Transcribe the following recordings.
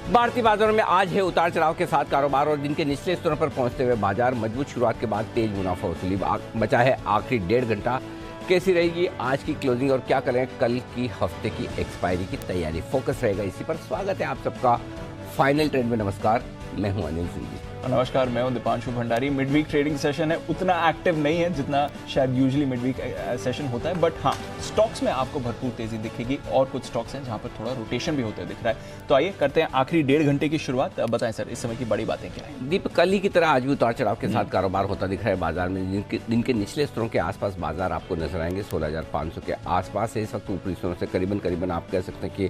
भारतीय बाजारों में आज है उतार चढ़ाव के साथ कारोबार और दिन के निचले स्तरों पर पहुंचते हुए बाजार मजबूत शुरुआत के बाद तेज मुनाफा वसूली बचा है आखिरी 1.5 घंटा। कैसी रहेगी आज की क्लोजिंग और क्या करें कल की हफ्ते की एक्सपायरी की तैयारी, फोकस रहेगा इसी पर। स्वागत है आप सबका फाइनल ट्रेड में। नमस्कार, मैं हूं अनिल सिंह जी। नमस्कार, मैं हूं Deepanshu Bhandari. Mid week trading session है, उतना एक्टिव नहीं है जितना शायद यूजुअली मिड वीक सेशन होता है, बट हाँ स्टॉक्स में आपको भरपूर तेजी दिखेगी और कुछ स्टॉक्स हैं जहां पर थोड़ा रोटेशन भी होते दिख रहा है। तो आइए करते हैं आखिरी 1.5 घंटे की शुरुआत। अब बताएं सर, इस समय की बड़ी बातें क्या है? दीप, कल ही की तरह आज भी उतार चढ़ाव के साथ कारोबार होता दिख रहा है बाजार में। दिन के निचले स्तरों के आसपास बाजार आपको नजर आएंगे 16,500 के आसपास है इस वक्त। ऊपरी स्तरों से करीबन आप कह सकते हैं कि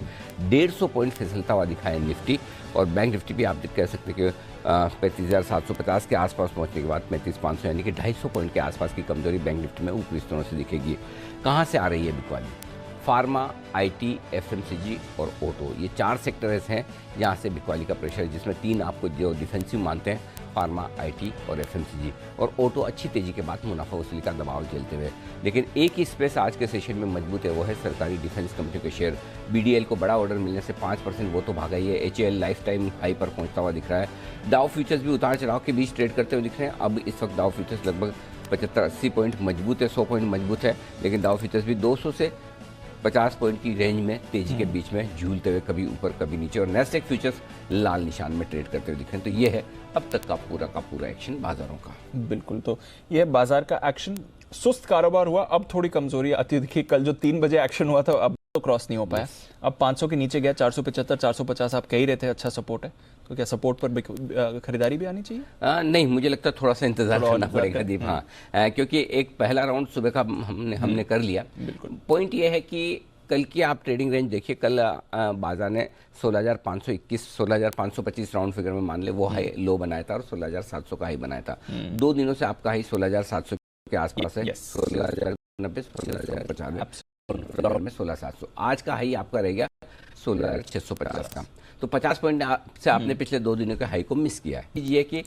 150 पॉइंट फिसलता हुआ दिखा है निफ्टी, और बैंक निफ्टी भी आप कह सकते हैं कि 35,750 के आसपास पहुंचने के बाद 35,500 यानी कि 250 पॉइंट के आसपास की कमजोरी बैंक निफ्टी में ऊपरी स्तरों से दिखेगी। कहां से आ रही है बिकवाली? फार्मा, आईटी, एफएमसीजी और ऑटो, ये 4 सेक्टर्स हैं जहां से बिकवाली का प्रेशर है, जिसमें 3 आपको जो डिफेंसिव मानते हैं, फार्मा, आईटी और एफएमसीजी, और ऑटो अच्छी तेजी के बाद मुनाफा वसूली का दबाव झेलते हुए। लेकिन एक ही स्पेस आज के सेशन में मजबूत है, वो है सरकारी डिफेंस कंपनी के शेयर। बीडीएल को बड़ा ऑर्डर मिलने से 5% वो तो भागा ही है। एचएएल लाइफ टाइम हाई पर पहुंचता हुआ दिख रहा है। डाउ फ्यूचर्स भी उतार चढ़ाव के बीच ट्रेड करते हुए दिख रहे हैं। अब इस वक्त डाउ फ्यूचर्स लगभग 75-80 पॉइंट मजबूत है, 100 पॉइंट मजबूत है, लेकिन डाउ फ्यूचर्स भी 200 से 50 पॉइंट की रेंज में तेजी के बीच में झूलते हुए कभी ऊपर कभी नीचे, और नेस्डेक फ्यूचर्स लाल निशान में ट्रेड करते हुए दिख रहे हैं। तो ये है अब तक का पूरा एक्शन बाजारों का। बिल्कुल, तो ये बाजार का एक्शन सुस्त कारोबार हुआ, अब थोड़ी कमजोरी आती दिखी। कल जो 3 बजे एक्शन हुआ था अब तो क्रॉस नहीं हो पाया, अब 500 के नीचे गया। 475 450 आप कह ही रहे थे अच्छा सपोर्ट है, तो क्या सपोर्ट पर खरीदारी भी आनी चाहिए? नहीं, मुझे लगता है थोड़ा सा इंतजार करना पड़ेगा दीप। हाँ, क्योंकि एक पहला राउंड सुबह का हमने कर लिया। पॉइंट ये है कि कल की आप ट्रेडिंग रेंज देखिए। कल बाजार ने 16,521 16,525 राउंड फिगर में मान ले वो हाई लो बनाया था और 16,700 का हाई बनाया था। 2 दिनों से आपका हाई 16,700 के आसपास है, 16,090 16,095 में 16,700। आज का हाई आपका रह गया 16,650 का। तो 50 पॉइंट से आपने पिछले 2 दिनों के हाई को मिस किया है। ये कि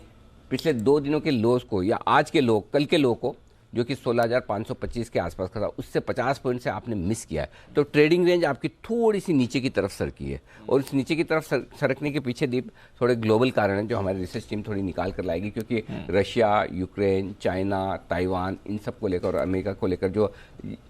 पिछले 2 दिनों के लोज को या आज के लो, कल के लो को जो कि 16,525 के आसपास का था, उससे 50 पॉइंट से आपने मिस किया है। तो ट्रेडिंग रेंज आपकी थोड़ी सी नीचे की तरफ सरकी है, और इस नीचे की तरफ सरकने के पीछे दीप थोड़े ग्लोबल कारण हैं जो हमारी रिसर्च टीम थोड़ी निकाल कर लाएगी। क्योंकि रशिया, यूक्रेन, चाइना, ताइवान, इन सब को लेकर और अमेरिका को लेकर जो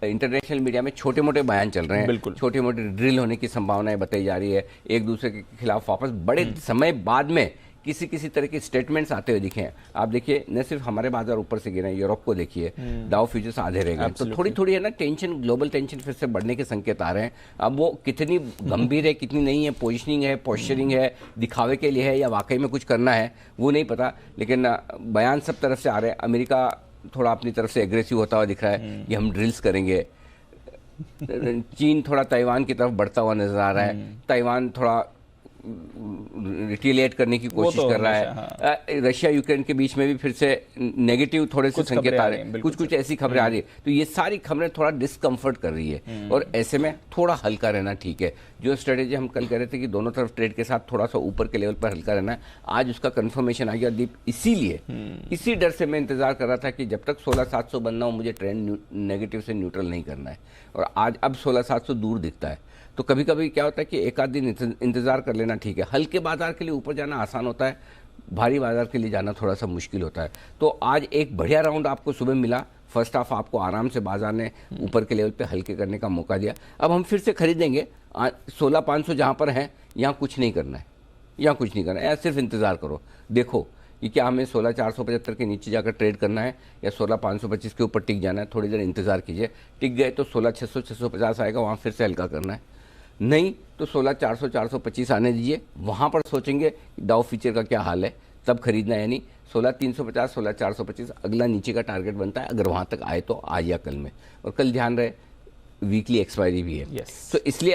इंटरनेशनल मीडिया में छोटे मोटे बयान चल रहे हैं, छोटे मोटे ड्रिल होने की संभावनाएं बताई जा रही है, एक दूसरे के खिलाफ वापस बड़े समय बाद में किसी तरह के स्टेटमेंट्स आते हुए दिखे हैं। आप देखिए, न सिर्फ हमारे बाजार ऊपर से गिरे हैं, यूरोप को देखिए, डाउ फ्यूचर्स आधे रह गए। तो थोड़ी है ना टेंशन, ग्लोबल टेंशन फिर से बढ़ने के संकेत आ रहे हैं। अब वो कितनी गंभीर है, कितनी नहीं है, पोजिशनिंग है, पोस्चरिंग है, दिखावे के लिए है या वाकई में कुछ करना है, वो नहीं पता। लेकिन बयान सब तरफ से आ रहे हैं। अमेरिका थोड़ा अपनी तरफ से एग्रेसिव होता हुआ दिख रहा है कि हम ड्रिल्स करेंगे। चीन थोड़ा ताइवान की तरफ बढ़ता हुआ नजर आ रहा है। ताइवान थोड़ा रिटेलिएट करने की कोशिश कर रहा है। हाँ। रशिया यूक्रेन के बीच में भी फिर से नेगेटिव थोड़े से संकेत आ रहे हैं, कुछ ऐसी खबरें आ रही है। तो ये सारी खबरें थोड़ा डिस्कम्फर्ट कर रही है, और ऐसे में थोड़ा हल्का रहना ठीक है। जो स्ट्रेटेजी हम कल कह रहे थे कि दोनों तरफ ट्रेड के साथ थोड़ा सा ऊपर के लेवल पर हल्का रहना है, आज उसका कंफर्मेशन आ गया दीप। इसीलिए इसी डर से मैं इंतजार कर रहा था कि जब तक 16,700 बनना हो मुझे ट्रेंड नेगेटिव से न्यूट्रल नहीं करना है, और आज अब 16,700 दूर दिखता है। तो कभी कभी क्या होता है कि एक आध दिन इंतजार कर लेना ठीक है। हल्के बाजार के लिए ऊपर जाना आसान होता है, भारी बाजार के लिए जाना थोड़ा सा मुश्किल होता है। तो आज एक बढ़िया राउंड आपको सुबह मिला। फर्स्ट हाफ आपको आराम से बाजार ने ऊपर के लेवल पे हल्के करने का मौका दिया। अब हम फिर से खरीदेंगे। 16,500 जहाँ पर है, यहाँ कुछ नहीं करना है, यहाँ कुछ नहीं करना है, सिर्फ इंतजार करो। देखो कि क्या हमें 16,475 के नीचे जाकर ट्रेड करना है या 16,525 के ऊपर टिक जाना है। थोड़ी देर इंतजार कीजिए, टिक गए तो 16,600 650 आएगा, वहाँ फिर से हल्का करना है। नहीं तो 16,400 425 आने दीजिए, वहाँ पर सोचेंगे डाउ फ्यूचर का क्या हाल है, तब खरीदना है। यानी 16,350 16,425 अगला नीचे का टारगेट बनता है, अगर वहाँ तक आए तो आज या कल में। और कल ध्यान रहे वीकली एक्सपायरी भी है। तो इसलिए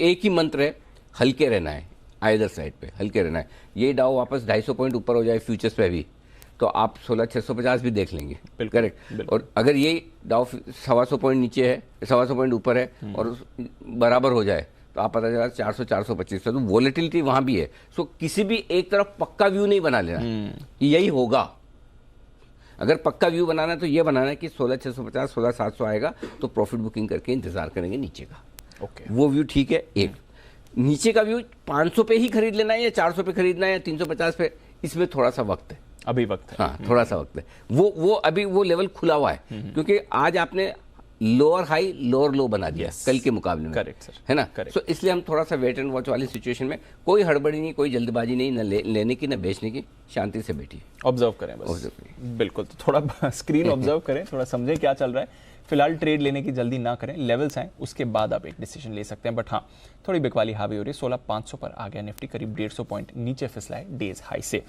एक ही मंत्र है, हल्के रहना है, आइदर साइड पे हल्के रहना है। ये डाउ वापस 250 पॉइंट ऊपर हो जाए फ्यूचर्स पे भी, तो आप 16,650 भी देख लेंगे। करेक्ट। और अगर ये डाउ 125 पॉइंट नीचे है, 125 पॉइंट ऊपर है और बराबर हो जाए, तो आप पता चला 400 425। तो वॉलेटिलिटी वहां भी है। सो किसी भी एक तरफ पक्का व्यू नहीं बना लेना, यही होगा। अगर पक्का व्यू बनाना है तो ये बनाना है कि 16,650 16,700 आएगा तो प्रॉफिट बुकिंग करके इंतजार करेंगे नीचे का। ओके, वो व्यू ठीक है। एक नीचे का व्यू 500 पे ही खरीद लेना है या 400 पे खरीदना है या 350 पे, इसमें थोड़ा सा वक्त है, अभी वक्त है। हाँ थोड़ा सा वक्त है। वो अभी वो लेवल खुला हुआ है, क्योंकि आज आपने लोअर हाई लोअर लो बना दिया कल के मुकाबले में। करेक्ट सर, है ना। Correct. सो इसलिए हम थोड़ा सा वेट एंड वॉच वाली सिचुएशन में, कोई हड़बड़ी नहीं, कोई जल्दबाजी नहीं, न लेने की न बेचने की, शांति से बैठिए, ऑब्जर्व करें बस। बिल्कुल, तो थोड़ा स्क्रीन ऑब्जर्व करें, थोड़ा समझें क्या चल रहा है। फिलहाल ट्रेड लेने की जल्दी ना करें, लेवल्स आए उसके बाद आप एक डिसीजन ले सकते हैं। बट हाँ, थोड़ी बिकवाली हावी हो रही है। 16,500 पर आ गया निफ्टी, करीब 150 पॉइंट नीचे फिसला है डेज हाई से।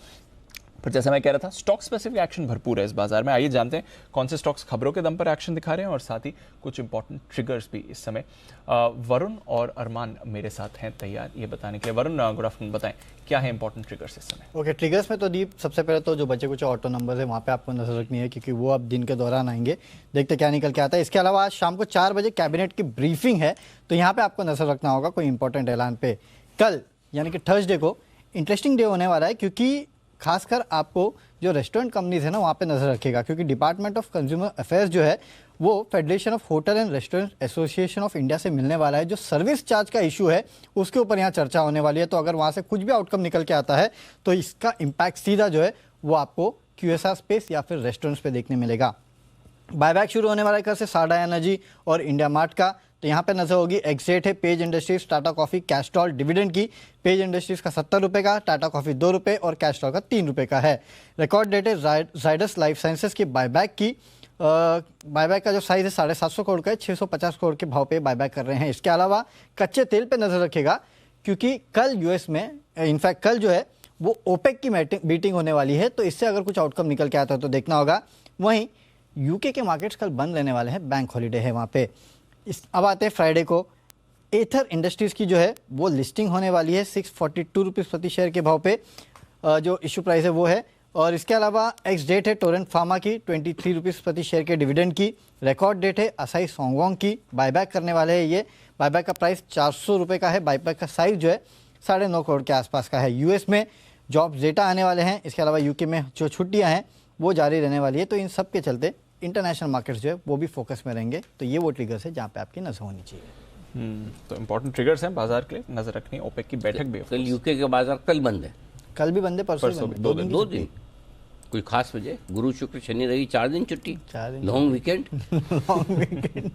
पर जैसा मैं कह रहा था, स्टॉक स्पेसिफिक एक्शन भरपूर है इस बाजार में। आइए जानते हैं कौन से स्टॉक्स खबरों के दम पर एक्शन दिखा रहे हैं और साथ ही कुछ इंपॉर्टेंट ट्रिगर्स भी इस समय। वरुण और अरमान मेरे साथ हैं तैयार ये बताने के लिए। वरुण, गुड आफ्टरनून, बताएं क्या है इंपॉर्टेंट ट्रिगर्स इस समय? ओके, ट्रिगर्स में तो दीप सबसे पहले तो जो बचे कुछ ऑटो नंबर है वहाँ पे आपको नजर रखनी है, क्योंकि वो अब दिन के दौरान आएंगे, देखते क्या निकल के आता है। इसके अलावा आज शाम को 4 बजे कैबिनेट की ब्रीफिंग है, तो यहाँ पे आपको नजर रखना होगा कोई इंपॉर्टेंट ऐलान पे। कल यानी कि थर्सडे को इंटरेस्टिंग डे होने वाला है, क्योंकि खासकर आपको जो रेस्टोरेंट कंपनीज है ना वहाँ पे नजर रखेगा, क्योंकि डिपार्टमेंट ऑफ कंज्यूमर अफेयर्स जो है वो federation of hotel and restaurant association of India से मिलने वाला है। जो सर्विस चार्ज का इशू है उसके ऊपर यहाँ चर्चा होने वाली है। तो अगर वहाँ से कुछ भी आउटकम निकल के आता है तो इसका इम्पैक्ट सीधा जो है वो आपको QSR स्पेस या फिर रेस्टोरेंट्स पे देखने मिलेगा। बायबैक शुरू होने वाला है कल से साडा एनर्जी और इंडिया मार्ट का, तो यहाँ पे नजर होगी। एग्जिट है page industries, Tata coffee, Castrol. Dividend की पेज इंडस्ट्रीज का 70 रुपये का, टाटा कॉफी 2 रुपये और कैस्ट्रॉल का 3 रुपये का है। रिकॉर्ड डेट है जायडस लाइफ साइंसेज की बायबैक की। बायबैक का जो साइज है 750 करोड़ का है, 650 करोड़ के भाव पे बायबैक कर रहे हैं। इसके अलावा कच्चे तेल पे नजर रखेगा, क्योंकि कल यूएस में इनफैक्ट कल जो है वो ओपेक की मीटिंग होने वाली है, तो इससे अगर कुछ आउटकम निकल के आता है तो देखना होगा। वहीं यूके के मार्केट्स कल बंद रहने वाले हैं, बैंक हॉलीडे है वहाँ पे। अब आते हैं फ्राइडे को। एथर इंडस्ट्रीज़ की जो है वो लिस्टिंग होने वाली है 642 रुपीज़ प्रति शेयर के भाव पे, जो इशू प्राइस है वो है। और इसके अलावा एक्स डेट है टोरेंट फार्मा की 23 रुपीज़ प्रति शेयर के डिविडेंड की। रिकॉर्ड डेट है असाई सोंगोंग की, बायबैक करने वाले हैं ये। बायबैक का प्राइस 400 रुपये का है, बायबैक का साइज जो है 9.5 करोड़ के आसपास का है। यूएस में जॉब्स डेटा आने वाले हैं, इसके अलावा यूके में जो छुट्टियाँ हैं वो जारी रहने वाली है। तो इन सब के चलते इंटरनेशनल मार्केट्स जो है वो भी फोकस में रहेंगे। तो ये वो ट्रिगर्स है जहाँ पे आपकी नजर होनी चाहिए। तो इंपॉर्टेंट ट्रिगर्स हैं बाजार के लिए, नजर रखनी। ओपेक की बैठक भी कल यूके का बाजार कल बंद है, कल भी बंद है, परसों भी बंद है। 2 दिन कोई खास वजह? गुरु शुक्र शनि रवि 4 दिन छुट्टी, लॉन्ग वीकेंड। लॉन्ग वीकेंड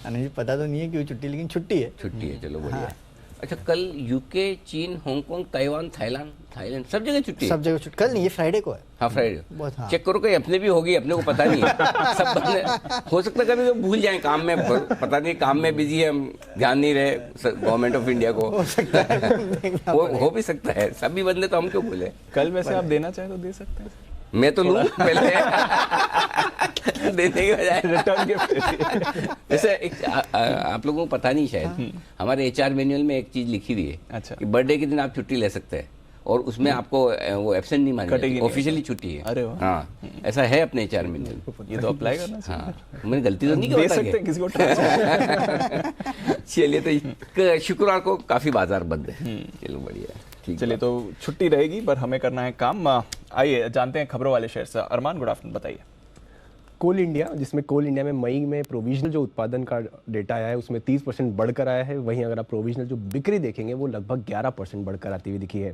नहीं पता तो नहीं है क्यों छुट्टी, लेकिन छुट्टी है। चलो बढ़िया है। अच्छा, कल यूके, चीन, हांगकांग, ताइवान, थाईलैंड सब जगह छुट्टी है। सब जगह छुट्टी कल नहीं, ये फ्राइडे को है। हाँ फ्राइडे। हाँ। चेक करो कहीं अपने भी होगी, अपने को पता नहीं है। सब बंद हो सकता है, कभी तो भूल जाएं काम में, पता नहीं काम में बिजी है, हम ध्यान नहीं रहे गवर्नमेंट ऑफ इंडिया को। हो सकता है हो भी सकता है, सब भी बंद है तो हम क्यों भूले। कल वैसे आप देना चाहें तो दे सकते हैं। मैं तो लूँ पहले देने के बजाय रिटर्न गिफ्ट। जैसे एक आप लोगों को पता नहीं शायद, हमारे HR मैनुअल में एक चीज लिखी हुई है। अच्छा। कि बर्थडे के दिन आप छुट्टी ले सकते हैं और उसमें आपको वो एब्सेंट नहीं मानी जाती, ऑफिशियली छुट्टी है। अरे वाह। हाँ, ऐसा है अपने HR मैनुअल। ये तो अप्लाई करना चाहिए। हाँ, मैंने गलती तो नहीं दे सकते हैं किसी को। चलिए, तो शुक्रवार को काफी बाजार बंद है। चलो बढ़िया, चलिए तो छुट्टी रहेगी पर हमें करना है काम। आइए जानते हैं खबरों वाले शेयर से। अरमान, गुड आफ्टरनून, बताइए। कोल इंडिया, जिसमें कोल इंडिया में मई में प्रोविजनल जो उत्पादन का डेटा आया है उसमें 30% बढ़कर आया है। वहीं अगर आप प्रोविजनल जो बिक्री देखेंगे वो लगभग 11% बढ़कर आती हुई दिखी है।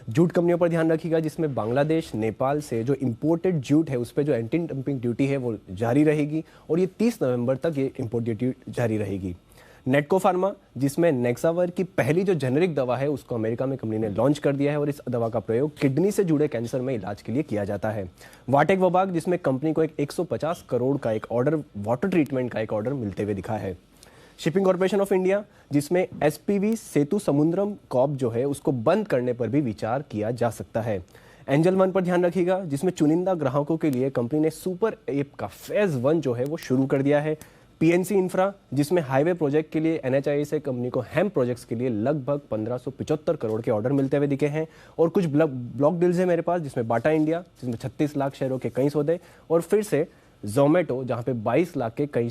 जूट कंपनियों पर ध्यान रखिएगा, जिसमें बांग्लादेश, नेपाल से जो इंपोर्टेड जूट है उस पर जो एंटी डंपिंग ड्यूटी है वो जारी रहेगी और ये 30 नवंबर तक ये इंपोर्ट ड्यूटी जारी रहेगी। नेटको फार्मा, जिसमें नेक्सावर की पहली जो जेनेरिक दवा है उसको अमेरिका में कंपनी ने लॉन्च कर दिया है और इस दवा का प्रयोग किडनी से जुड़े कैंसर में इलाज के लिए किया जाता है। वाटेक वबाग, जिसमें कंपनी को एक 150 करोड़ का एक ऑर्डर, वाटर ट्रीटमेंट का एक ऑर्डर मिलते हुए दिखा है। शिपिंग कॉर्पोरेशन ऑफ इंडिया, जिसमें SPV सेतु समुद्रम कॉर्प जो है उसको बंद करने पर भी विचार किया जा सकता है। एंजल वन पर ध्यान रखिएगा, जिसमें चुनिंदा ग्राहकों के लिए कंपनी ने सुपर ऐप का फेज 1 जो है वो शुरू कर दिया है। PNC इंफ्रा, जिसमें हाईवे प्रोजेक्ट के लिए NHAI से कंपनी को हैम प्रोजेक्ट्स के लिए लगभग 1575 करोड़ के ऑर्डर मिलते हुए दिखे हैं। और कुछ ब्लॉक डील्स है मेरे पास, जिसमें बाटा इंडिया, जिसमें 36 लाख शेयरों के कई सौदे, और फिर से जोमेटो, जहां पे 22 लाख के कई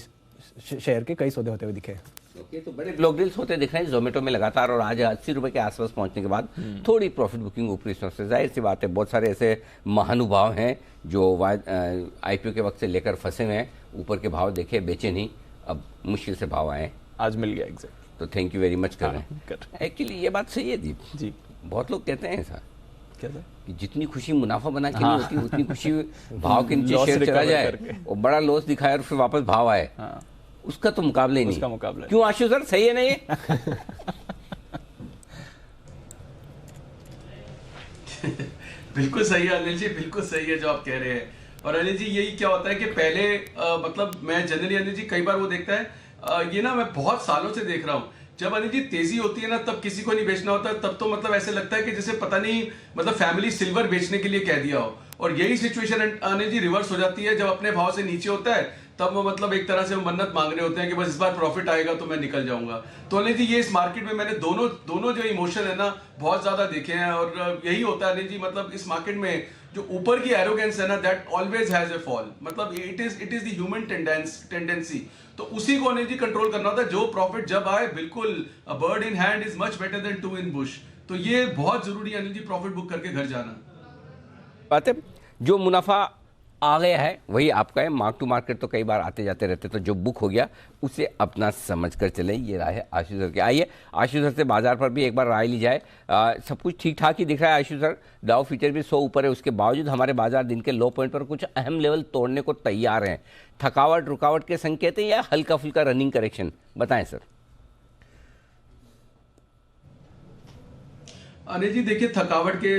शेयर के कई सौदे होते हुए दिखे। ओके, तो बड़े ब्लॉक डील्स होते दिख रहे हैं जोमेटो में लगातार, और आज 80 रुपए के आसपास पहुंचने के बाद थोड़ी प्रॉफिट बुकिंग ऊपरी स्तर से। जाहिर सी बात है, बहुत सारे ऐसे महानुभाव हैं जो IPO के वक्त से लेकर फंसे हुए हैं, ऊपर के भाव देखे, बेचे नहीं, अब मुश्किल से भाव आए। आज मिल गया एग्जैक्ट। तो थैंक यू वेरी मच कर रहे हैं। एक्चुअली ये बात सही है दीप जी, बहुत लोग कहते हैं ऐसा क्या सर? कि जितनी खुशी मुनाफा बना के नहीं होती उतनी खुशी भाव के नीचे शेयर चला जाए और बड़ा लॉस दिखाए और फिर वापस भाव आए, उसका तो मुकाबला ही नहीं। उसका मुकाबला क्यों आशु सर, सही है ना ये? बिल्कुल सही है अनिल जी, बिल्कुल सही है जो आप कह रहे हैं। और अनिल जी यही क्या होता है कि पहले मतलब मैं जनरली अनिल जी कई बार वो देखता है ये ना मैं बहुत सालों से देख रहा हूँ, जब अनिल जी तेजी होती है ना तब किसी को नहीं बेचना होता, तब तो मतलब ऐसे लगता है कि जैसे पता नहीं मतलब फैमिली सिल्वर बेचने के लिए कह दिया हो। और यही सिचुएशन अनिल जी रिवर्स हो जाती है जब अपने भाव से नीचे होता है, तब वो मतलब एक तरह से मन्नत मांग रहे होते हैं कि बस इस बार प्रॉफिट आएगा तो मैं निकल जाऊंगा। तो अनिल जी ये इस मार्केट में मैंने दोनों जो इमोशन है ना बहुत ज्यादा देखे हैं। और यही होता है अनिल जी, मतलब इस मार्केट में जो ऊपर की एरोगेंस है ना that always has a fall, मतलब it is the human tendency. तो उसी को अनिल जी कंट्रोल करना होता है। जो प्रॉफिट जब आए बिल्कुल a bird in hand is much better than two in bush. तो ये बहुत जरूरी है अनिल जी प्रॉफिट बुक करके घर जाना। बात है जो मुनाफा आ गया है वही आपका है, मार्क टू मार्केट तो कई बार आते जाते रहते, तो जो बुक हो गया उसे अपना समझ कर चलें। ये राय है आशु सर की। आइए आशु सर से बाजार पर भी एक बार राय ली जाए। सब कुछ ठीक ठाक ही दिख रहा है आशु सर, डाउ फ्यूचर भी 100 ऊपर है, उसके बावजूद हमारे बाजार दिन के लो पॉइंट पर कुछ अहम लेवल तोड़ने को तैयार हैं। थकावट रुकावट के संकेत हैं या हल्का फुल्का रनिंग करेक्शन, बताएं सर। अनिल जी देखिए थकावट के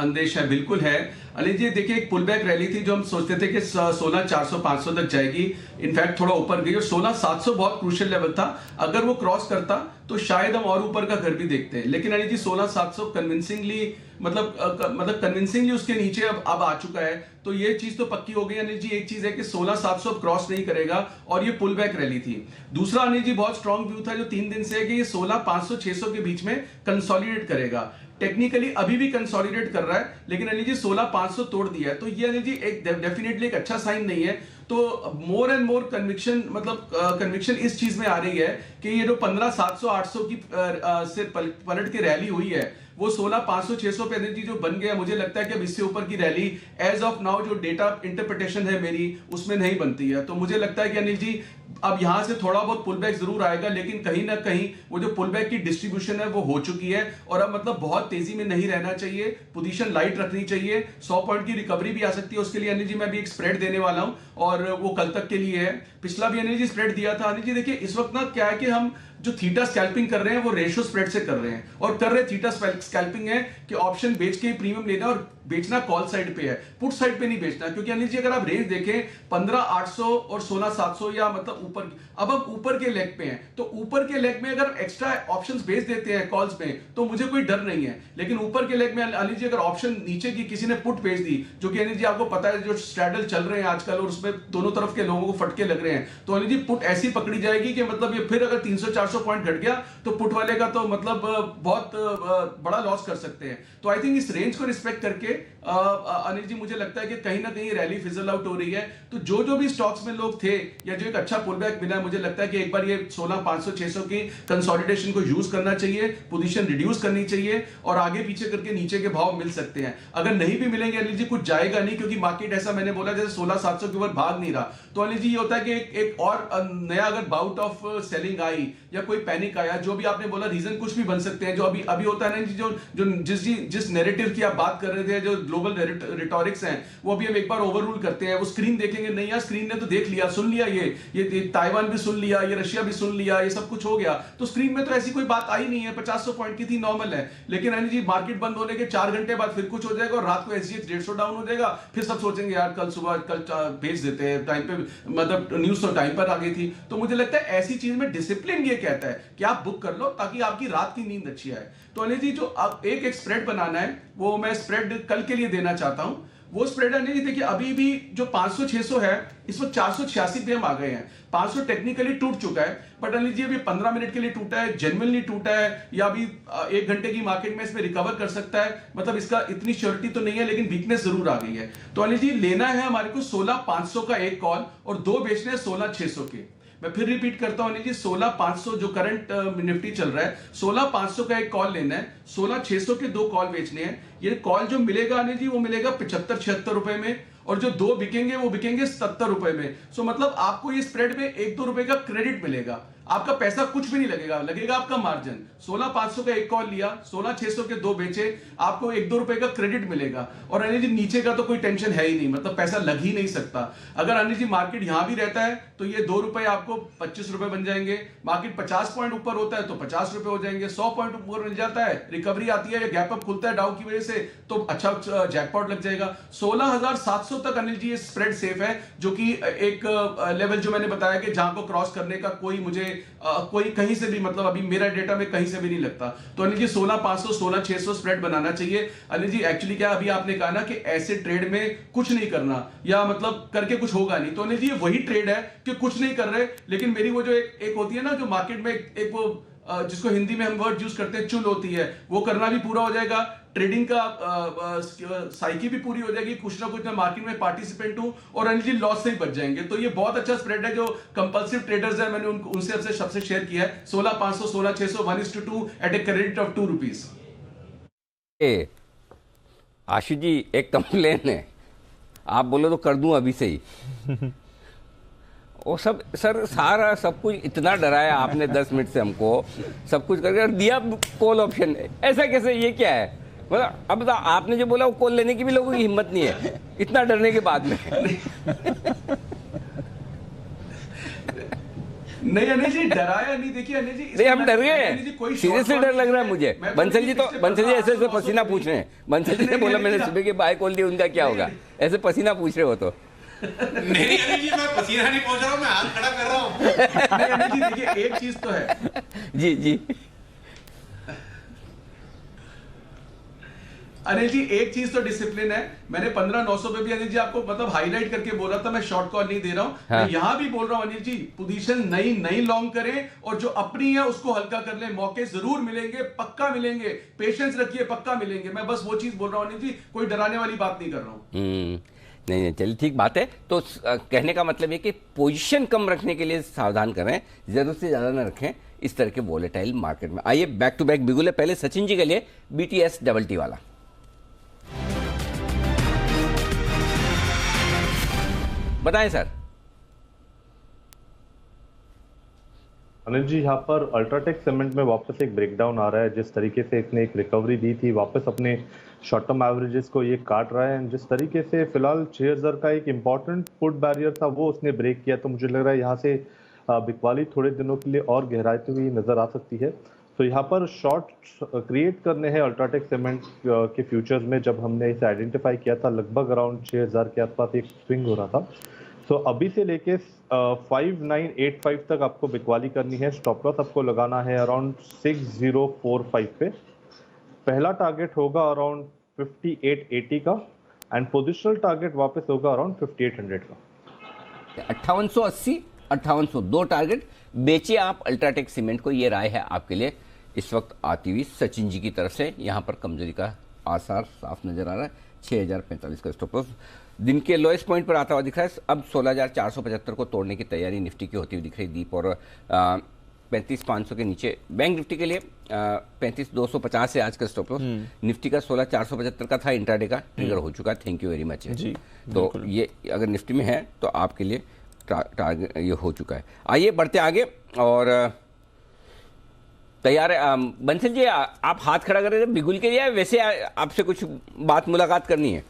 अंदेश है, बिल्कुल है। अनिल जी देखिए एक पुल बैक रैली थी जो हम सोचते थे कि 16,400-500 तक जाएगी, इनफैक्ट थोड़ा ऊपर गई और 16,700 बहुत क्रूशियल लेवल था। अगर वो क्रॉस करता तो शायद हम और ऊपर का घर भी देखते हैं, लेकिन अनिल जी 16,700 कन्विंसिंगली मतलब कन्विंसिंगली उसके नीचे अब आ चुका है। तो ये चीज तो पक्की हो गई अनिल जी। एक चीज है कि 16,700 क्रॉस नहीं करेगा और ये पुल बैक रैली थी। दूसरा अनिल जी बहुत स्ट्रॉन्ग व्यू था जो 3 दिन से है कि ये 16,500-600 के बीच में कंसोलिडेट करेगा। टेक्निकली अभी भी कंसोलिडेट कर रहा है, लेकिन अनिल जी 16,500 तोड़ दिया है, तो ये अनिल जी एक डेफिनेटली एक अच्छा साइन नहीं है। तो मोर एंड मोर कन्विक्शन मतलब कन्विक्शन इस चीज में आ रही है कि ये जो 15,700-800 की से पलट के रैली हुई है वो 16,500-600 पे अनिल जी जो बन गया, मुझे लगता है कि अब इससे ऊपर की रैली एज ऑफ नाउ जो डेटा इंटरप्रिटेशन है मेरी उसमें नहीं बनती है। तो मुझे लगता है कि अनिल जी अब यहां से थोड़ा बहुत पुल बैक जरूर आएगा, लेकिन कहीं ना कहीं वो जो पुल बैक की डिस्ट्रीब्यूशन है वो हो चुकी है और अब मतलब बहुत तेजी में नहीं रहना चाहिए, पोजीशन लाइट रखनी चाहिए। 100 पॉइंट की रिकवरी भी आ सकती है, उसके लिए अनिल जी मैं भी एक स्प्रेड देने वाला हूं और वो कल तक के लिए है। पिछला भी अनिल जी स्प्रेड दिया था। अनिल जी देखिए इस वक्त ना क्या है कि हम जो थीटा स्कैल्पिंग कर रहे हैं वो रेशियो स्प्रेड से कर रहे हैं और कर रहे थीटा स्कैल्पिंग है कि ऑप्शन बेच के प्रीमियम लेना और बेचना कॉल साइड पे है, पुट साइड पे नहीं बेचना। क्योंकि अनिल जी अगर आप रेंज देखें 15,800 और 16,700 या मतलब ऊपर, अब हम ऊपर के लेग पे हैं, तो ऊपर के लेग में अगर एक्स्ट्रा ऑप्शंस बेच देते हैं कॉल्स में तो मुझे कोई डर नहीं है। लेकिन ऊपर के लेग में अनिल जी अगर ऑप्शन नीचे की किसी ने पुट बेच दी, जो कि अनिल जी आपको पता है जो स्ट्रैडल चल रहे हैं आजकल और उसमें दोनों तरफ के लोगों को फटके लग रहे हैं, तो अनिल जी पुट ऐसी पकड़ी जाएगी कि मतलब ये फिर अगर 300-400 पॉइंट घट गया तो पुट वाले का तो मतलब बहुत बड़ा लॉस कर सकते हैं। तो आई थिंक इस रेंज को रिस्पेक्ट करके अनिल जी मुझे लगता है कि कहीं ना कहीं रैली फिजल आउट हो रही है। तो जो भी स्टॉक्स में लोग थे या जो एक अच्छा पुल बैक मिला है, मुझे लगता है कि एक बार ये 16,500-600 की कंसोलिडेशन को यूज करना चाहिए, पोजीशन रिड्यूस करनी चाहिए और आगे पीछे करके नीचे के भाव मिल सकते हैं। अगर नहीं भी मिलेंगे अनिल जी कुछ जाएगा नहीं, क्योंकि मार्केट ऐसा मैंने बोला जैसे 16,700 के ऊपर भाग नहीं रहा। तो अनिल जी ये होता है कि एक और नया अगर बाउट ऑफ सेलिंग आई या कोई पैनिक आया, जो भी आपने बोला रीजन कुछ भी बन सकते हैं, जो अभी होता है ना जी, जो नैरेटिव की आप बात कर रहे थे, जो ग्लोबल रिटोरिक्स हैं वो अभी हम एक बार ओवररूल करते हैं। वो स्क्रीन देखेंगे, नहीं यार स्क्रीन ने तो देख लिया, सुन लिया, ये ताइवान भी सुन लिया, ये रशिया भी सुन लिया, ये सब कुछ हो गया, तो स्क्रीन में तो ऐसी कोई बात आई नहीं है, 50 पॉइंट की थी, नॉर्मल है। लेकिन अनिल जी मार्केट बंद होने के 4 घंटे बाद फिर कुछ हो जाएगा और रात को एसजीएक्स 150 डाउन हो जाएगा, फिर सब सोचेंगे यार कल सुबह भेज देते हैं टाइम पे, मतलब न्यूज तो टाइम पर आ गई थी। तो मुझे लगता है ऐसी चीज में डिसिप्लिन ये कहता है कि आप बुक कर लो ताकि आपकी रात की नींद अच्छी आए। तो अनिल जी जो एक स्प्रेड बनाना है वो मैं स्प्रेड कल के लिए देना चाहता हूं। वो स्प्रेड अनिल जी देखिए अभी भी जो 500-600 है इस वक्त 486 पे हम आ गए हैं। 500 टेक्निकली टूट चुका है, बट अनिल जी अभी 15 मिनट के लिए टूटा है, जेन्युइनली टूटा है या अभी 1 घंटे की मार्केट में इसमें रिकवर कर सकता है, मतलब इसका इतनी श्योरिटी तो नहीं है, लेकिन वीकनेस जरूर आ गई है। तो अनिल जी लेना है हमारे को 16,500 का एक कॉल और 2 बेचने हैं 16,600 के। मैं फिर रिपीट करता हूं अनिल जी, 16,500 जो करंट निफ्टी चल रहा है, 16,500 का एक कॉल लेना है, 16,600 के 2 कॉल बेचने हैं। ये कॉल जो मिलेगा अनिल जी वो मिलेगा 75-76 रुपए में और जो 2 बिकेंगे वो बिकेंगे 77 रुपए में। सो मतलब आपको ये स्प्रेड में 1-2 रुपए का क्रेडिट मिलेगा। आपका पैसा कुछ भी नहीं लगेगा, लगेगा आपका मार्जिन। 16,500 का एक कॉल लिया, 16,600 के 2 बेचे, आपको 1-2 रुपए का क्रेडिट मिलेगा। और अनिल जी नीचे का तो कोई टेंशन है ही नहीं, मतलब पैसा लग ही नहीं सकता। अगर अनिल जी मार्केट यहां भी रहता है तो ये 2 रुपए आपको 25 रुपए बन जाएंगे। मार्केट 50 पॉइंट ऊपर होता है तो 50 रुपए हो जाएंगे। 100 पॉइंट ऊपर मिल जाता है, रिकवरी आती है या गैप अप खुलता है डाउ की वजह से, तो अच्छा जैकपॉट लग जाएगा। 16,700 तक अनिल जी ये स्प्रेड सेफ है, जो कि एक लेवल जो मैंने बताया कि जहां को क्रॉस करने का कोई मुझे कोई कहीं से भी, मतलब अभी मेरा डेटा में कहीं से भी नहीं लगता। तो अनिल जी 16,500 16,600 स्प्रेड बनाना चाहिए। अनिल जी एक्चुअली क्या अभी आपने कहा ना कि ऐसे ट्रेड में कुछ नहीं करना या मतलब करके कुछ होगा नहीं, तो अनिल जी ये वही ट्रेड है कि कुछ नहीं कर रहे, लेकिन मेरी वो जो एक होती है ना जो मार्केट में एक वो जिसको हिंदी में हम वर्ड यूज करते हैं चुल होती है, वो करना भी पूरा हो जाएगा। ट्रेडिंग का साइकिल भी पूरी हो जाएगी, कुछ ना कुछ मैं मार्केट में पार्टिसिपेंट हूं और अनिल जी लॉस से ही बच जाएंगे। तो ये बहुत अच्छा स्प्रेड है जो कंपल्सिव ट्रेडर्स है, मैंने उनसे सबसे शेयर किया है। 16,500 16,600 1:2 एट ए क्रेडिट ऑफ ₹2। आशु जी एक कंप्लेन है, आप बोलो तो कर दूं अभी से ही। वो सब सर सारा सब कुछ इतना डराया आपने 10 मिनट से हमको, सब कुछ करके दिया कॉल ऑप्शन, ऐसा कैसे, ये क्या है? मतलब अब तो आपने जो बोला वो कॉल लेने की भी लोगों की हिम्मत नहीं है इतना डरने के बाद में। नहीं अनिल जी डराया नहीं, देखिए अनिल जी नहीं हम डर गए, सीरियसली डर लग रहा है मुझे। बंसल जी ऐसे ऐसे पसीना पूछ रहे हैं। बंसल जी ने बोला मैंने सुबह के बाय कॉल दी, उनका क्या होगा, ऐसे पसीना पूछ रहे हो तो। नहीं अनिल जी मैं पसीना नहीं पहुंच रहा हूँ, मैं हाथ खड़ा कर रहा हूँ। अनिल जी देखिए एक चीज तो है जी जी अनिल जी, एक चीज तो डिसिप्लिन है। मैंने 15,900 पे भी अनिल जी आपको मतलब हाईलाइट करके बोला था, मैं शॉर्ट कॉल नहीं दे रहा हूं। हाँ। मैं यहां भी बोल रहा हूं अनिल जी, पोजीशन नई लॉन्ग करें और जो अपनी है उसको हल्का कर लें। मौके जरूर मिलेंगे, पक्का मिलेंगे, पेशेंस रखिए, पक्का मिलेंगे। मैं बस वो चीज बोल रहा हूं अनिल जी, कोई डराने वाली बात नहीं कर रहा हूं। नहीं चलिए ठीक बात है। तो कहने का मतलब है कि पोजीशन कम रखने के लिए सावधान करें, जरूरत से ज्यादा ना रखें इस तरह के वोलेटाइल मार्केट में। आइए बैक टू बैक बिगुल है, पहले सचिन जी के लिए BTS डबल टी वाला। बताएं सर। अनिल जी यहाँ पर अल्ट्राटेक सीमेंट में वापस एक ब्रेकडाउन आ रहा है। जिस तरीके से इसने एक रिकवरी दी थी, वापस अपने शॉर्ट टर्म एवरेजेस को ये काट रहा है। जिस तरीके से फिलहाल 6,000 का एक इम्पॉर्टेंट पुट बैरियर था वो उसने ब्रेक किया, तो मुझे लग रहा है यहाँ से बिकवाली थोड़े दिनों के लिए और गहराती हुई नजर आ सकती है। तो यहाँ पर शॉर्ट क्रिएट करने हैं अल्ट्राटेक सीमेंट के फ्यूचर्स में। जब हमने इसे आइडेंटिफाई किया था लगभग अराउंड 6,000 के आसपास एक स्विंग हो रहा था। तो अभी से लेके 5985 तक आपको बिकवाली करनी है। स्टॉप लॉस आपको लगाना है अराउंड 6045 पे। पहला टारगेट होगा अराउंड 5880 का एंड पोजिशनल टारगेट वापस होगा अराउंड 5800 का। 5880 5800 दो टारगेट बेचे आप अल्ट्राटेक सीमेंट को, ये राय है आपके लिए इस वक्त आती हुई सचिन जी की तरफ से। यहां पर कमजोरी का आसार साफ नजर आ रहा है। 6045 का स्टॉप लॉस दिन के लोएस्ट पॉइंट पर आता हुआ दिख रहा है। अब 16,475 को तोड़ने की तैयारी निफ्टी की होती हुई दिख रही दीप, और 35,500 के नीचे बैंक निफ्टी के लिए 35,250 है आज का स्टॉप लॉस। निफ्टी का 16,475 का था, इंट्राडे का ट्रिगर हो चुका है। थैंक यू वेरी मच जी। तो ये अगर निफ्टी में है तो आपके लिए टारगेट ये हो चुका है। आइए बढ़ते आगे और तैयार है बंसल जी, आप हाथ खड़ा कर रहे थे बिगुल के लिए, वैसे आपसे कुछ बात मुलाकात करनी है?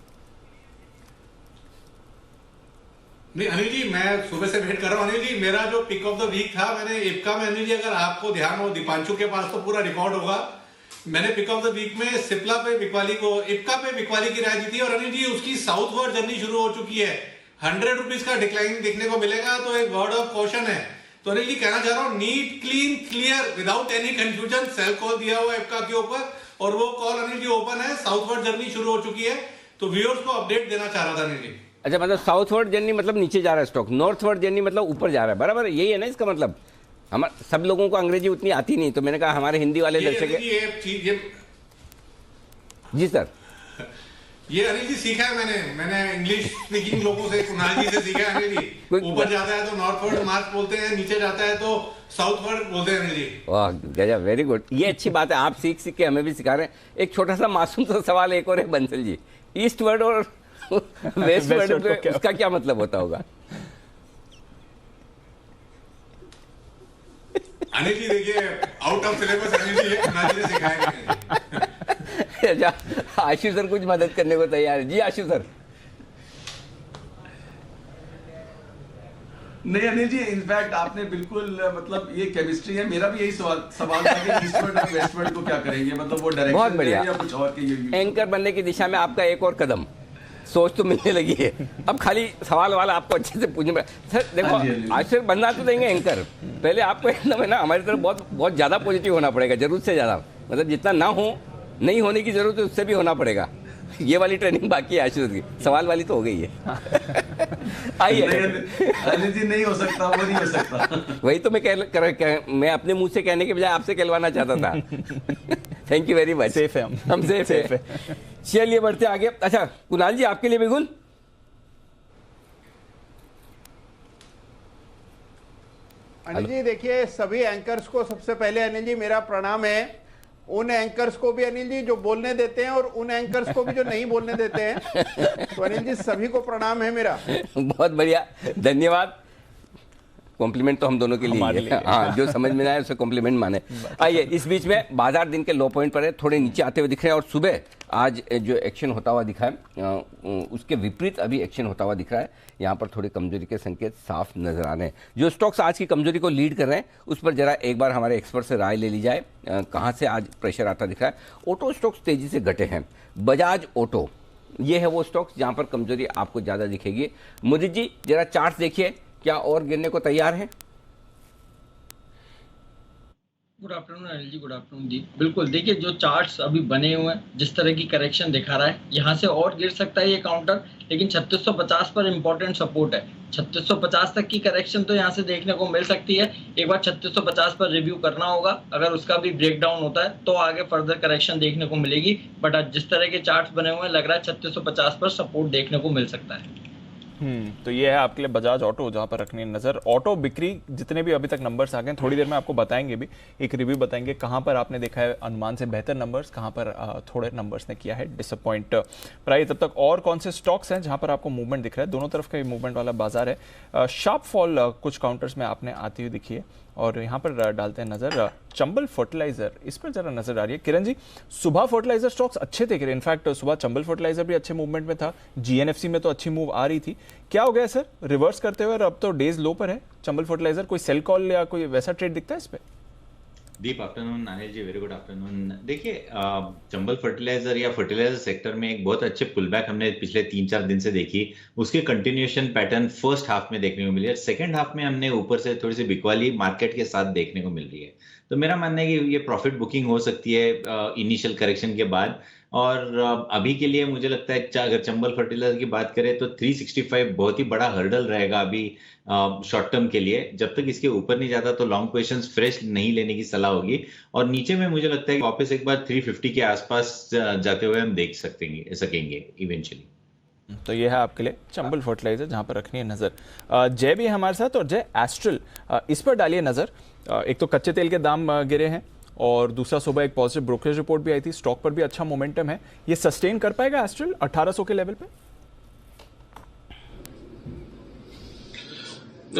नहीं अनिल जी मैं सुबह से वेट कर रहा हूँ। अनिल जी मेरा जो पिक ऑफ द वीक था, मैंने इप्का में, अनिल जी अगर आपको ध्यान हो, दीपांशु के पास तो पूरा रिकॉर्ड होगा, मैंने पिक ऑफ द वीक में सिप्ला पे बिकवाली को, इप्का पे बिकवाली की राय दी थी। और अनिल जी उसकी साउथवर्ड जर्नी शुरू हो चुकी है। 100 रुपीज का डिक्लाइन देखने को मिलेगा, तो एक वर्ड ऑफ कॉशन है। तो अनिल जी कहना चाह रहा हूँ, neat clean clear without any confusion sell call दिया हुआ इप्का के ऊपर, और वो कॉल अनिल जी ओपन है। साउथवर्ड जर्नी शुरू हो चुकी है, तो व्यूअर्स को अपडेट देना चाह रहा था अनिल जी। अच्छा, मतलब साउथवर्ड जर्नी मतलब नीचे जा रहा है स्टॉक, नॉर्थवर्ड जर्नी मतलब ऊपर जा रहा है, बराबर यही है ना इसका मतलब? हम सब लोगों को अंग्रेजी उतनी आती नहीं, तो मैंने कहा हमारे हिंदी वाले दर्शक। जी सर, ये अनिल जी सीखा है मैंने इंग्लिश स्पीकिंग लोगों से, कुणाल जी से सीखा है अनिल जी। ऊपर जाता है तो नॉर्थवर्ड मार्च बोलते हैं, नीचे जाता है तो साउथवर्ड बोलते हैं अनिल जी। वाह गजब, वेरी गुड, ये अच्छी बात है, आप सीख सीख के हमें भी सिखा रहे हैं। एक छोटा सा मासूम सा सवाल एक और है बंसल जी, ईस्टवर्ड और वेस्टवर्ड पे उसका क्या मतलब होता होगा? अनिल जी देखिए, out of syllabus Anil ji है, कुणाल जी ने सिखाया नहीं। अच्छा, आशु सर कुछ मदद करने को तैयार है जी। आशु सर। नहीं अनिल जी, इनफैक्ट आपने बिल्कुल मतलब ये केमिस्ट्री है। मेरा भी यही सवाल था कि ईस्टवर्ड और वेस्टवर्ड को क्या करेंगे, मतलब वो डायरेक्शन बहुत बढ़िया। या कुछ और के एंकर बनने की दिशा में आपका एक और कदम, सोच तो मिलने लगी है। अब खाली सवाल वाला आपको अच्छे से पूछने में सर देखो, आज से बनना तो देंगे एंकर, पहले आपको एकदम है ना हमारी तरफ बहुत ज़्यादा पॉजिटिव होना पड़ेगा, जरूरत से ज़्यादा, मतलब जितना ना हो, नहीं होने की जरूरत है उससे भी होना पड़ेगा। ये वाली ट्रेनिंग बाकी है आशुतोष की, सवाल वाली तो हो गई है। आइए। अनिल जी नहीं हो सकता, वो नहीं हो सकता। वही तो मैं अपने मुंह से कहने के बजाय आपसे कहलवाना चाहता था। Thank you very much. Safe है हम सेफ है। चलिए बढ़ते आगे। अच्छा कुणाल जी, आपके लिए बिल्कुल अनिल जी देखिए, सभी एंकर्स को सबसे पहले अनिल जी मेरा प्रणाम है। उन एंकर्स को भी अनिल जी जो बोलने देते हैं और उन एंकर्स को भी जो नहीं बोलने देते हैं। तो अनिल जी सभी को प्रणाम है मेरा। बहुत बढ़िया, धन्यवाद। कॉम्प्लीमेंट तो हम दोनों के लिए है। हाँ, जो समझ में आए उसे कॉम्प्लीमेंट माने। आइए, इस बीच में बाजार दिन के लो पॉइंट पर है, थोड़े नीचे आते हुए दिख रहे हैं और सुबह आज जो एक्शन होता हुआ दिखा है उसके विपरीत अभी एक्शन होता हुआ दिख रहा है। यहाँ पर थोड़ी कमजोरी के संकेत साफ नजर आ रहे हैं। जो स्टॉक्स आज की कमजोरी को लीड कर रहे हैं उस पर जरा एक बार हमारे एक्सपर्ट से राय ले ली जाए, कहाँ से आज प्रेशर आता दिख रहा है। ऑटो स्टॉक्स तेजी से घटे हैं। बजाज ऑटो ये है वो स्टॉक्स जहाँ पर कमजोरी आपको ज़्यादा दिखेगी। मुदित जी जरा चार्ट देखिए, क्या और गिरने को तैयार है? Good afternoon Anil ji, good afternoon जी। बिल्कुल, देखिए जो चार्ट्स अभी बने हुए हैं, जिस तरह की करेक्शन दिखा रहा है, यहाँ से और गिर सकता है ये काउंटर, लेकिन 3650 पर इंपॉर्टेंट सपोर्ट है। 3650 तक की करेक्शन तो यहाँ से देखने को मिल सकती है। एक बार 3650 पर रिव्यू करना होगा, अगर उसका भी ब्रेक डाउन होता है तो आगे फर्दर करेक्शन देखने को मिलेगी। बट आज जिस तरह के चार्ट्स बने हुए हैं, लग रहा है 3650 पर सपोर्ट देखने को मिल सकता है। तो ये है आपके लिए बजाज ऑटो, जहां पर रखनी है नजर। ऑटो बिक्री जितने भी अभी तक नंबर्स आ गए, थोड़ी देर में आपको बताएंगे भी, एक रिव्यू बताएंगे कहां पर आपने देखा है अनुमान से बेहतर नंबर्स, कहां पर थोड़े नंबर्स ने किया है डिसअपॉइंट। प्राइस तब तक और कौन से स्टॉक्स हैं जहां पर आपको मूवमेंट दिख रहा है? दोनों तरफ का मूवमेंट वाला बाजार है। शार्प फॉल कुछ काउंटर्स में आपने आती हुई दिखी है और यहाँ पर डालते हैं नजर चंबल फर्टिलाइजर, इस पर जरा नजर आ रही है। किरण जी, सुबह फर्टिलाइजर स्टॉक्स अच्छे थे, इनफैक्ट सुबह चंबल फर्टिलाइजर भी अच्छे मूवमेंट में था, जीएनएफसी में तो अच्छी मूव आ रही थी। क्या हो गया सर रिवर्स करते हुए, और अब तो डेज लो पर है चंबल फर्टिलाइजर? कोई सेल कॉल या कोई वैसा ट्रेड दिखता है इस पे? दीप afternoon Anil ji, very good afternoon. देखिए चंबल फर्टिलाइजर या फर्टिलाइजर सेक्टर में एक बहुत अच्छे पुलबैक हमने पिछले 3-4 दिन से देखी, उसके कंटिन्यूएशन पैटर्न फर्स्ट हाफ में देखने को मिली है। सेकंड हाफ में हमने ऊपर से थोड़ी सी बिकवाली मार्केट के साथ देखने को मिल रही है। तो मेरा मानना है कि ये प्रॉफिट बुकिंग हो सकती है इनिशियल करेक्शन के बाद। और अभी के लिए मुझे लगता है अगर चंबल फर्टिलाइजर की बात करें तो 365 बहुत ही बड़ा हर्डल रहेगा अभी शॉर्ट टर्म के लिए। जब तक इसके ऊपर नहीं जाता तो लॉन्ग पोजीशंस फ्रेश नहीं लेने की सलाह होगी। और नीचे में मुझे लगता है कि वापस एक बार 350 के आसपास जाते हुए हम देख सकेंगे इवेंचुअली। तो ये है आपके लिए चंबल फर्टिलाइजर जहां पर रखनी है नजर। जय भी है हमारे साथ, और जय एस्ट्रल, इस पर डालिए नजर। एक तो कच्चे तेल के दाम गिरे हैं और दूसरा सुबह एक पॉजिटिव ब्रोकरेज रिपोर्ट भी आई थी, स्टॉक पर भी अच्छा मोमेंटम है। ये सस्टेन कर पाएगा एस्ट्रल 1800 के लेवल पे?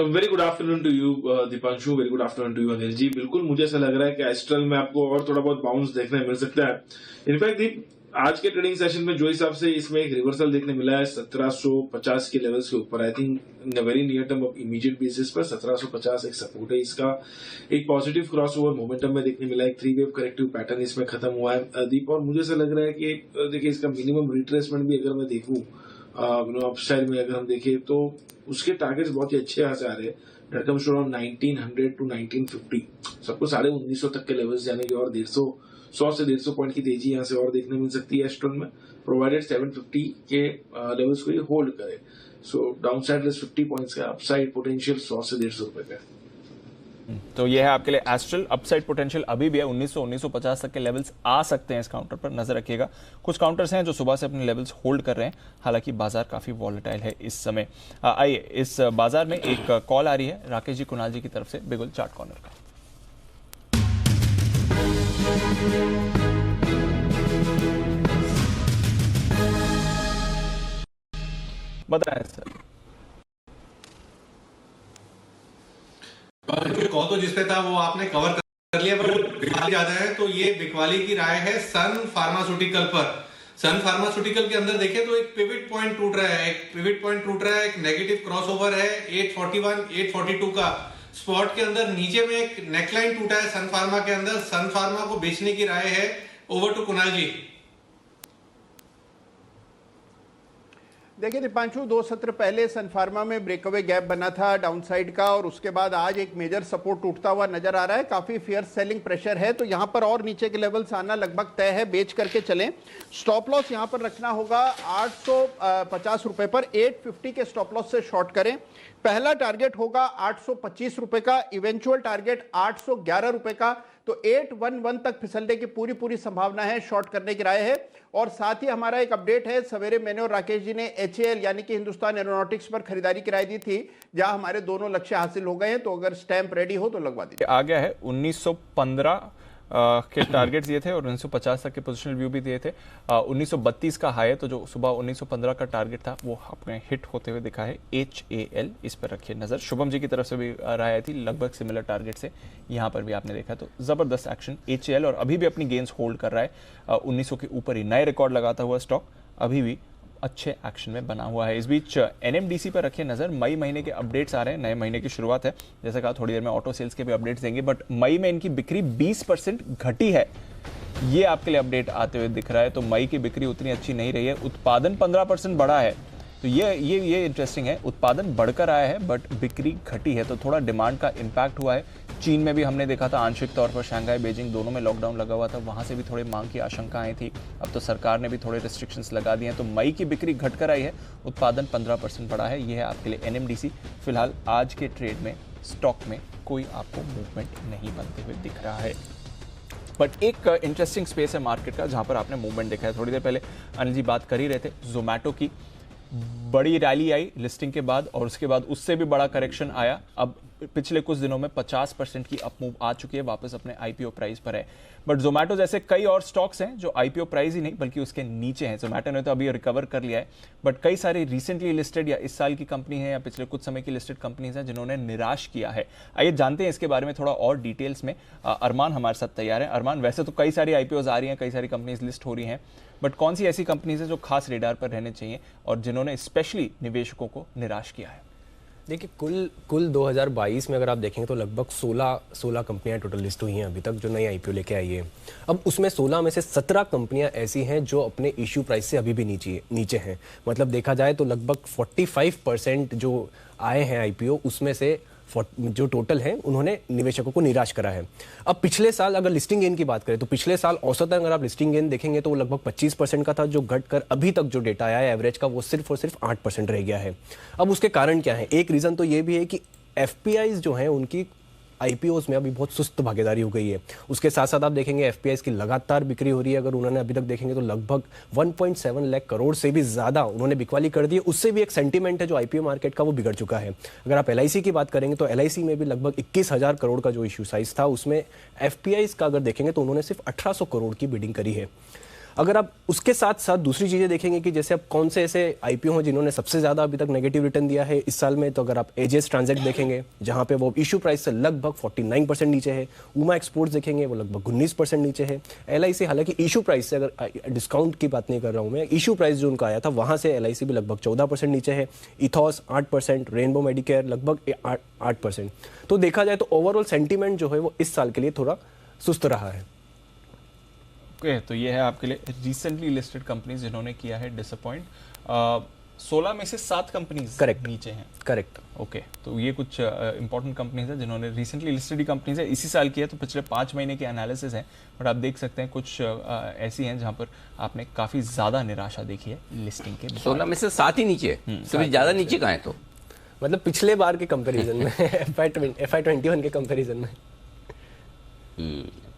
Very good afternoon to you Deepanshu, very good afternoon to you Anil ji. बिल्कुल मुझे ऐसा लग रहा है कि एस्ट्रल में आपको और थोड़ा बहुत बाउंस देखने मिल सकता है। इनफैक्ट दीप, आज के ट्रेडिंग सेशन में जो हिसाब से इसमें एक रिवर्सल देखने मिला है 1750 के लेवल्स के ऊपर, I think in very near term immediate basis पर 1750 एक सपोर्ट है इसका। एक पॉजिटिव क्रॉसओवर मोमेंटम में देखने मिला है, एक 3 वेव करेक्टिव पैटर्न इसमें खत्म हुआ है दीप। और मुझे ऐसा लग रहा है कि देखिए इसका मिनिमम रिट्रेसमेंट भी अगर मैं देखूं अपसाइड में अगर हम देखें तो उसके टारगेट्स बहुत ही अच्छे यहाँ से आ रहे हैं। Date comes to around 1900 to 1950, सबको 1950 तक के लेवल्स जाने की और 100 से 150 पॉइंट की तेजी यहाँ से और देखने मिल सकती है एस्ट्रल में, प्रोवाइडेड 750 के लेवल्स को ये होल्ड करे। So down side risk 50 points का, अपसाइड पोटेंशियल 100 से 150 रुपए का। तो ये है आपके लिए एस्ट्रल, अपसाइड पोटेंशियल अभी भी है, 1950 तक के लेवल्स आ सकते हैं इस काउंटर पर, नजर रखिएगा। कुछ काउंटर्स हैं जो सुबह से अपने लेवल्स होल्ड कर रहे हैं, हालांकि बाजार काफी वॉलेटाइल है इस समय। आइए, इस बाजार में एक कॉल आ रही है राकेश जी कुणाल जी की तरफ से, बिगुल चार्ट कॉर्नर का। बताएं सर। कॉल तो जिस पे था वो आपने कवर कर लिया, पर बिकवाली ज्यादा है, तो ये बिकवाली की राय है सन फार्मास्यूटिकल पर। सन फार्मास्यूटिकल के अंदर देखें तो एक पिवट पॉइंट टूट रहा है, एक नेगेटिव क्रॉसओवर है 841 842 का स्पॉट के अंदर। नीचे में एक नेकलाइन टूटा है सन फार्मा के अंदर। सन फार्मा को बेचने की राय है। ओवर टू कुणाल जी। देखिए दीपांशु, 2 सत्र पहले सन फार्मा में ब्रेकअवे गैप बना था डाउनसाइड का, और उसके बाद आज एक मेजर सपोर्ट टूटता हुआ नजर आ रहा है। काफी फियर सेलिंग प्रेशर है, तो यहां पर और नीचे के लेवल्स आना लगभग तय है। बेच करके चलें। स्टॉप लॉस यहां पर रखना होगा 850 रुपए पर। 850 के स्टॉप लॉस से शॉर्ट करें। पहला टारगेट होगा 825 रुपए का, इवेंचुअल टारगेट 811 रुपए का। तो 811 तक फिसलने की पूरी संभावना है, शॉर्ट करने की राय है। और साथ ही हमारा एक अपडेट है, सवेरे मैंने और राकेश जी ने HAL यानी कि हिंदुस्तान एरोनॉटिक्स पर खरीदारी की राय दी थी, जहां हमारे दोनों लक्ष्य हासिल हो गए हैं। तो अगर स्टैंप रेडी हो तो लगवा दीजिए। आ गया है 1915 के टारगेट्स दिए थे और 1950 तक के पोजिशनल व्यू भी दिए थे। 1932 का हाई है, तो जो सुबह 1915 का टारगेट था वो अपने हिट होते हुए दिखा है। HAL, इस पर रखिए नजर। शुभम जी की तरफ से भी राय आई थी लगभग सिमिलर टारगेट से, यहाँ पर भी आपने देखा। तो जबरदस्त एक्शन HAL, और अभी भी अपनी गेंस होल्ड कर रहा है 1900 के ऊपर ही। नए रिकॉर्ड लगाता हुआ स्टॉक अभी भी अच्छे एक्शन में बना हुआ है। इस बीच NMDC पर रखिए नजर। मई महीने के अपडेट्स आ रहे हैं, नए महीने की शुरुआत है। जैसे कहा थोड़ी देर में ऑटो सेल्स के भी अपडेट्स देंगे, बट मई में इनकी बिक्री 20% घटी है, ये आपके लिए अपडेट आते हुए दिख रहा है। तो मई की बिक्री उतनी अच्छी नहीं रही है। उत्पादन 15% बढ़ा है, तो ये इंटरेस्टिंग है। उत्पादन बढ़कर आया है बट बिक्री घटी है, तो थोड़ा डिमांड का इम्पैक्ट हुआ है। चीन में भी हमने देखा था आंशिक तौर पर, शंघाई बीजिंग दोनों में लॉकडाउन लगा हुआ था, वहां से भी थोड़े मांग की आशंकाएं थी। अब तो सरकार ने भी थोड़े रिस्ट्रिक्शंस लगा दिए हैं। तो मई की बिक्री घटकर आई है, उत्पादन 15% बढ़ा है। ये है आपके लिए NMDC। फिलहाल आज के ट्रेड में स्टॉक में कोई आपको मूवमेंट नहीं बनते हुए दिख रहा है। बट एक इंटरेस्टिंग स्पेस है मार्केट का, जहां पर आपने मूवमेंट देखा है। थोड़ी देर पहले अनिल जी बात कर ही रहे थे, जोमैटो की बड़ी रैली आई लिस्टिंग के बाद, और उसके बाद उससे भी बड़ा करेक्शन आया। अब पिछले कुछ दिनों में 50% की अपमूव आ चुकी है, वापस अपने IPO प्राइस पर है। बट जोमैटो जैसे कई और स्टॉक्स हैं जो IPO प्राइस ही नहीं बल्कि उसके नीचे हैं। जोमैटो ने तो अभी रिकवर कर लिया है, बट कई सारी रिसेंटली लिस्टेड या इस साल की कंपनी है या पिछले कुछ समय की लिस्टेड कंपनीज हैं जिन्होंने निराश किया है। आइए जानते हैं इसके बारे में थोड़ा और डिटेल्स में। अरमान हमारे साथ तैयार है। अरमान, वैसे तो कई सारी IPOs आ रही हैं, कई सारी कंपनीज लिस्ट हो रही हैं, बट कौन सी ऐसी कंपनीज है जो खास रेडार पर रहने चाहिए और जिन्होंने स्पेशली निवेशकों को निराश किया है? देखिए, कुल 2022 में अगर आप देखेंगे तो लगभग 16 कंपनियां टोटल लिस्ट हुई हैं अभी तक जो नई IPO लेके आई है। अब उसमें 16 में से 17 कंपनियां ऐसी हैं जो अपने इश्यू प्राइस से अभी भी नीचे हैं। मतलब देखा जाए तो लगभग 45% जो आए हैं IPO, उसमें से जो टोटल है उन्होंने निवेशकों को निराश करा है। अब पिछले साल अगर लिस्टिंग गेन की बात करें तो पिछले साल औसतन अगर आप लिस्टिंग गेन देखेंगे तो वो लगभग 25% का था, जो घटकर अभी तक जो डेटा आया है एवरेज का वो सिर्फ और सिर्फ 8% रह गया है। अब उसके कारण क्या है? एक रीजन तो ये भी है कि FPIs जो हैं उनकी IPOs में अभी बहुत सुस्त भागीदारी हो गई है। उसके साथ साथ आप देखेंगे FPIs की लगातार बिक्री हो रही है। अगर उन्होंने अभी तक देखेंगे तो लगभग 1.7 लाख करोड़ से भी ज़्यादा उन्होंने बिकवाली कर दी है। उससे भी एक सेंटीमेंट है जो IPO मार्केट का वो बिगड़ चुका है। अगर आप LIC की बात करेंगे तो LIC में भी लगभग 21,000 करोड़ का जो इश्यू साइज था, उसमें FPIs का अगर देखेंगे तो उन्होंने सिर्फ 1800 करोड़ की बिडिंग करी है। अगर आप उसके साथ साथ दूसरी चीज़ें देखेंगे कि जैसे अब कौन से ऐसे IPO हैं जिन्होंने सबसे ज़्यादा अभी तक नेगेटिव रिटर्न दिया है इस साल में, तो अगर आप एजेस ट्रांजैक्ट देखेंगे जहां पे वो इशू प्राइस से लगभग 49% नीचे है। उमा एक्सपोर्ट्स देखेंगे वो लगभग 19% नीचे है। LIC हालांकि इशू प्राइस से, अगर डिस्काउंट की बात नहीं कर रहा हूँ मैं, इशू प्राइस जो उनका आया था वहाँ से LIC भी लगभग 14% नीचे है। इथॉस 8%, रेनबो मेडिकेयर लगभग 8%। तो देखा जाए तो ओवरऑल सेंटीमेंट जो है वो इस साल के लिए थोड़ा सुस्त रहा है। ओके, तो ये है आपके लिए रिसेंटली लिस्टेड कंपनीज जिन्होंने किया है डिसअपॉइंट। 16 में से 7 कंपनीज करेक्ट नीचे हैं। करेक्ट। ओके, तो ये कुछ इंपॉर्टेंट कंपनीज हैं जिन्होंने रिसेंटली लिस्टेड कंपनीज है, इसी साल की है, तो पिछले 5 महीने के एनालिसिस हैं। बट आप देख सकते हैं कुछ ऐसी हैं जहां पर आपने काफी ज्यादा निराशा देखी है लिस्टिंग के। 16 में से 7 ही नीचे, सबसे ज्यादा नीचे कहाँ है? तो मतलब पिछले बार के कंपैरिजन में FY21 के कंपैरिजन में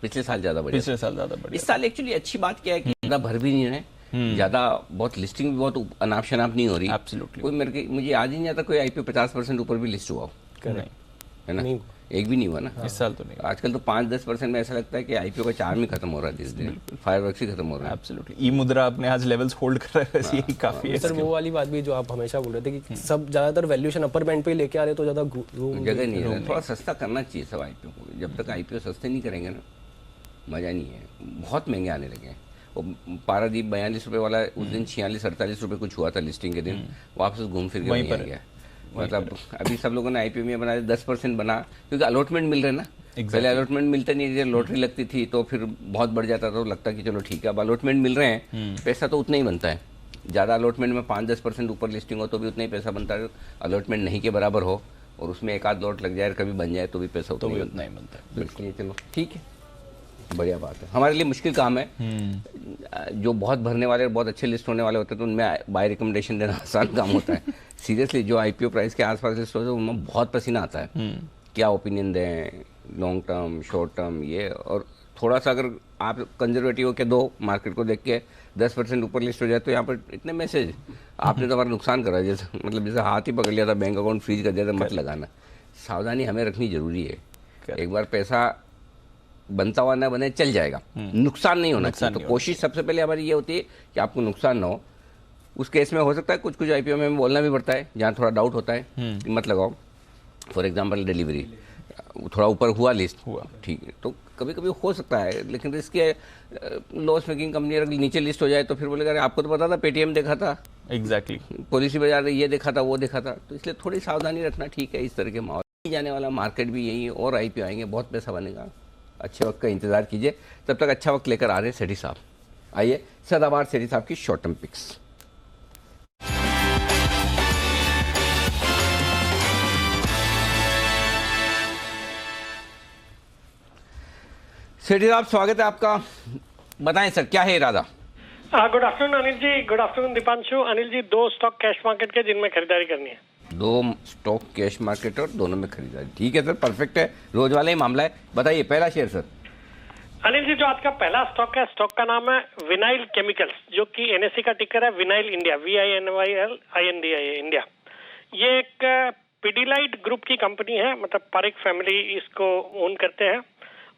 पिछले साल ज्यादा बढ़ी। पिछले साल ज्यादा बढ़ी। इस साल एक्चुअली अच्छी बात क्या है कि ज्यादा भर भी नहीं रहे, ज्यादा बहुत लिस्टिंग भी बहुत अनाप शनाप नहीं हो रही। एब्सोल्युटली। कोई मुझे आज ही नहीं आता कोई IPO 50% ऊपर भी लिस्ट हुआ हो, नहीं, है ना? एक भी नहीं हुआ ना इस साल तो नहीं। आजकल तो 5-10% में ऐसा लगता है कि आईपीओ का चार्म ही खत्म हो रहा है जिस दिन, फायरवर्क्स ही खत्म हो रहा है। एब्सोल्युटली। ई मुद्रा अपने आज लेवल्स होल्ड कर रहा है, यही काफी है। सर वो वाली बात भी जो आप हमेशा बोल रहे थे कि सब ज्यादातर वैल्यूएशन अपर बैंड पे लेके आ रहे तो ज्यादा जगह नहीं है, थोड़ा सस्ता करना चाहिए सब आईपीओ को। जब तक आईपीओ सस्ते नहीं करेंगे ना मजा नहीं है, बहुत महंगे आने लगे हैं। वो पारादीप 42 रुपये वाला उस दिन 46-48 रुपये कुछ हुआ था लिस्टिंग के दिन, वापस घूम फिर के वहीं आ गया। मतलब अभी सब लोगों ने आईपीओ में बना 10% बना, क्योंकि अलॉटमेंट मिल रहे ना। पहले अलॉटमेंट मिलता नहीं है, लॉटरी लगती थी तो फिर बहुत बढ़ जाता था, तो लगता कि चलो ठीक है। अब अलॉटमेंट मिल रहे हैं, पैसा तो उतना ही बनता है। ज़्यादा अलॉटमेंट में 5-10% ऊपर लिस्टिंग हो तो भी उतना ही पैसा बनता है। अलॉटमेंट नहीं के बराबर हो और उसमें एक आध लॉट लग जाए, कभी बन जाए तो भी पैसा उतना ही बनता है। बिल्कुल, चलो ठीक है, बढ़िया बात है। हमारे लिए मुश्किल काम है, जो बहुत भरने वाले बहुत अच्छे लिस्ट होने वाले होते हैं तो उनमें बाय रिकमेंडेशन देना आसान काम होता है। सीरियसली जो आईपीओ प्राइस के आसपास लिस्ट होते हैं उनमें बहुत पसीना आता है, क्या ओपिनियन दें, लॉन्ग टर्म शॉर्ट टर्म ये। और थोड़ा सा अगर आप कंजर्वेटिव हो के दो मार्केट को देख के 10% ऊपर लिस्ट हो जाए तो यहाँ पर इतने मैसेज आपने तो हमारा नुकसान करा। जैसे मतलब जैसे हाथ ही पकड़ लिया था, बैंक अकाउंट फ्रीज कर दिया था, मत लगाना। सावधानी हमें रखनी जरूरी है। एक बार पैसा बनता हुआ ना बने चल जाएगा, नुकसान नहीं होना चाहिए। तो कोशिश सबसे पहले हमारी ये होती है कि आपको नुकसान ना हो। उस केस में हो सकता है कुछ आईपीओ में बोलना भी पड़ता है जहाँ थोड़ा डाउट होता है कि मत लगाओ। फॉर एग्जांपल डिलीवरी थोड़ा ऊपर हुआ लिस्ट हुआ, ठीक है, तो कभी कभी हो सकता है, लेकिन रिस्क है। लॉस मेकिंग कंपनी अगर नीचे लिस्ट हो जाए तो फिर बोलेगा अरे आपको तो पता था, पेटीएम देखा था, एग्जैक्टली पॉलिसी बाजार ये देखा था वो देखा था। तो इसलिए थोड़ी सावधानी रखना ठीक है। इस तरह के माहौल जाने वाला मार्केट भी यही है, और आईपीओ आएंगे, बहुत पैसा बनेगा। अच्छे वक्त का इंतजार कीजिए, तब तक अच्छा वक्त लेकर आ रहे हैं सेठी साहब। आइए सदाबहार सेठी साहब की शॉर्ट टर्म पिक्स। सेठी साहब स्वागत है आपका, बताएं सर क्या है इरादा? Good afternoon Anil ji, good afternoon Deepanshu. Anil ji, 2 stock cash market के जिनमें खरीदारी करनी है। 2 स्टॉक कैश मार्केट और दोनों में खरीदारी, ठीक है सर, परफेक्ट है, रोज वाला ही मामला है। बताइए पहला शेयर सर। अनिल जी, जो आज का पहला स्टॉक है, स्टॉक का नाम है विनाइल केमिकल्स, जो कि एनएसई का टिकर है विनाइल इंडिया, VINYL इंडिया। ये एक पिडिलाइट ग्रुप की कंपनी है, मतलब पारेख फैमिली इसको ओन करते हैं,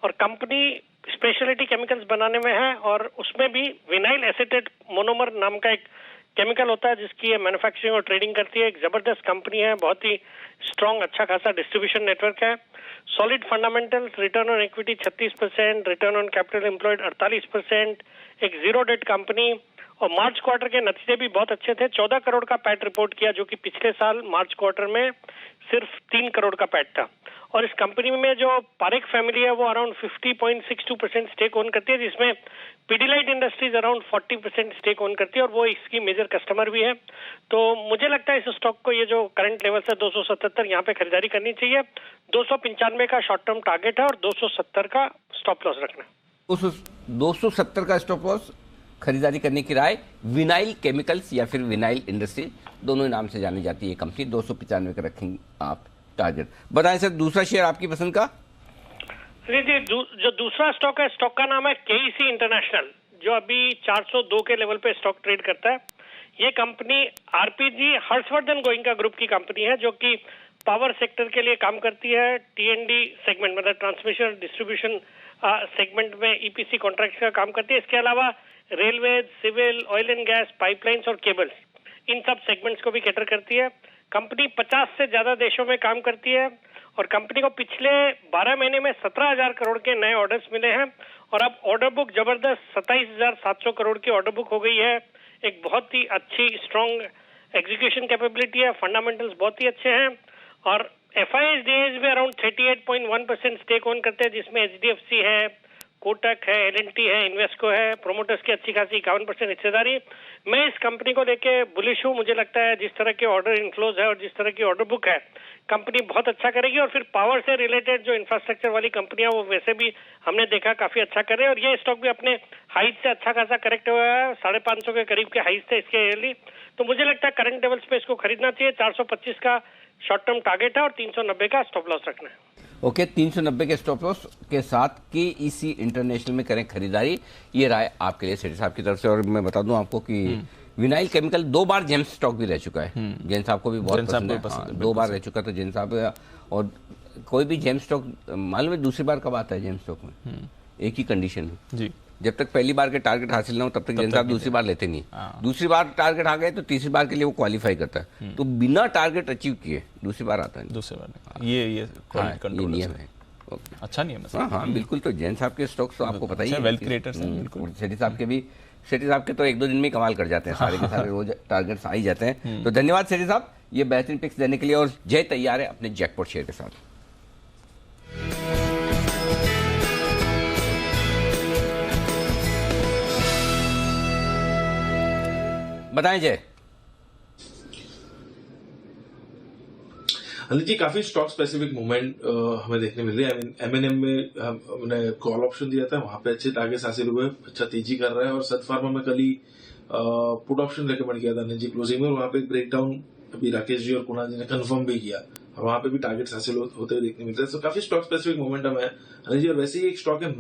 और कंपनी स्पेशलिटी केमिकल्स बनाने में है, और उसमें भी विनाइल एसीटेट मोनोमर नाम का एक केमिकल होता है जिसकी ये मैन्युफैक्चरिंग और ट्रेडिंग करती है। एक जबरदस्त कंपनी है, बहुत ही स्ट्रॉन्ग अच्छा खासा डिस्ट्रीब्यूशन नेटवर्क है, solid fundamentals, return on equity 36%, return on capital employed 48%, एक जीरो डेट कंपनी, और मार्च क्वार्टर के नतीजे भी बहुत अच्छे थे। 14 करोड़ का पैट रिपोर्ट किया, जो कि पिछले साल मार्च क्वार्टर में सिर्फ 3 करोड़ का पैट था। और इस कंपनी में जो पारेख फैमिली है वो अराउंड 50.62% स्टेक ओन करती है, जिसमें Pidilite industries around 40% stake own करती है, और वो इसकी मेजर कस्टमर भी है। तो मुझे लगता है इस स्टॉक को ये जो करंट लेवल है 277, यहाँ पे खरीदारी करनी चाहिए। 295 का शॉर्ट टर्म टारगेट है और 270 का स्टॉप लॉस रखना। उस 270 का स्टॉप लॉस खरीदारी करने की राय। विनाइल केमिकल्स या फिर विनाइल इंडस्ट्री, दोनों ही नाम से जानी जाती है कंपनी। 295 का रखेंगे आप टारगेट। बताएं सर दूसरा शेयर आपकी पसंद का। जी, जो दूसरा स्टॉक है, स्टॉक का नाम है KEC इंटरनेशनल, जो अभी 402 के लेवल पे स्टॉक ट्रेड करता है। ये company RPG Harshvardhan Goenka group की कंपनी है, जो कि पावर सेक्टर के लिए काम करती है। T&D सेगमेंट, मतलब ट्रांसमिशन डिस्ट्रीब्यूशन सेगमेंट में EPC कॉन्ट्रैक्ट का काम करती है। इसके अलावा railway, civil, oil and gas, pipelines और केबल्स, इन सब सेगमेंट्स को भी कैटर करती है। कंपनी 50 से ज्यादा देशों में काम करती है, और कंपनी को पिछले 12 महीने में 17,000 करोड़ के नए ऑर्डर्स मिले हैं, और अब ऑर्डर बुक जबरदस्त 27,700 करोड़ की ऑर्डर बुक हो गई है। एक बहुत ही अच्छी स्ट्रॉन्ग एग्जीक्यूशन कैपेबिलिटी है, फंडामेंटल्स बहुत ही अच्छे हैं, और FIS में अराउंड 38.1% स्टेक ओन करते हैं, जिसमें HDFC है, कोटक है, L&T है, इन्वेस्को है, प्रोमोटर्स की अच्छी खासी 51% हिस्सेदारी। मैं इस कंपनी को लेके बुलिश हूँ। मुझे लगता है जिस तरह के ऑर्डर इनफ्लोज है और जिस तरह की ऑर्डर बुक है, कंपनी बहुत अच्छा करेगी। और फिर पावर से रिलेटेड जो इंफ्रास्ट्रक्चर वाली कंपनियां, वो वैसे भी हमने देखा काफी अच्छा कर रहे हैं, और ये स्टॉक भी अपने हाइट से अच्छा खासा करेक्ट हुआ है। 550 के करीब के हाइट थे इसके ईयरली। तो मुझे लगता है करंट लेवल्स पे इसको खरीदना चाहिए। 425 का शॉर्ट टर्म टारगेट है और 390 का स्टॉप लॉस रखना है। ओके, 390 के स्टॉप लॉस के साथ KEC इंटरनेशनल में करें खरीदारी, ये राय आपके लिए सेठी साहब की तरफ से। और मैं बता दूं आपको कि विनाइल केमिकल 2 बार जेम्स स्टॉक भी रह चुका है। जैन साहब को भी बहुत पसंद है, 2 बार रह चुका था जैन साहब। और कोई भी जेम स्टॉक मालूम है दूसरी बार कब आता है जेम स्टॉक में? एक ही कंडीशन में जी, जब तक पहली बार के टारगेट हासिल ना हो तब तक जेम साहब दूसरी बार लेते नहीं। दूसरी बार टारगेट आ गए तो तीसरी बार के लिए वो क्वालिफाई करता है। तो बिना टारगेट अचीव किए दूसरी बार आता है। दूसरी बार ये नियम है। अच्छा नियम है। हाँ बिल्कुल। तो जैन साहब के स्टॉक्स तो आपको पता ही है, वेल्थ क्रिएटर्स हैं। बिल्कुल। सेठी साहब के भी, सेठी साहब के तो 1-2 दिन में कमाल कर जाते हैं, सारे के सारे रोज टारगेट्स आ ही जाते हैं। तो धन्यवाद सेठी साहब ये बेहतरीन पिक्स देने के लिए। और जय तैयार है अपने जैकपॉट शेयर के साथ। बताएं जय। अनिल जी, काफी स्टॉक स्पेसिफिक मूवमेंट हमें देखने मिल रही है। M&M में हमने कॉल ऑप्शन दिया था, वहां पे अच्छे टारगेट्स हासिल हुए, अच्छा तेजी कर रहा है। और सत फार्मा में कल ही पुट ऑप्शन रेकमेंड किया था अनिल जी क्लोजिंग में, वहां पे एक ब्रेकडाउन अभी राकेश जी और कुणाल जी ने कंफर्म भी किया, और वहां पे भी टारगेट्स हासिल होते हुए देखने मिलते हैं। तो काफी स्टॉक स्पेसिफिक मोमेंटम है अनिल जी। और वैसे ही एक स्टॉक है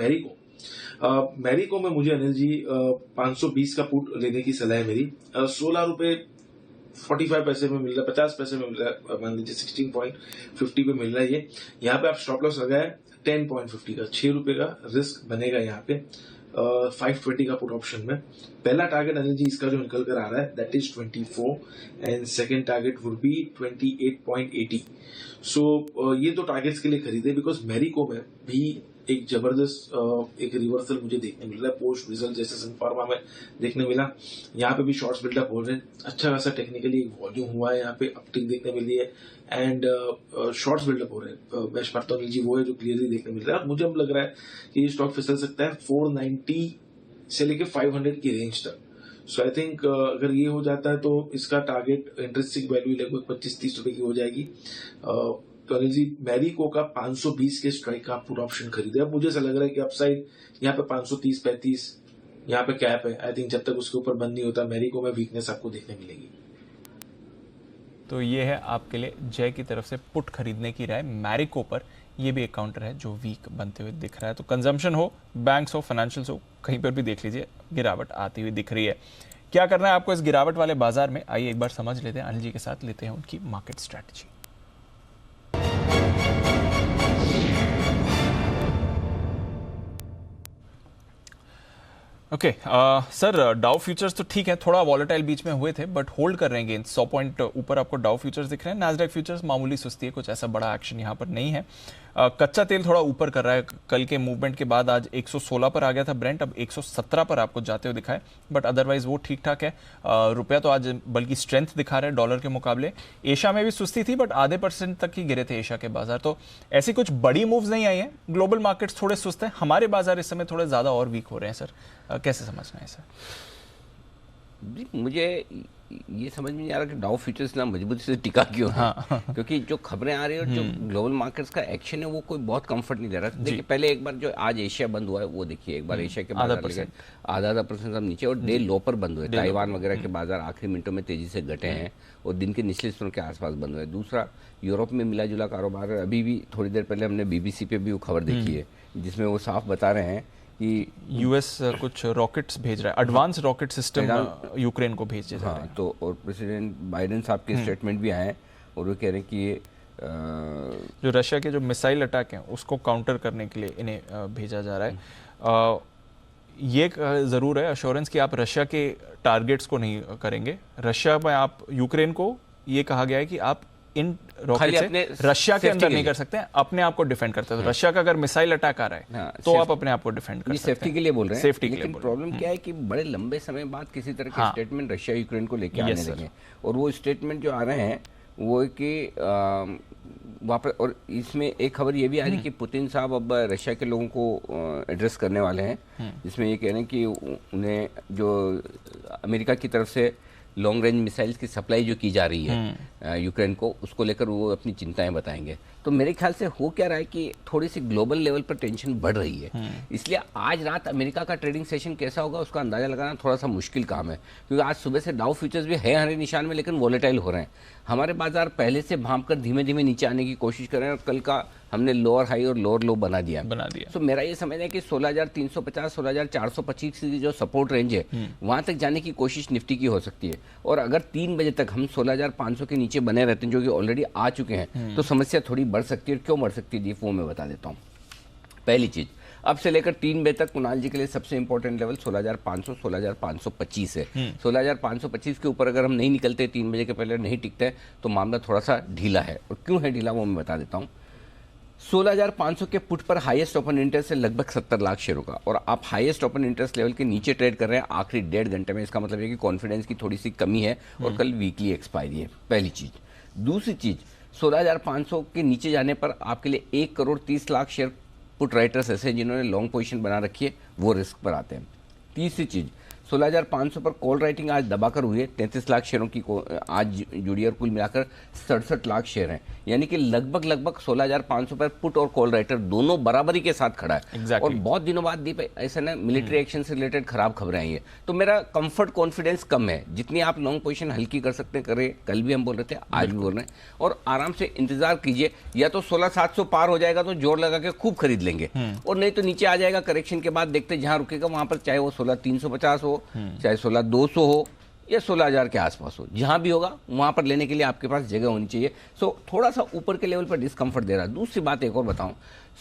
मैरिको में मुझे अनिल जी 520 का पुट लेने की सलाह है मेरी। 16 रुपए 45 पैसे में मिल रहा है, 50 पैसे में मिल रहा है, मान लीजिए 16.50 पे मिल रहा है ये। यहाँ पे आप स्टॉप लॉस लगाए 10.50 का, 6 रुपए का रिस्क बनेगा यहाँ पे 520 का पुट ऑप्शन में। पहला टारगेट अनिल जी इसका जो निकल कर आ रहा है that is 24 and second target would be 28.80। सो ये दो टारगेट्स के लिए खरीदे, बिकॉज मैरिको में भी एक जबरदस्त एक रिवर्सल मुझे देखने मिल रहा है पोस्ट रिजल्ट, जैसे सन फार्मा में देखने मिला। यहाँ पे भी शॉर्ट्स बिल्डअप हो रहे हैं, अच्छा खासा टेक्निकली एक वॉल्यूम हुआ है, यहाँ पे अपटिक देखने मिल रही है एंड शॉर्ट्स बिल्डअप हो रहे हैं। मैं मानता हूँ जी वो है जो क्लियरली देखने मिल रहा है। मुझे अब लग रहा है कि ये स्टॉक फिसल सकता है 490 से लेके 500 की रेंज तक। सो आई थिंक अगर ये हो जाता है तो इसका टारगेट इंटरेस्टिंग वैल्यू लगभग 25-30 रुपए की हो जाएगी। तो अनिल जी मैरिको का 520 के स्ट्राइक का पुट ऑप्शन खरीदे। अब मुझे ऐसा लग रहा है कि अपसाइड यहाँ पे 530-35 यहाँ पे कैप है। आई थिंक जब तक उसके ऊपर बंद नहीं होता मैरिको में वीकनेस आपको देखने मिलेगी। तो ये है आपके लिए जय की तरफ से पुट खरीदने की राय मैरिको पर। ये भी एक काउंटर है जो वीक बनते हुए दिख रहा है। तो कंजम्पशन हो, बैंक्स हो, फाइनेंशियल्स हो, कहीं पर भी देख लीजिए गिरावट आती हुई दिख रही है। क्या करना है आपको इस गिरावट वाले बाजार में, आइए एक बार समझ लेते हैं। अनिल जी के साथ लेते हैं उनकी market strategy. Okay sir, Dow futures तो ठीक है, थोड़ा वॉलेटाइल बीच में हुए थे बट होल्ड कर रहे हैं गेंस। 100 पॉइंट ऊपर आपको डाउ फ्यूचर्स दिख रहे हैं। नैस्डैक फ्यूचर्स मामूली सुस्ती है, कुछ ऐसा बड़ा एक्शन यहाँ पर नहीं है। कच्चा तेल थोड़ा ऊपर कर रहा है, कल के मूवमेंट के बाद आज 116 पर आ गया था ब्रेंट, अब 117 पर आपको जाते हुए दिखा है, बट अदरवाइज वो ठीक ठाक है। रुपया तो आज बल्कि स्ट्रेंथ दिखा रहा है डॉलर के मुकाबले। एशिया में भी सुस्ती थी बट आधे % तक ही गिरे थे एशिया के बाजार। तो ऐसी कुछ बड़ी मूव्स नहीं आई हैं, ग्लोबल मार्केट्स थोड़े सुस्त हैं, हमारे बाजार इस समय थोड़े ज्यादा और वीक हो रहे हैं। सर कैसे समझना है सर? मुझे ये समझ में नहीं आ रहा कि डाउ फ्यूचर्स ना मजबूती से टिका क्यों है। क्योंकि जो खबरें आ रही है और जो ग्लोबल मार्केट्स का एक्शन है वो कोई बहुत कंफर्ट नहीं दे रहा। देखिए पहले एक बार जो आज एशिया बंद हुआ है वो देखिए, एक बार एशिया के बाजार आधा % सब नीचे और डे लो पर बंद हुए। ताइवान वगैरह के बाजार आखिरी मिनटों में तेजी से घटे हैं और दिन के निचले स्तरों के आसपास बंद हुए। दूसरा यूरोप में मिला जुला कारोबार है। अभी भी थोड़ी देर पहले हमने BBC पे भी वो खबर देखी है जिसमें वो साफ बता रहे हैं कि यूएस कुछ रॉकेट्स भेज रहा है, एडवांस रॉकेट सिस्टम यूक्रेन को भेजे जा रहे हैं। तो और प्रेसिडेंट बाइडेन साहब के स्टेटमेंट भी आए हैं और वो कह रहे हैं कि ये जो रशिया के जो मिसाइल अटैक हैं उसको काउंटर करने के लिए इन्हें भेजा जा रहा है। ये ज़रूर है अश्योरेंस कि आप रशिया के टारगेट्स को नहीं करेंगे। रशिया में आप यूक्रेन को ये कहा गया है कि आप इन रॉकेट से रशिया के अंदर नहीं कर सकते हैं, अपने आप को डिफेंड करते हैं। तो रशिया का अगर मिसाइल अटैक आ रहा है तो आप अपने आप को डिफेंड कर सकते हैं। सेफ्टी के लिए बोल रहे हैं। सेफ्टी के लिए। प्रॉब्लम क्या है कि बड़े लंबे समय बाद किसी तरह के स्टेटमेंट रशिया यूक्रेन को लेके आने लगे और वो स्टेटमेंट जो आ रहे हैं वो कि वापस। और इसमें एक खबर ये भी आ रही कि पुतिन साहब अब रशिया के लोगों को एड्रेस करने वाले हैं, जिसमें ये कह रहे हैं कि उन्हें जो अमेरिका की तरफ से लॉन्ग रेंज मिसाइल्स की सप्लाई जो की जा रही है यूक्रेन को, उसको लेकर वो अपनी चिंताएं बताएंगे। तो मेरे ख्याल से हो क्या रहा है कि थोड़ी सी ग्लोबल लेवल पर टेंशन बढ़ रही है। इसलिए आज रात अमेरिका का ट्रेडिंग सेशन कैसा होगा उसका अंदाजा लगाना थोड़ा सा मुश्किल काम है, क्योंकि आज सुबह से डाउ फ्यूचर्स भी है हरे निशान में लेकिन वॉलेटाइल हो रहे हैं। हमारे बाजार पहले से भांप कर धीमे धीमे नीचे आने की कोशिश कर रहे हैं और कल का हमने लोअर हाई और लोअर लो बना दिया। तो मेरा ये समझना है कि 16,350 16,425 की जो सपोर्ट रेंज है वहां तक जाने की कोशिश निफ्टी की हो सकती है। और अगर 3 बजे तक हम 16,500 के नीचे बने रहते हैं, जो कि ऑलरेडी आ चुके हैं, तो समस्या थोड़ी बढ़ सकती है। और क्यों बढ़ सकती है वो मैं बता देता हूँ। पहली चीज, अब से लेकर 3 बजे तक कुणाल जी के लिए सबसे इंपॉर्टेंट लेवल 16,500 16,525 है। 16,525 के ऊपर अगर हम नहीं निकलते, 3 बजे के पहले नहीं टिकते हैं, तो मामला थोड़ा सा ढीला है। और क्यों है ढीला वो मैं बता देता हूँ। 16,500 के पुट पर हाईएस्ट ओपन इंटरेस्ट है लगभग 70 लाख शेयरों का, और आप हाईएस्ट ओपन इंटरेस्ट लेवल के नीचे ट्रेड कर रहे हैं आखिरी 1.5 घंटे में। इसका मतलब है कि कॉन्फिडेंस की थोड़ी सी कमी है और कल वीकली एक्सपायरी है, पहली चीज। दूसरी चीज, 16,500 के नीचे जाने पर आपके लिए 1,30,00,000 शेयर पुट राइटर्स ऐसे जिन्होंने लॉन्ग पोजीशन बना रखी है, वो रिस्क पर आते हैं। तीसरी चीज, 16,500 पर कॉल राइटिंग आज दबाकर हुई है, 33 लाख शेयरों की आज जुड़ी और कुल मिलाकर 67 लाख शेयर हैं। यानी कि लगभग 16,500 पर पुट और कॉल राइटर दोनों बराबरी के साथ खड़ा है। और बहुत दिनों बाद दीप ऐसा ना मिलिट्री एक्शन से रिलेटेड खराब खबरें आई है, तो मेरा कंफर्ट कॉन्फिडेंस कम है। जितनी आप लॉन्ग पोजीशन हल्की कर सकते हैं करें, कल भी हम बोल रहे थे, आज भी बोल रहे हैं, और आराम से इंतजार कीजिए। या तो 16,700 पार हो जाएगा तो जोर लगा के खूब खरीद लेंगे, और नहीं तो नीचे आ जाएगा करेक्शन के बाद, देखते जहां रुकेगा वहां पर, चाहे वो 16,350 हो, चाहे 16,200 हो या 16,000 के आसपास हो, जहां भी होगा वहां पर लेने के लिए आपके पास जगह होनी चाहिए। थोड़ा सा ऊपर के लेवल पर डिस्कंफर्ट दे रहा है। दूसरी बात एक और बताऊं,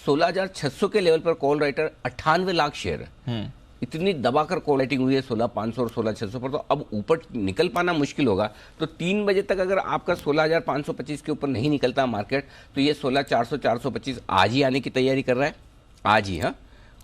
16,600 के लेवल पर कॉल राइटर 98 लाख शेयर है। इतनी दबाकर कॉल राइटिंग हुई है 16,500 और 16,600 पर, तो अब ऊपर निकल पाना मुश्किल होगा। तो 3 बजे तक अगर आपका 16,525 के ऊपर नहीं निकलता मार्केट, तो ये 16,400 425 आज ही आने की तैयारी कर रहा है, आज ही।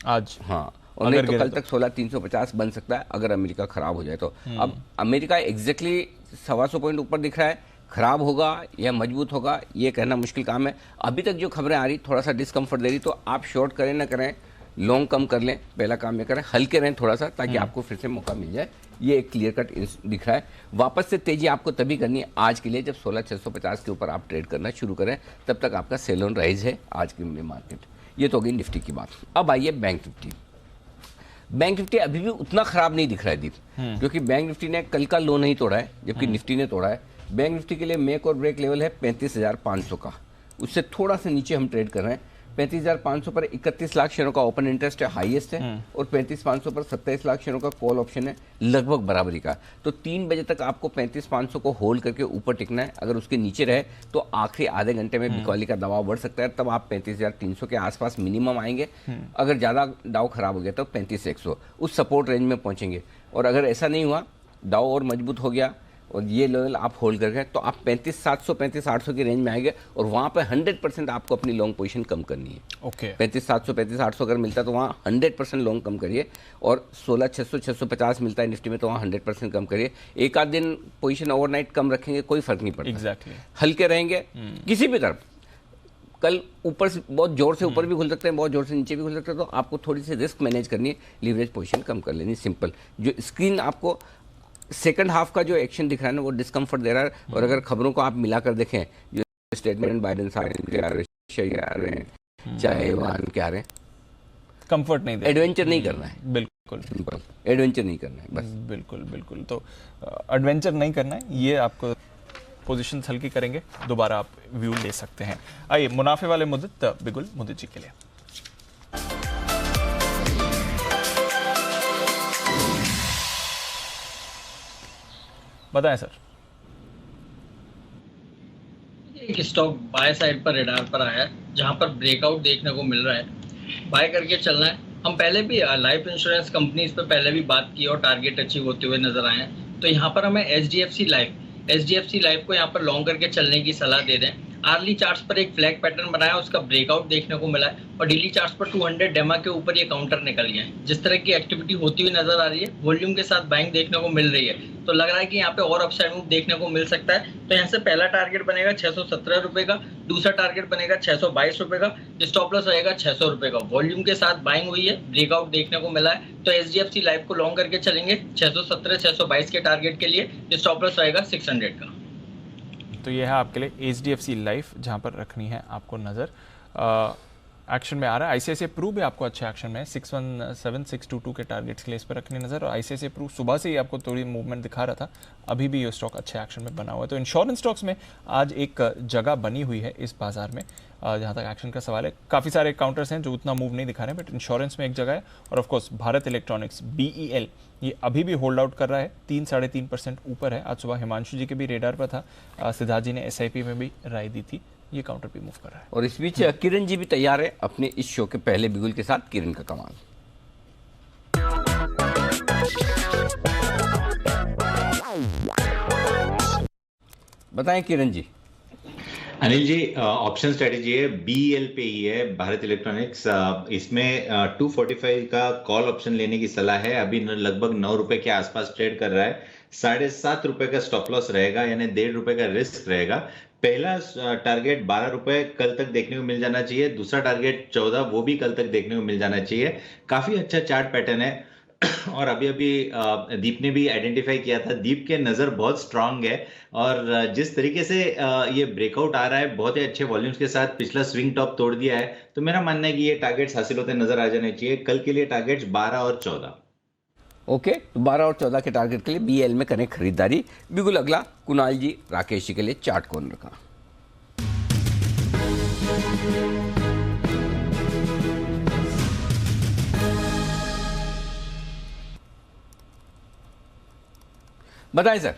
आज हाँ, और नहीं तो कल तक 16,350 बन सकता है अगर अमेरिका खराब हो जाए तो। अब अमेरिका एग्जैक्टली 125 पॉइंट ऊपर दिख रहा है, खराब होगा या मजबूत होगा ये कहना मुश्किल काम है। अभी तक जो खबरें आ रही थोड़ा सा डिस्कम्फर्ट दे रही, तो आप शॉर्ट करें ना करें, लॉन्ग कम कर लें, पहला काम ये करें, हल्के रहें थोड़ा सा, ताकि आपको फिर से मौका मिल जाए। ये एक क्लियर कट दिख रहा है। वापस से तेजी आपको तभी करनी है आज के लिए जब 16,650 के ऊपर आप ट्रेड करना शुरू करें, तब तक आपका सेल ऑन राइज है आज की मार्केट। ये तो हो गई निफ्टी की बात। अब आइए बैंक निफ्टी। बैंक निफ्टी अभी भी उतना खराब नहीं दिख रहा है दीप, क्योंकि बैंक निफ्टी ने कल का लो नहीं तोड़ा है, जबकि निफ्टी ने तोड़ा है। बैंक निफ्टी के लिए मेक और ब्रेक लेवल है 35,500 का, उससे थोड़ा सा नीचे हम ट्रेड कर रहे हैं। 35,500 पर 31 लाख शेयरों का ओपन इंटरेस्ट है, हाईएस्ट है, और 35,500 पर 27 लाख शेयरों का कॉल ऑप्शन है, लगभग बराबरी का। तो 3 बजे तक आपको 35,500 को होल्ड करके ऊपर टिकना है। अगर उसके नीचे रहे तो आखिरी आधे घंटे में बिकवाली का दबाव बढ़ सकता है, तब आप 35,300 के आसपास मिनिमम आएंगे। अगर ज़्यादा डाउ खराब हो गया तो 35,100 उस सपोर्ट रेंज में पहुंचेंगे। और अगर ऐसा नहीं हुआ, डाउ और मजबूत हो गया और ये लेवल आप होल्ड कर गए, तो आप 35,700 35,800 की रेंज में आएंगे, और वहां पे 100% आपको अपनी लॉन्ग पोजीशन कम करनी है। ओके, 35,700 35,800 अगर मिलता है तो वहाँ 100% लॉन्ग कम करिए, और 16,600 650 मिलता है निफ्टी में तो वहाँ 100% कम करिए। एक आध दिन पोजीशन ओवरनाइट कम रखेंगे, कोई फर्क नहीं पड़ता। एग्जैक्टली, हल्के रहेंगे किसी भी तरफ। कल ऊपर से बहुत जोर से ऊपर भी खुल सकते हैं, बहुत जोर से नीचे भी खुल सकते हैं, तो आपको थोड़ी सी रिस्क मैनेज करनी है, लीवरेज पोजीशन कम कर लेनी, सिंपल। जो स्क्रीन आपको सेकंड हाफ का जो एक्शन दिख रहा है ना, वो डिस्कम्फर्ट दे रहा है। और अगर खबरों को आप मिलाकर देखें, जो स्टेटमेंट बाइडेन आ रहे हैं, चाहे ईरान के आ रहे हैं, कंफर्ट नहीं, एडवेंचर नहीं करना है। बिल्कुल बिल्कुल, एडवेंचर नहीं करना है बस। बिल्कुल बिल्कुल, तो एडवेंचर नहीं करना है, ये आपको पोजीशन हल्की करेंगे, दोबारा आप व्यू ले सकते हैं। आइए मुनाफे वाले मुद्दत बिगुल मुद्दत जी के लिए। बताएं सर। एक स्टॉक बाय साइड पर रेडार पर आया है, जहां पर ब्रेकआउट देखने को मिल रहा है, बाय करके चलना है। हम पहले भी लाइफ इंश्योरेंस कंपनीज पे पहले भी बात की और टारगेट अचीव होते हुए नजर आए हैं। तो यहाँ पर हमें एचडीएफसी लाइफ को यहाँ पर लॉन्ग करके चलने की सलाह दे रहे हैं। आर्ली चार्ट्स पर एक फ्लैग पैटर्न बनाया, उसका ब्रेकआउट देखने को मिला है, और डेली चार्ट्स पर 200 डेमा के ऊपर ये काउंटर निकल गया है। जिस तरह की एक्टिविटी होती हुई नजर आ रही है, वॉल्यूम के साथ बाइंग देखने को मिल रही है, तो लग रहा है कि यहाँ पे और अपसाइड मूव देखने को मिल सकता है। तो यहाँ से पहला टारगेट बनेगा 617 रुपए का, दूसरा टारगेट बनेगा 622 रुपए का, स्टॉप लॉस रहेगा 600 रुपए का। वॉल्यूम के साथ बाइंग हुई है, ब्रेकआउट देखने को मिला है, तो एचडीएफसी लाइफ को लॉन्ग करके चलेंगे 617 622 के टारगेट के लिए, स्टॉप लॉस रहेगा 600 का। तो ये है आपके लिए एचडीएफसी लाइफ, जहाँ पर रखनी है आपको नज़र। एक्शन में आ रहा है। आईसीआईसीआई प्रू भी आपको अच्छा एक्शन में है, 617 622 के टारगेट्स के लिए इस पर रखनी नजर। और आईसीआईसीआई प्रू सुबह से ही आपको थोड़ी मूवमेंट दिखा रहा था, अभी भी ये स्टॉक अच्छे एक्शन में बना हुआ है। तो इंश्योरेंस स्टॉक्स में आज एक जगह बनी हुई है इस बाजार में, जहाँ तक एक्शन का सवाल है। काफ़ी सारे काउंटर्स हैं जो उतना मूव नहीं दिखा रहे हैं, बट इंश्योरेंस में एक जगह है। और ऑफकोर्स भारत इलेक्ट्रॉनिक्स BEL ये अभी भी होल्ड आउट कर रहा है, 3-3.5% ऊपर है। आज सुबह हिमांशु जी के भी रेडार पर था, सिद्धार्थ जी ने SIP में भी राय दी थी, ये काउंटर भी मूव कर रहा है। और इस बीच किरण जी भी तैयार है अपने इस शो के पहले बिगुल के साथ। किरण का कमाल। बताएं किरण जी। अनिल जी, ऑप्शन स्ट्रेटेजी है BEL पे ही है, भारत इलेक्ट्रॉनिक्स। इसमें 245 का कॉल ऑप्शन लेने की सलाह है। अभी लगभग 9 रुपए के आसपास ट्रेड कर रहा है। 7.5 रुपए का स्टॉप लॉस रहेगा, यानी 1.5 रुपए का रिस्क रहेगा। पहला टारगेट 12 रुपए कल तक देखने को मिल जाना चाहिए। दूसरा टारगेट 14, वो भी कल तक देखने को मिल जाना चाहिए। काफी अच्छा चार्ट पैटर्न है। और अभी दीप ने भी आइडेंटिफाई किया था, दीप के नजर बहुत स्ट्रांग है। और जिस तरीके से ये ब्रेकआउट आ रहा है बहुत ही अच्छे वॉल्यूम्स के साथ, पिछला स्विंग टॉप तोड़ दिया है, तो मेरा मानना है कि ये टारगेट्स हासिल होते नजर आ जाने चाहिए। कल के लिए टारगेट्स 12 और 14। ओके, तो 12 और 14 के टारगेट के लिए BEL में करें खरीदारी। बिल्कुल अगला कुणाल जी राकेश जी के लिए चार्ट कॉर्नर का। बताएं सर।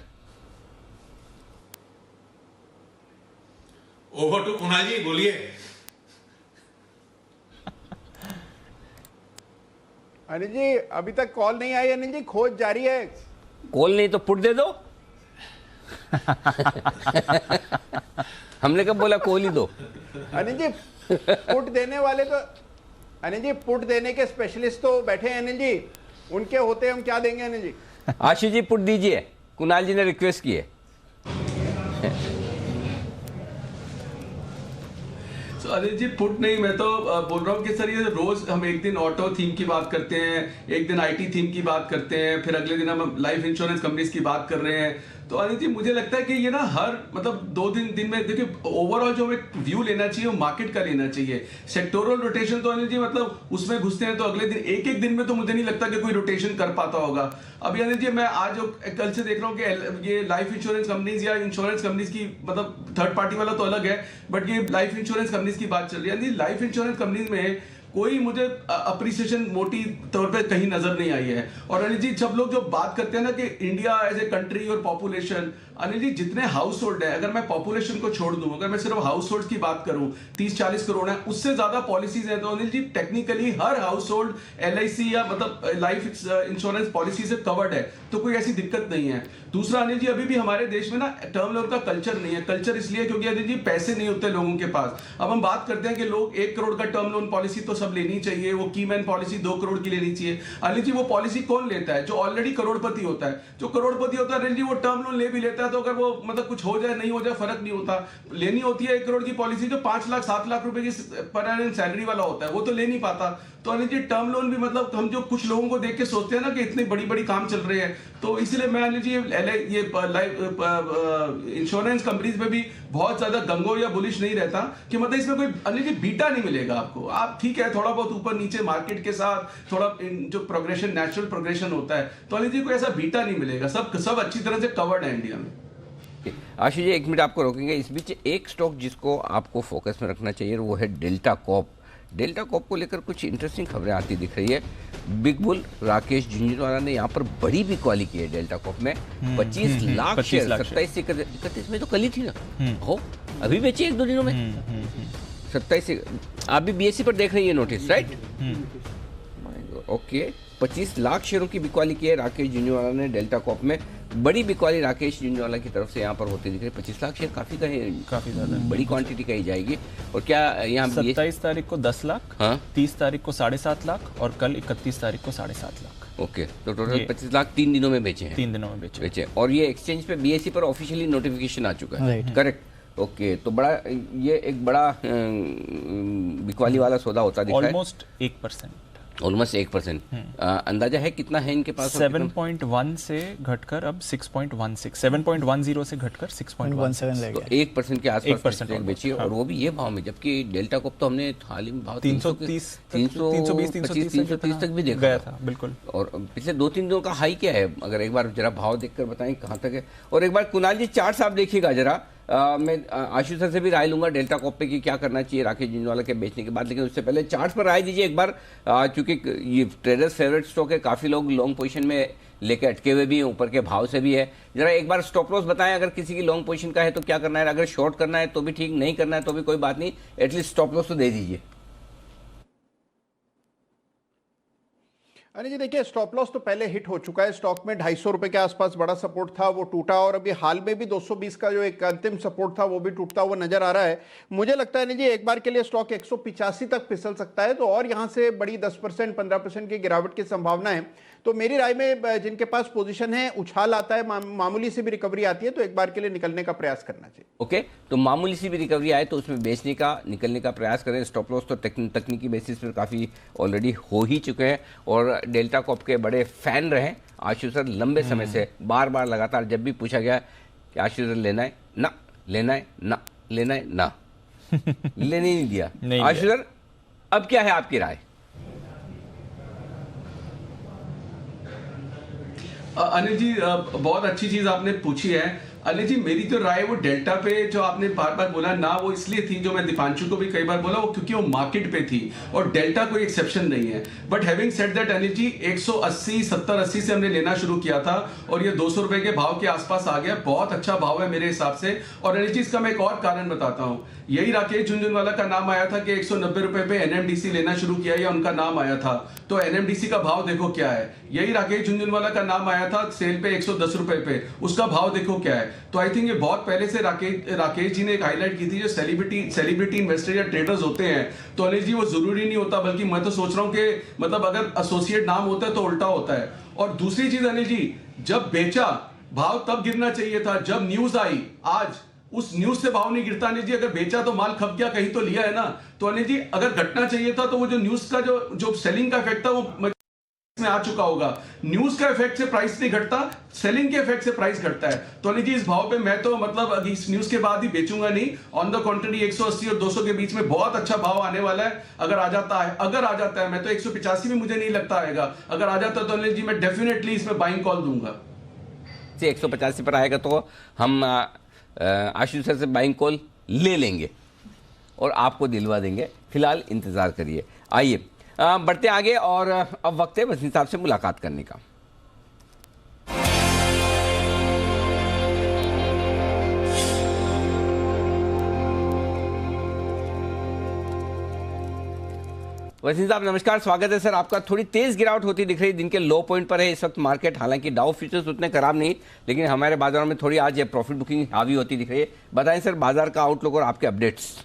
ओवर टू कुणाल जी, बोलिए। अनिल जी अभी तक कॉल नहीं आई। अनिल जी खोज जारी है। कॉल नहीं तो पुट दे दो। हमने कब बोला कॉल ही दो। अनिल जी पुट देने वाले तो, अनिल जी पुट देने के स्पेशलिस्ट तो बैठे हैं अनिल जी, उनके होते हम क्या देंगे अनिल जी। आशीष जी पुट दीजिए, कुणाल जी ने रिक्वेस्ट की है। अनिल जी पुट नहीं, मैं तो बोल रहा हूँ कि सर ये रोज हम एक दिन ऑटो थीम की बात करते हैं, एक दिन IT थीम की बात करते हैं, फिर अगले दिन हम लाइफ इंश्योरेंस कंपनीज की बात कर रहे हैं। तो अनिल जी मुझे लगता है कि ये ना हर मतलब 2 दिन में देखिए ओवरऑल जो हमें व्यू लेना चाहिए वो मार्केट का लेना चाहिए। सेक्टोरल रोटेशन तो अनिल जी मतलब उसमें घुसते हैं तो अगले दिन एक दिन में तो मुझे नहीं लगता कि कोई रोटेशन कर पाता होगा। अभी अनिल जी मैं आज कल से देख रहा हूँ कि ये लाइफ इंश्योरेंस कंपनीज या इंश्योरेंस कंपनीज की मतलब थर्ड पार्टी वाला तो अलग है, बट ये लाइफ इंश्योरेंस कंपनीज की बात चल रही है। लाइफ इंश्योरेंस कंपनीज में कोई मुझे अप्रिसिएशन मोटी तौर पे कहीं नजर नहीं आई है। और अनिल जी सब लोग जो बात करते हैं ना कि इंडिया एज ए कंट्री और पॉपुलेशन, अनिल जी जितने हाउस होल्ड है, अगर मैं पॉपुलेशन को छोड़ दूं, अगर मैं सिर्फ हाउस होल्ड की बात करूं 30-40 करोड़ है, उससे ज्यादा पॉलिसीज है। तो अनिल जी टेक्निकली हर हाउस होल्ड LIC या मतलब लाइफ इंश्योरेंस पॉलिसी से कवर्ड है, तो कोई ऐसी दिक्कत नहीं है। दूसरा अनिल जी अभी भी हमारे देश में ना टर्म लोन का कल्चर नहीं है। कल्चर इसलिए क्योंकि अनिल जी पैसे नहीं होते लोगों के पास। अब हम बात करते हैं कि लोग 1 करोड़ का टर्म लोन पॉलिसी तो सब लेनी चाहिए, वो की मैन पॉलिसी 2 करोड़ की लेनी चाहिए। अनिल जी वो पॉलिसी कौन लेता है? जो ऑलरेडी करोड़पति होता है। जो करोड़पति होता है अनिल जी वो टर्म लोन ले भी लेता है, तो अगर वो मतलब कुछ हो जाए नहीं हो जाए फर्क नहीं होता। लेनी होती है 1 करोड़ की पॉलिसी जो 5 लाख 7 लाख रुपए की पर एनम सैलरी वाला होता है, वो तो ले नहीं पाता। तो अनिल जी टर्म लोन भी मतलब हम जो कुछ लोगों को देख के सोचते हैं ना कि इतनी बड़ी बड़ी काम चल रहे हैं, तो इसलिए मैं अनिल जी ये इंश्योरेंस कंपनीज में भी बहुत ज्यादा गंगो या बुलिश नहीं रहता कि मतलब इसमें कोई अनिल जी बीटा नहीं मिलेगा आपको। आप ठीक है थोड़ा बहुत ऊपर नीचे मार्केट के साथ थोड़ा जो प्रोग्रेशन नेचुरल प्रोग्रेशन होता है, तो अनिल जी कोई ऐसा बीटा नहीं मिलेगा। सब अच्छी तरह से कवर्ड है इंडिया में। आशीष जी 1 मिनट आपको रोकेंगे। इस बीच एक स्टॉक जिसको आपको फोकस में रखना चाहिए वो है डेल्टा कॉप। डेल्टा कॉप को लेकर कुछ इंटरेस्टिंग खबरें आती दिख रही है। बिग बुल राकेश झुंझुनवाला ने यहाँ पर बड़ी बिकवाली की है डेल्टा कॉप में। 25 लाख शेयर 27 से 31 में तो कल ही थी ना, हो अभी बेची 1-2 दिनों में 27 से। आप भी BSE पर देख रही है नोटिस, राइट? ओके, 25 लाख शेयरों की बिकवाली की है राकेश झुंझुनवाला ने डेल्टा कॉप में। बड़ी बिकवाली राकेश झुंझुनवाला की तरफ से यहाँ पर होती दिख रही है। 25 लाख शेयर काफी ज्यादा बड़ी क्वांटिटी कही जाएगी। और क्या यहाँ 27 तारीख को 10 लाख, हाँ? 30 तारीख को 7.5 लाख और कल 31 तारीख को 7.5 लाख। ओके, तो टोटल 25 लाख 3 दिनों में बेचे हैं। 3 दिनों में बेचे। और ये एक्सचेंज पे BSE पर ऑफिशियली नोटिफिकेशन आ चुका है, करेक्ट? ओके, तो बड़ा ये एक बड़ा बिकवाली वाला सौदा होता दिख रहा है। ऑलमोस्ट 1%। ऑलमोस्ट 1%। अंदाजा है कितना है इनके पास? 7.1 से घटकर अब 6.16, 7.10 से घटकर 6.17 ले गया। 1% के आसपास 1% बेची है, और वो भी ये भाव में, जबकि डेल्टा को तो हमने हाल ही में भाव 330 330 तक भी देखा गया था। बिल्कुल। और पिछले 2-3 दिनों का हाई क्या है, अगर एक बार जरा भाव देखकर बताएं कहाँ तक है। और एक बार कुणाल जी चार्ट आप देखिएगा जरा। मैं आशीष सर से भी राय लूंगा डेल्टा कॉप पे कि क्या करना चाहिए राकेश झुंझुनवाला के बेचने के बाद, लेकिन उससे पहले चार्ट पर राय दीजिए एक बार, क्योंकि ये ट्रेडर्स फेवरेट स्टॉक है, काफी लोग लॉन्ग पोजीशन में लेके अटके हुए भी हैं, ऊपर के भाव से भी है। जरा एक बार स्टॉप लॉस बताएं, अगर किसी की लॉन्ग पोजीशन का है तो क्या करना है, अगर शॉर्ट करना है तो भी ठीक, नहीं करना है तो भी कोई बात नहीं, एटलीस्ट स्टॉप लॉस तो दे दीजिए। अनिल जी देखिए, स्टॉप लॉस तो पहले हिट हो चुका है। स्टॉक में 250 रुपए के आसपास बड़ा सपोर्ट था, वो टूटा, और अभी हाल में भी 220 का जो एक अंतिम सपोर्ट था वो भी टूटता हुआ नजर आ रहा है। मुझे लगता है अनिल जी एक बार के लिए स्टॉक 185 तक फिसल सकता है, तो और यहां से बड़ी 10% 15% की गिरावट की संभावना है। तो मेरी राय में जिनके पास पोजीशन है, उछाल आता है, मामूली सी भी रिकवरी आती है तो एक बार के लिए निकलने का प्रयास करना चाहिए। ओके, तो मामूली सी भी रिकवरी आए तो उसमें बेचने का, निकलने का प्रयास करें। स्टॉप लॉस तो तकनीकी बेसिस पर काफ़ी ऑलरेडी हो ही चुके हैं, और डेल्टा कॉप के बड़े फैन रहे आशीष सर लंबे समय से। बार बार लगातार जब भी पूछा गया कि आशीष सर लेना है ना, लेना है ना, लेना है ना, लेने नहीं दिया। आशीष सर अब क्या है आपकी राय? अनिल जी बहुत अच्छी चीज आपने पूछी है। अनिल जी मेरी तो राय वो डेल्टा पे जो आपने बार बार बोला ना, वो इसलिए थी, जो मैं दीपांशु को भी कई बार बोला, वो क्योंकि वो मार्केट पे थी और डेल्टा कोई एक्सेप्शन नहीं है। But having said that Anil ji 180 70-80 से हमने लेना शुरू किया था और ये 200 रुपए के भाव के आसपास आ गया। बहुत अच्छा भाव है मेरे हिसाब से। और अनिल जी इसका मैं एक और कारण बताता हूँ, यही राकेश झुंझुनवाला का नाम आया था कि 190 रुपए पे एनएमडीसी लेना शुरू किया, या उनका नाम आया था, तो एनएमडीसी का भाव देखो क्या है। यही राकेश झुंझुनवाला का नाम आया था सेल पे 110 रुपए पे, उसका भाव देखो क्या है। तो आई थिंक ये बहुत पहले से राकेश जी ने एक हाईलाइट की थी, जो सेलिब्रिटी इन्वेस्टर या ट्रेडर्स होते हैं, तो अनिल जी वो जरूरी नहीं होता, बल्कि मैं तो सोच रहा हूँ कि मतलब अगर एसोसिएट नाम होता है तो उल्टा होता है। और दूसरी चीज अनिल जी, जब बेचा भाव तब गिरना चाहिए था जब न्यूज आई। आज उस न्यूज से भाव नहीं गिरता अनिल जी। अगर बेचा तो माल खप गया, कहीं तो लिया है ना। तो अनिल जी अगर घटना चाहिए था तो वो जो न्यूज का जो सेलिंग का इफेक्ट था वो में आ चुका होगा। न्यूज का इफेक्ट से प्राइस नहीं घटता, सेलिंग के इफेक्ट से प्राइस घटता है। तो अनिल जी इस भाव पे मैं तो मतलब इस न्यूज के बाद ही बेचूंगा नहीं। ऑन द कॉन्ट्ररी 180 और 200 के बीच में बहुत अच्छा भाव आने वाला है। अगर आ जाता है, मैं तो 185 में मुझे नहीं लगता आएगा। अगर आ जाता है तो अनिल जी मैं डेफिनेटली इसमें बाइंग कॉल दूंगा। 185 पर आएगा तो हम आशीष सर से बाइंग कॉल ले लेंगे और आपको दिलवा देंगे। फिलहाल इंतजार करिए। आइए बढ़ते आगे, और अब वक्त है वसीम साहब से मुलाकात करने का। वसीम साहब नमस्कार, स्वागत है सर आपका। थोड़ी तेज गिरावट होती दिख रही, दिन के लो पॉइंट पर है इस वक्त मार्केट। हालांकि डाउ फ्यूचर्स उतने खराब नहीं, लेकिन हमारे बाजारों में थोड़ी आज प्रॉफिट बुकिंग हावी होती दिख रही है। बताएं सर बाजार का आउटलुक और आपके updates.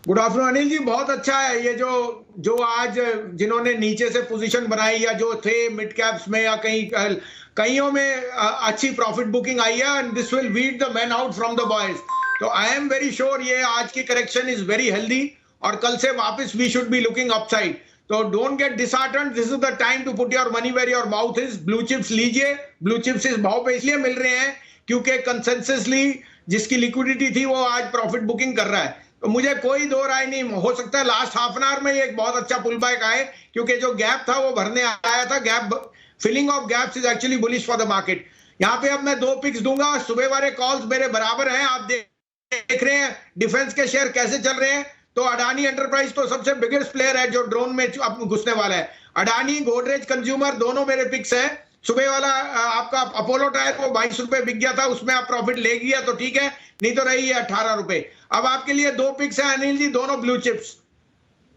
Good afternoon Anil ji, बहुत अच्छा है ये जो आज जिन्होंने नीचे से पोजीशन बनाई या जो थे मिड कैप्स में या कईयों में अच्छी प्रॉफिट बुकिंग आई है, and this will weed the man out from the boys. तो आई एम वेरी श्योर ये आज की करेक्शन इज वेरी हेल्दी, और कल से वापस we should be looking upside. तो don't get disheartened, this is the time to put your money where your mouth is. Blue chips लीजिए। ब्लू चिप्स इस भाव पे इसलिए मिल रहे हैं क्योंकि कंसेंससली जिसकी लिक्विडिटी थी वो आज प्रॉफिट बुकिंग कर रहा है। तो मुझे कोई दो राय नहीं, हो सकता है लास्ट हाफ एन आवर में ये एक बहुत अच्छा पुल बैक आए, क्योंकि जो गैप था वो भरने आया था। Gap filling of gaps is actually bullish for the market. यहाँ पे अब मैं 2 पिक्स दूंगा। सुबह वाले कॉल्स मेरे बराबर हैं, आप देख रहे हैं डिफेंस के शेयर कैसे चल रहे हैं। तो अडानी एंटरप्राइज तो सबसे बिगेस्ट प्लेयर है जो ड्रोन में घुसने वाला है। अडानी, गोदरेज कंज्यूमर दोनों मेरे पिक्स हैं। सुबह वाला आपका अपोलो टायर वो 22 रुपए बिक गया था, उसमें आप प्रॉफिट ले गया तो ठीक है, नहीं तो रही है 18 रुपए। अब आपके लिए 2 पिक्स हैं अनिल जी, दोनों ब्लू चिप्स।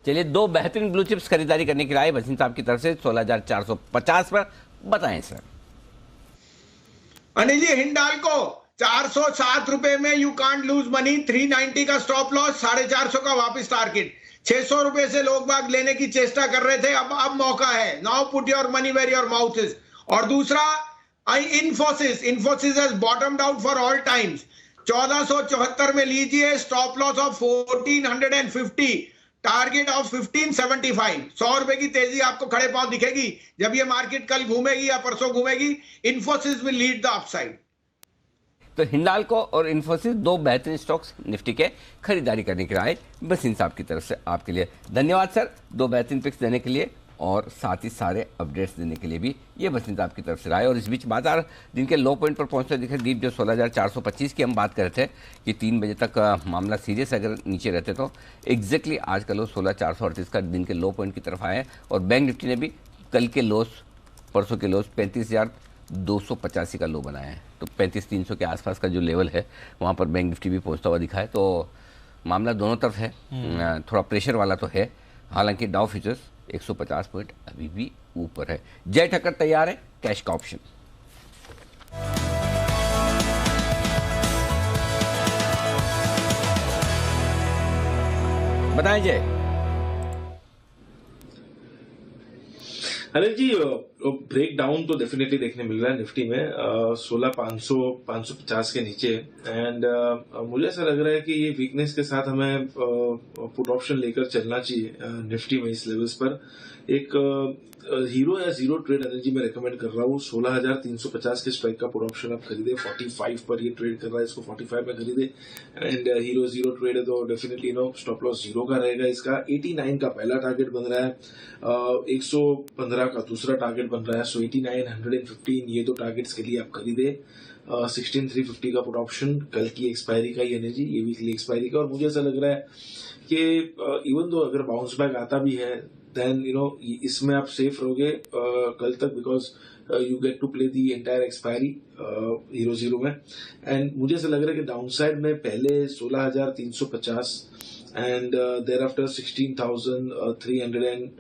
चलिए 2 बेहतरीन ब्लू चिप्स खरीदारी करने की राय वसीम साहब की तरफ से 16,450 पर बताएं सर। अनिल जी हिंडाल्को 407 रुपए में यू कांट लूज मनी। 390 का स्टॉप लॉस, 450 का वापस टारगेट। 600 रुपए से लोग बाग लेने की चेष्टा कर रहे थे, अब मौका है। Now put your money where your mouth is. और दूसरा Infosys has bottomed out for all times. 1474 में लीजिए, stop loss of 1450, target of 1575, 100 रुपए की तेजी आपको खड़े पांव दिखेगी जब ये मार्केट कल घूमेगी या परसों घूमेगी। Infosys will lead the upside. तो हिंडाल्को और इन्फोसिस दो बेहतरीन स्टॉक्स निफ्टी के खरीदारी करने के लिए आए। बसिन साहब की तरफ से आपके लिए धन्यवाद सर, दो बेहतरीन पिक्स देने के लिए और साथ ही सारे अपडेट्स देने के लिए भी ये बसिन साहब की तरफ से आए। और इस बीच बाजार दिन के लो पॉइंट पर पहुंचते दिखे। दीप जो 16,425 की हम बात कर रहे थे कि 3 बजे तक मामला सीरियस अगर नीचे रहते तो एग्जैक्टली आज का लो 16,438 का दिन के लो पॉइंट की तरफ आया है। और बैंक निफ्टी ने भी कल के लोस, परसों के लोस 35,285 का लो बनाया है। तो 35,300 के आसपास का जो लेवल है वहाँ पर बैंक निफ्टी भी पहुँचता हुआ दिखा है। तो मामला दोनों तरफ है, थोड़ा प्रेशर वाला तो है। हालांकि डाउ फ्यूचर्स 150 पॉइंट अभी भी ऊपर है। जय ठक्कर तैयार है कैश का ऑप्शन। बताएं जय। अनिल जी, ब्रेक डाउन तो डेफिनेटली देखने मिल रहा है निफ्टी में 16,550 के नीचे। एंड मुझे ऐसा लग रहा है कि ये वीकनेस के साथ हमें पुट ऑप्शन लेकर चलना चाहिए निफ्टी में इस लेवल्स पर। एक हीरो या जीरो ट्रेड एनर्जी में रेकमेंड कर रहा हूँ। 16,350 के स्ट्राइक का पुट ऑप्शन आप खरीदे, 45 पर ये ट्रेड कर रहा है, इसको 45 में खरीदे। एंड हीरो जीरो ट्रेड है तो डेफिनेटली स्टॉप लॉस जीरो का रहेगा इसका। 89 का पहला टारगेट बन रहा है, 115 का दूसरा टारगेट बन रहा है। सो 89, 115 ये दो टारगेट्स के लिए आप खरीदे। 16,350 का पुट ऑप्शन, कल की एक्सपायरी का ही एनर्जी, ये वीकली एक्सपायरी का। और मुझे ऐसा लग रहा है कि इवन दो अगर बाउंस बैक आता भी है देन इसमें आप सेफ रहोगे कल तक, because you get to play the entire expiry hero zero में। एंड मुझे ऐसा लग रहा है कि डाउन साइड में पहले 16,350 एंड देयर आफ्टर 16,310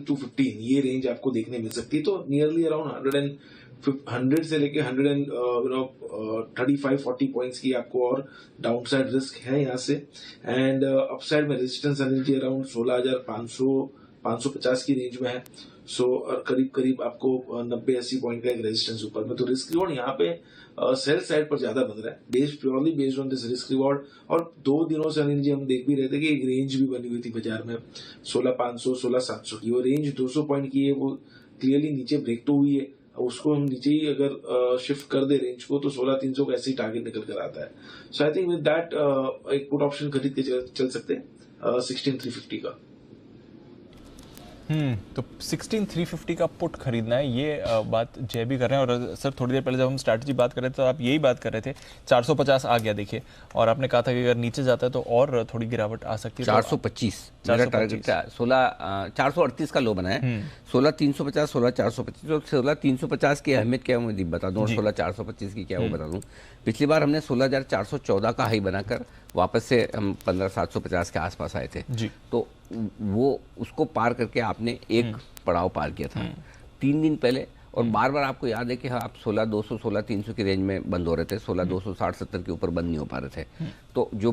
to 15 ये रेंज आपको देखने मिल सकती है। तो नियरली अराउंड 100 से लेके 35-40 पॉइंट्स की आपको और डाउन साइड रिस्क है यहाँ से। एंड अपसाइड में रेजिस्टेंस एनर्जी अराउंड 16,550 की रेंज में है। सो करीब करीब आपको 90-80 पॉइंट का एक रेजिस्टेंस ऊपर में। तो रिस्क रिवॉर्ड यहाँ पे सेल साइड पर ज्यादा बन रहा है, purely based on this risk reward. और 2 दिनों से अनिल जी हम देख भी रहे थे कि एक रेंज भी बनी हुई थी बाजार में 16,500, 16,700 की। वो रेंज 200 पॉइंट की है, वो क्लियरली नीचे ब्रेक तो हुई है। उसको हम नीचे ही अगर शिफ्ट कर दे रेंज को तो 16,300 का ऐसे ही टारगेट निकल कर आता है। सो आई थिंक विद दैट एक पुट ऑप्शन खरीद के चल सकते हैं 16,350 का। तो 16,350 का पुट खरीदना है, ये बात जय भी कर रहे हैं। और सर थोड़ी देर पहले जब हम स्ट्रैटेजी बात कर रहे थे तो आप यही बात कर रहे थे। 450 आ गया देखिए, और आपने कहा था कि अगर नीचे जाता है तो और थोड़ी गिरावट आ सकती है। 425 मेरा टारगेट है। 438 का लो बना है। 16,350, 16,425। तो 16,350 की अहमियत क्या है मुझे बता दूं, और 16,425 की क्या वो बता दूं। पिछली बार हमने 16,414 का हाई बनाकर वापस से हम 15,750 के आसपास आए थे जी। तो वो उसको पार करके आपने एक पड़ाव पार किया था 3 दिन पहले। और बार बार आपको याद है कि आप 16,200, 16,300 की रेंज में बंद हो रहे थे, 16,260-70 के ऊपर बंद नहीं हो पा रहे थे। तो जो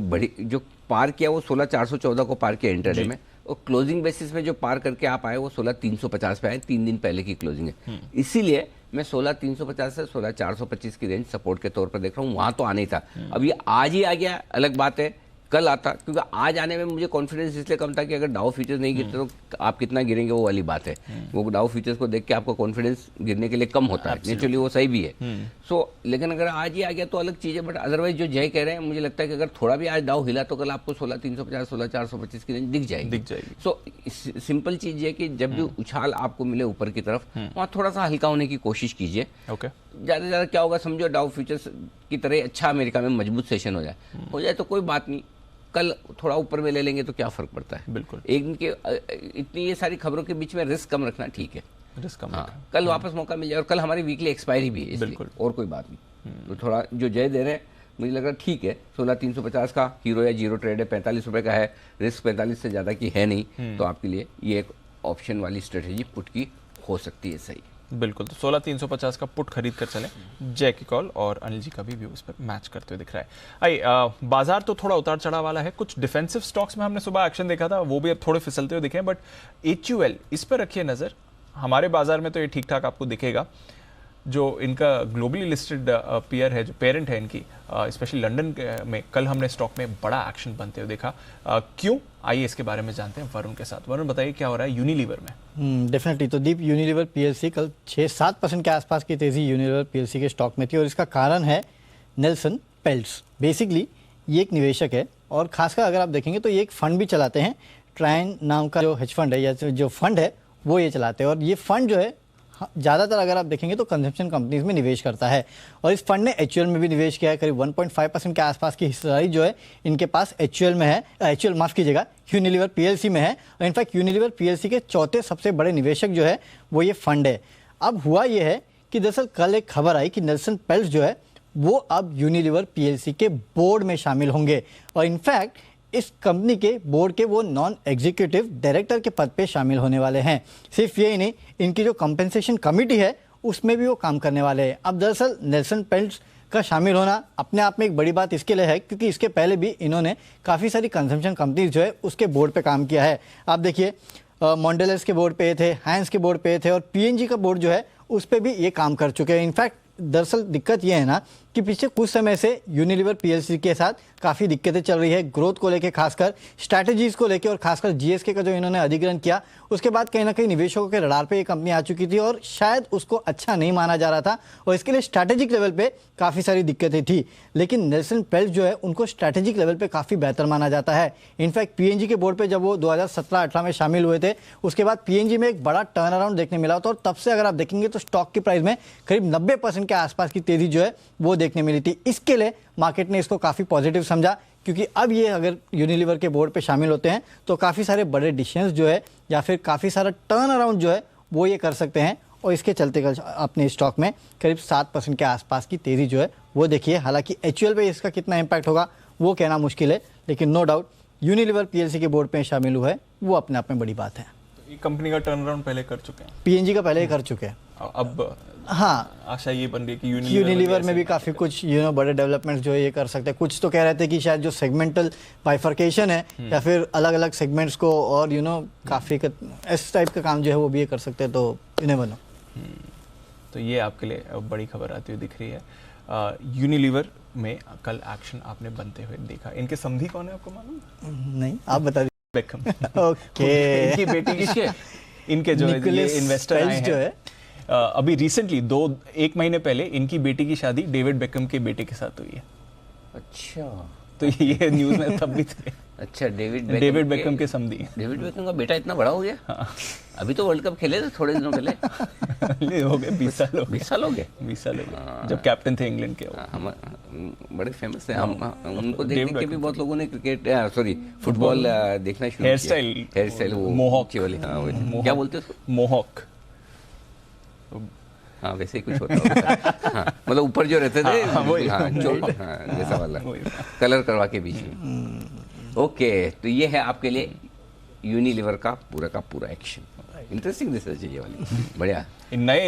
पार किया वो 16,414 को पार किया इंटरडे में, और क्लोजिंग बेसिस में जो पार करके आप आए वो 16,350 पे आए। 3 दिन पहले की क्लोजिंग है, इसीलिए मैं 16,350 से 16,425 की रेंज सपोर्ट के तौर पर देख रहा हूँ। वहां तो आने था, अब ये आज ही आ गया अलग बात है, कल आता, क्योंकि आज आने में मुझे कॉन्फिडेंस इसलिए कम था कि अगर डाउ फ्यूचर्स नहीं गिरते तो आप कितना गिरेंगे वो वाली बात है। वो डाउ फ्यूचर्स को देख के आपका कॉन्फिडेंस गिरने के लिए कम होता है, नेचुरली वो सही भी है। लेकिन अगर आज ही आ गया तो अलग चीज है। बट अदरवाइज जो जय कह रहे हैं, मुझे लगता है कि अगर थोड़ा भी आज डाउ हिला तो कल आपको 16,350, 16,425 की रेंज दिख जाएगी। सो सिंपल चीज है कि जब भी उछाल आपको मिले ऊपर की तरफ, वहां थोड़ा सा हल्का होने की कोशिश कीजिए। ज्यादा से ज्यादा क्या होगा समझो, डाउ फ्यूचर्स की तरह अच्छा अमेरिका में मजबूत सेशन हो जाए तो कोई बात नहीं, कल थोड़ा ऊपर में ले लेंगे तो क्या फर्क पड़ता है। बिल्कुल, एक दिन के इतनी ये सारी खबरों के बीच में रिस्क कम रखना ठीक है, रिस्क कम रखना। कल वापस मौका मिल जाए, और कल हमारी वीकली एक्सपायरी भी है, बिल्कुल, और कोई बात नहीं। तो थोड़ा जो जय दे रहे हैं मुझे लग रहा है ठीक है। 16,350 का हीरो या जीरो ट्रेड है, 45 रुपए का है, रिस्क 45 से ज्यादा की है नहीं, तो आपके लिए ये एक ऑप्शन वाली स्ट्रेटेजी पुट की हो सकती है। सही, बिल्कुल। तो 16,350 का पुट खरीद कर चलें। जय की कॉल और अनिल जी का भी व्यू इस पर मैच करते हुए दिख रहा है। आइए, बाजार तो थोड़ा उतार चढ़ाव वाला है। कुछ डिफेंसिव स्टॉक्स में हमने सुबह एक्शन देखा था, वो भी अब थोड़े फिसलते हुए दिखे, बट HUL इस पर रखिए नजर। हमारे बाजार में तो ये ठीक ठाक आपको दिखेगा। जो इनका ग्लोबली लिस्टेड पीयर है, जो पेरेंट है इनकी, स्पेशली लंदन में कल हमने स्टॉक में बड़ा एक्शन बनते हुए देखा। क्यों, आइए इसके बारे में जानते हैं वरुण के साथ। वरुण, बताइए क्या हो रहा है यूनिलीवर में? डेफिनेटली, तो दीप, यूनिलीवर पीएलसी कल 6-7% के आसपास की तेजी यूनिलीवर पीएलसी के स्टॉक में थी और इसका कारण है नेल्सन पेल्ट्स। बेसिकली ये एक निवेशक है और खासकर अगर आप देखेंगे तो ये एक फंड भी चलाते हैं। ट्रायन नाम का जो हेज फंड है या जो फंड है वो ये चलाते हैं और ये फंड जो है ज़्यादातर अगर आप देखेंगे तो कंजम्पशन कंपनीज में निवेश करता है और इस फंड ने एचयूएल में भी निवेश किया है। करीब 1.5% के आसपास की हिस्सेदारी जो है इनके पास एचयूएल में है, एचयूएल माफ़ कीजिएगा, यूनिलीवर पीएलसी में है और इनफैक्ट यूनिलीवर पीएलसी के चौथे सबसे बड़े निवेशक जो है वो ये फंड है। अब हुआ ये है कि दरअसल कल एक खबर आई कि नेल्सन पेल्ट्स जो है वो अब यूनिलीवर पीएलसी के बोर्ड में शामिल होंगे और इनफैक्ट इस कंपनी के बोर्ड के वो नॉन एग्जीक्यूटिव डायरेक्टर के पद पे शामिल होने वाले हैं। सिर्फ यही नहीं, इनकी जो कंपेंसेशन कमेटी है उसमें भी वो काम करने वाले हैं। अब दरअसल नेल्सन पेल्ट्स का शामिल होना अपने आप में एक बड़ी बात इसके लिए है क्योंकि इसके पहले भी इन्होंने काफ़ी सारी कंजम्पशन कंपनीज जो है उसके बोर्ड पे काम किया है। आप देखिए, मॉन्डेलर्स के बोर्ड पे थे, हैंस के बोर्ड पे थे और पीएनजी का बोर्ड जो है उस पर भी ये काम कर चुके हैं। इनफैक्ट दरअसल दिक्कत ये है ना कि पिछले कुछ समय से यूनिलीवर पीएलसी के साथ काफ़ी दिक्कतें चल रही है, ग्रोथ को लेके, खासकर स्ट्रैटेजीज को लेके और खासकर जीएसके का जो इन्होंने अधिग्रहण किया उसके बाद कहीं ना कहीं निवेशकों के रडार पे ये कंपनी आ चुकी थी और शायद उसको अच्छा नहीं माना जा रहा था और इसके लिए स्ट्रैटेजिक लेवल पे काफ़ी सारी दिक्कतें थी। लेकिन नेल्सन पेल्ट्स जो है उनको स्ट्रैटेजिक लेवल पे काफ़ी बेहतर माना जाता है। इनफैक्ट पीएनजी के बोर्ड पर जब वो 2017-18 में शामिल हुए थे उसके बाद पीएनजी में एक बड़ा टर्न अराउंड देखने मिला था और तब से अगर आप देखेंगे तो स्टॉक की प्राइस में करीब 90% के आसपास की तेजी जो है वो देखने मिली थी। इसके लिए मार्केट ने इसको काफ़ी पॉजिटिव समझा क्योंकि अब ये अगर यूनिलीवर के बोर्ड पे शामिल होते हैं तो काफ़ी सारे बड़े डिसीजंस जो है या फिर काफ़ी सारा टर्न अराउंड जो है वो ये कर सकते हैं और इसके चलते कल अपने स्टॉक में करीब 7% के आसपास की तेज़ी जो है वो देखिए। हालांकि एचयूएल पे इसका कितना इम्पैक्ट होगा वो कहना मुश्किल है, लेकिन नो डाउट यूनिलीवर पीएलसी के बोर्ड पे शामिल हुआ है वो अपने आप में बड़ी बात है। तो ये कंपनी का टर्न अराउंड पहले कर चुके हैं, पीएनजी का पहले ही कर चुके हैं। अब हाँ, आशा ये बन रही है कि यूनिलीवर में भी काफ़ी कुछ बड़े डेवलपमेंट्स जो है ये कर सकते हैं। कुछ तो कह रहे थे कि शायद जो सेगमेंटल बाइफर्केशन है या फिर अलग अलग सेगमेंट्स को और काफ़ी इस टाइप का काम जो है वो भी ये कर सकते हैं, तो इन्हें बनो। तो ये आपके लिए बड़ी खबर आती हुई दिख रही है। यूनिलीवर में कल एक्शन आपने बनते हुए देखा। इनके समधी कौन है आपको मालूम? नहीं, आप बता दीजिए। बेकहम। ओके। इनकी बेटी की इनके जो है ये इन्वेस्टर आए हैं अभी रिसेंटली 1 महीने पहले इनकी बेटी की शादी डेविड बेकहम के बेटे के साथ हुई है। अच्छा, तो ये न्यूज़ में तब भी थे। अच्छा, डेविड बेकहम के समधी। डेविड बेकहम का बेटा इतना बड़ा हो गया? हाँ। अभी तो वर्ल्ड कप खेले थे थोड़े दिनों पहले। हो गए 20 साल हो गए। 20 साल हो गए। 20 साल हो गए जब कैप्टन थे इंग्लैंड के। हम बड़े फेमस थे, हम उनको देख के भी बहुत लोगों ने फुटबॉल देखना शुरू किया। हेयर स्टाइल वो मोहॉक वाली, हाँ, क्या बोलते हैं? मोहॉक। हाँ, वैसे ही कुछ होता है। हाँ, मतलब ऊपर जो रहते थे, जैसा वाला कलर करवा के बीच में। ओके, तो ये है आपके लिए यूनिलीवर का पूरा एक्शन। इंटरेस्टिंग रिसर्च है ये वाली, बढ़िया। नए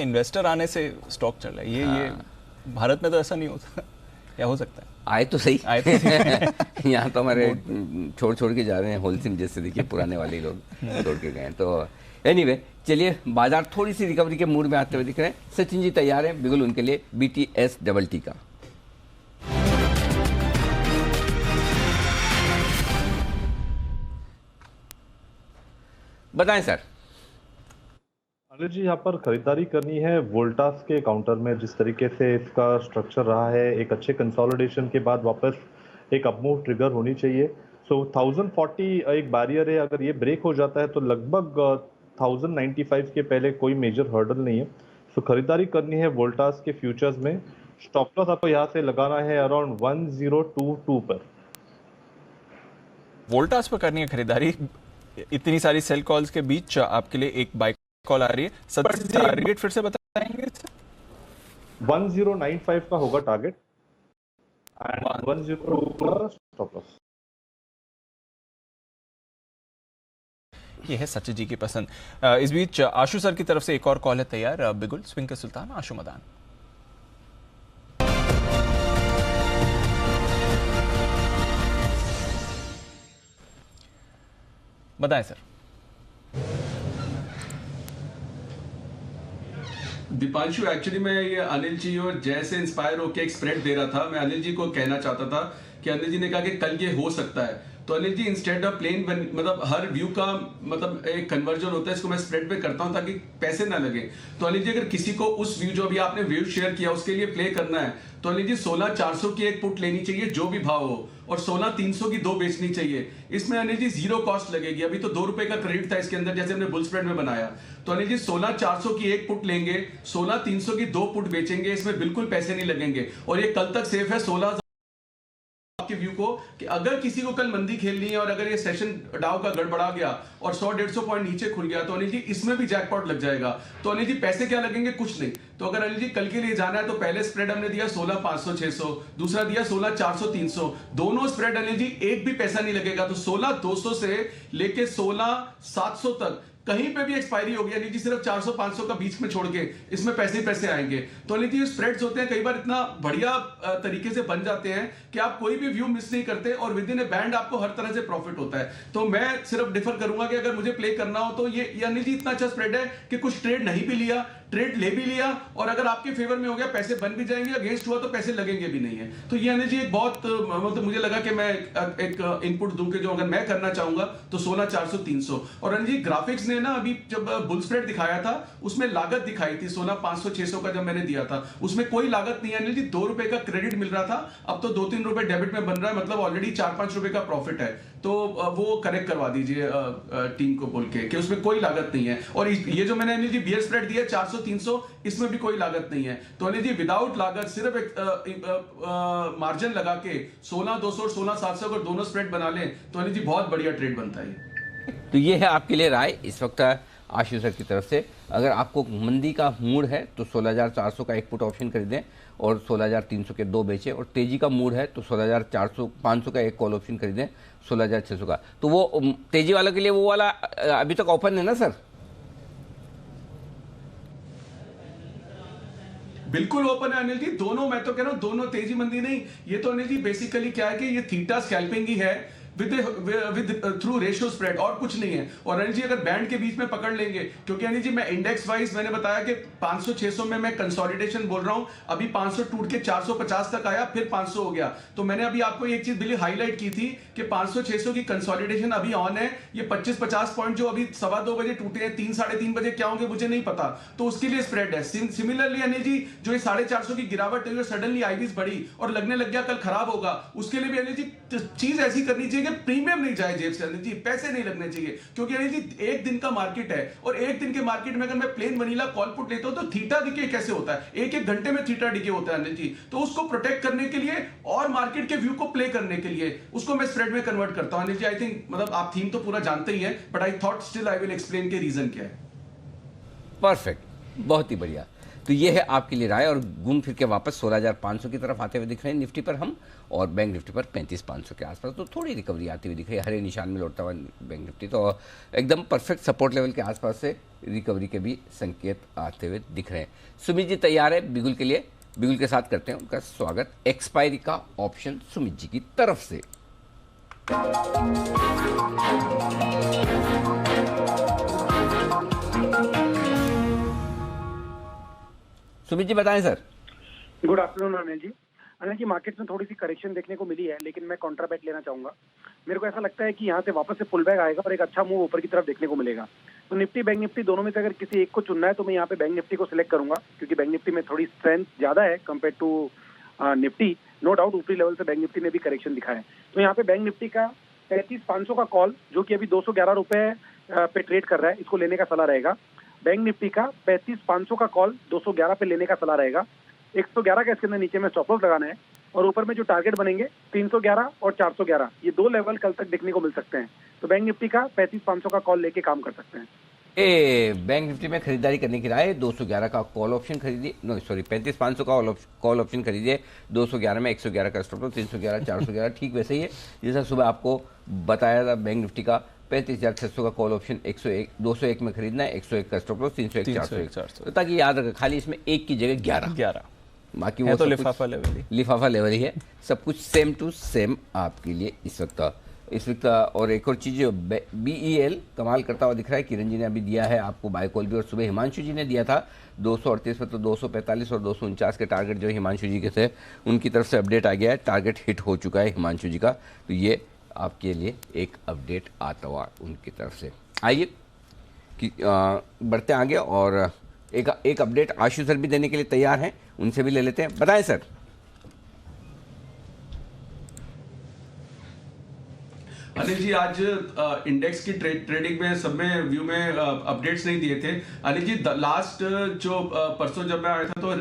इन्वेस्टर आने से स्टॉक चल रहा है। ये भारत में तो ऐसा नहीं होता, क्या हो सकता है? आए तो सही यहाँ तो हमारे छोड़ के जा रहे हैं। होलसेल जैसे देखिए पुराने वाले लोग छोड़ के गए। तो एनीवे, चलिए बाजार थोड़ी सी रिकवरी के मूड में आते हुए दिख रहे हैं। सचिन जी तैयार हैं बिल्कुल उनके लिए BTS का। बताएं सर। अनिल जी, यहाँ पर खरीदारी करनी है वोल्टास के काउंटर में। जिस तरीके से इसका स्ट्रक्चर रहा है, एक अच्छे कंसोलिडेशन के बाद वापस एक अपमूव ट्रिगर होनी चाहिए। सो 1040 एक बैरियर है, अगर ये ब्रेक हो जाता है तो लगभग 1095 के पहले कोई मेजर हर्डल नहीं है। सो खरीदारी करनी है वोल्टास के फ्यूचर्स में। स्टॉप लॉस आपको यहाँ से लगाना है अराउंड 1022 पर। वोल्टास पर करनी है खरीदारी। इतनी सारी सेल कॉल्स के बीच आपके लिए एक बाय कॉल आ रही है। सबसे टारगेट फिर से बताएंगे? 1095 का होगा टारगेट एंड 102 का स्टॉप लॉस। ये है सचिन जी की पसंद। इस बीच आशु सर की तरफ से एक और कॉल है तैयार। बिगुल स्विंग के सुल्तान आशु मदान। बताएं सर। दीपांशु, एक्चुअली मैं ये अनिल जी और जय से इंस्पायर होकर एक स्प्रेड दे रहा था। मैं अनिल जी को कहना चाहता था कि अनिल जी ने कहा कि कल ये हो सकता है, तो अनिल जी इंस्टेड ऑफ प्लेन मतलब हर व्यू का मतलब एक कन्वर्जन होता है, इसको मैं स्प्रेड पे करता हूं ताकि पैसे ना लगे। तो अनिल जी अगर किसी को उस व्यू जो अभी आपने व्यू शेयर किया उसके लिए प्ले करना है तो अनिल जी 16,400 की एक पुट लेनी चाहिए जो भी भाव हो, और 16,300 की 2 बेचनी चाहिए। इसमें अनिल जी 0 कॉस्ट लगेगी। अभी तो 2 रुपए का क्रेडिट था इसके अंदर जैसे हमने बुल स्प्रेड में बनाया। तो अनिल जी 16,400 की एक पुट लेंगे, 16,300 की 2 पुट बेचेंगे, इसमें बिल्कुल पैसे नहीं लगेंगे और ये कल तक सेफ है 16,000 आपके व्यू को कि अगर किसी को कल मंदी खेलनी है और अगर ये सेशन डाउ का गड़बड़ा गया और 100-150 पॉइंट नीचे खुल गया तो अनिल जी इसमें भी जैकपॉट लग जाएगा। तो अनिल जी पैसे क्या लगेंगे? कुछ नहीं। तो अगर अनिल जी कल के लिए जाना है तो पहले स्प्रेड हमने दिया 16,500-600, दूसरा दिया 16,400-300, दोनों स्प्रेड अनिल जी एक भी पैसा नहीं लगेगा। तो 16,200 से लेके 16,700 तक कहीं पे भी एक्सपायरी होगी अनिल जी सिर्फ 400-500 का बीच में छोड़ के इसमें पैसे आएंगे। तो अनिल जी स्प्रेड्स होते हैं कई बार इतना बढ़िया तरीके से बन जाते हैं कि आप कोई भी व्यू मिस नहीं करते और विद इन ए बैंड आपको हर तरह से प्रॉफिट होता है। तो मैं सिर्फ डिफर करूंगा कि अगर मुझे प्ले करना हो तो ये अनिल जी इतना अच्छा स्प्रेड है कि कुछ ट्रेड नहीं भी लिया, ट्रेड ले भी लिया और अगर आपके फेवर में हो गया पैसे बन भी जाएंगे, अगेंस्ट हुआ तो पैसे लगेंगे भी नहीं है। तो ये अनिल जी एक बहुत मतलब मुझे लगा कि मैं एक इनपुट दूं कि जो अगर मैं करना चाहूंगा तो 16,400-300। और अनिल जी ग्राफिक्स ने ना अभी जब बुल स्प्रेड दिखाया था उसमें लागत दिखाई थी 16,500-600 का जब मैंने दिया था उसमें कोई लागत नहीं है अनिल जी, 2 रुपए का क्रेडिट मिल रहा था, अब तो 2-3 रुपए डेबिट में बन रहा है, मतलब ऑलरेडी 4-5 रुपए का प्रॉफिट है। तो वो करेक्ट करवा दीजिए टीम को बोल के कि उसमें कोई लागत नहीं है। और ये जो मैंने अनिल जी बियर स्प्रेड दिया 400-300 इसमें भी कोई लागत नहीं है। तो अनिल जी विदाउट लागत सिर्फ एक मार्जिन लगा के 16,200 और 16,700 अगर दोनों स्प्रेड बना लें तो अनिल जी बहुत बढ़िया ट्रेड बनता है। तो ये है आपके लिए राय इस वक्त आशीष सर की तरफ से। अगर आपको मंदी का मूड है तो 16,400 का एक पुट ऑप्शन खरीदें और 16,300 के 2 बेचें, और तेजी का मूड है तो 16,500 का एक कॉल ऑप्शन खरीदें 16,600 का। तो वो तेजी वालों के लिए वो वाला अभी तक ओपन है ना सर? बिल्कुल ओपन है अनिल जी, दोनों। मैं तो कह रहा हूं दोनों तेजी मंदी नहीं, ये तो अनिल जी बेसिकली क्या है कि ये थीटा स्कैल्पिंग ही है विद थ्रू रेशियो स्प्रेड और कुछ नहीं है। और अनिल जी अगर बैंड के बीच में पकड़ लेंगे, क्योंकि अनिल जी मैं इंडेक्स वाइज मैंने बताया कि 500-600 में मैं कंसोलिडेशन बोल रहा हूं, अभी 500 टूट के 450 तक आया फिर 500 हो गया। तो मैंने अभी आपको एक चीज बिल्कुल हाईलाइट की थी कि 500-600 की कंसोलिडेशन अभी ऑन है। ये 25-50 पॉइंट जो अभी 2:15 बजे टूटे हैं, 3-3:30 बजे क्या होंगे मुझे नहीं पता, तो उसके लिए स्प्रेड है। सिमिलरली अनिल जी जो ये 450 की गिरावट है, सडनली आईवीज बढ़ी और लगने लग गया कल खराब होगा, उसके लिए भी अनिल जी चीज ऐसी करनी चाहिए कि प्रीमियम नहीं जाए जेब से अनिल जी, पैसे नहीं लगने चाहिए। क्योंकि अनिल जी एक दिन का मार्केट है और एक दिन के मार्केट में अगर मैं प्लेन वनीला कॉल पुट लेता हूं तो थीटा डिके कैसे होता है, एक घंटे में थीटा डिके होता है अनिल जी। तो उसको प्रोटेक्ट करने के लिए और मार्केट के व्यू को प्ले करने के लिए उसको मैं स्प्रेड में कन्वर्ट करता हूं अनिल जी। आई थिंक मतलब आप थीम तो पूरा जानते ही हैं, but I thought still I will explain के रीजन क्या है। परफेक्ट, बहुत ही बढ़िया। तो ये है आपके लिए राय। और घूम फिर के वापस 16,500 की तरफ आते हुए दिख रहे हैं निफ्टी पर हम, और बैंक निफ्टी पर 35,500 के आसपास तो थोड़ी रिकवरी आती हुई दिख रही है, हरे निशान में लौटता हुआ बैंक निफ्टी तो एकदम परफेक्ट सपोर्ट लेवल के आसपास से रिकवरी के भी संकेत आते हुए दिख रहे हैं। सुमित जी तैयार है बिगुल के लिए? बिगुल के साथ करते हैं उनका स्वागत एक्सपायरी का ऑप्शन सुमित जी की तरफ से। सुमित जी बताएं sir. Good afternoon Anil ji. Anil ji market में थोड़ी सी करेक्शन देखने को मिली है, लेकिन मैं कॉन्ट्रा बैट लेना चाहूंगा। मेरे को ऐसा लगता है कि यहाँ से वापस से पुल बैक आएगा और एक अच्छा मूव ऊपर की तरफ देखने को मिलेगा। तो निफ्टी बैंक निफ्टी दोनों में से अगर किसी एक को चुनना है तो मैं यहाँ पे बैंक निफ्टी को सिलेक्ट करूंगा, क्योंकि बैंक निफ्टी में थोड़ी स्ट्रेंथ ज्यादा है compare to Nifty. No doubt ऊपरी लेवल से बैंक निफ्टी ने भी करेक्शन दिखाया है। तो यहाँ पे बैंक निफ्टी का 35,500 का कॉल जो कि अभी 211 रुपए पे ट्रेड कर रहा है, इसको लेने का सलाह रहेगा। बैंक निफ्टी का 35,500 का कॉल 211 पे लेने का सलाह रहेगा। 111 का इसके अंदर नीचे में स्टॉप लॉस लगाना है और ऊपर में जो टारगेट बनेंगे 311 और 411, ये 2 लेवल कल तक देखने को मिल सकते हैं। तो बैंक निफ्टी का 35,500 का कॉल लेके काम कर सकते हैं। बैंक निफ्टी में खरीदारी करने की राय 211 का कॉल ऑप्शन खरीदिए, 35,500 का कॉल ऑप्शन खरीदिए, 211 में 111 का स्टॉप लॉस, 311 411 ठीक वैसे ही है जैसा सुबह आपको बताया था। बैंक निफ्टी का 35,600 का कॉल ऑप्शन 201 में खरीदना है, 101 का स्टॉप लॉस, 301 401, तो ताकि याद रखें खाली इसमें एक की जगह 11, बाकी वो तो लिफाफा लेवल ही है, सब कुछ सेम टू सेम आपके लिए इस वक्त इस वक्त। और एक और चीज़, BEL कमाल करता हुआ दिख रहा है। किरण जी ने अभी दिया है आपको बाय कॉल भी, और सुबह हिमांशु जी ने दिया था 238 पर, तो 245 और 249 के टारगेट जो हिमांशु जी के थे उनकी तरफ से अपडेट आ गया है, टारगेट हिट हो चुका है हिमांशु जी का। तो ये आपके लिए एक अपडेट आता हुआ उनकी तरफ से। आइए कि बढ़ते आगे, और एक अपडेट आशु सर भी देने के लिए तैयार हैं, उनसे भी ले लेते हैं। बताएं सर। अनिल जी, आज इंडेक्स की ट्रेडिंग में सब में व्यू में अपडेट्स नहीं दिए थे। अनिल जी, लास्ट जो परसों जब मैं आया था तो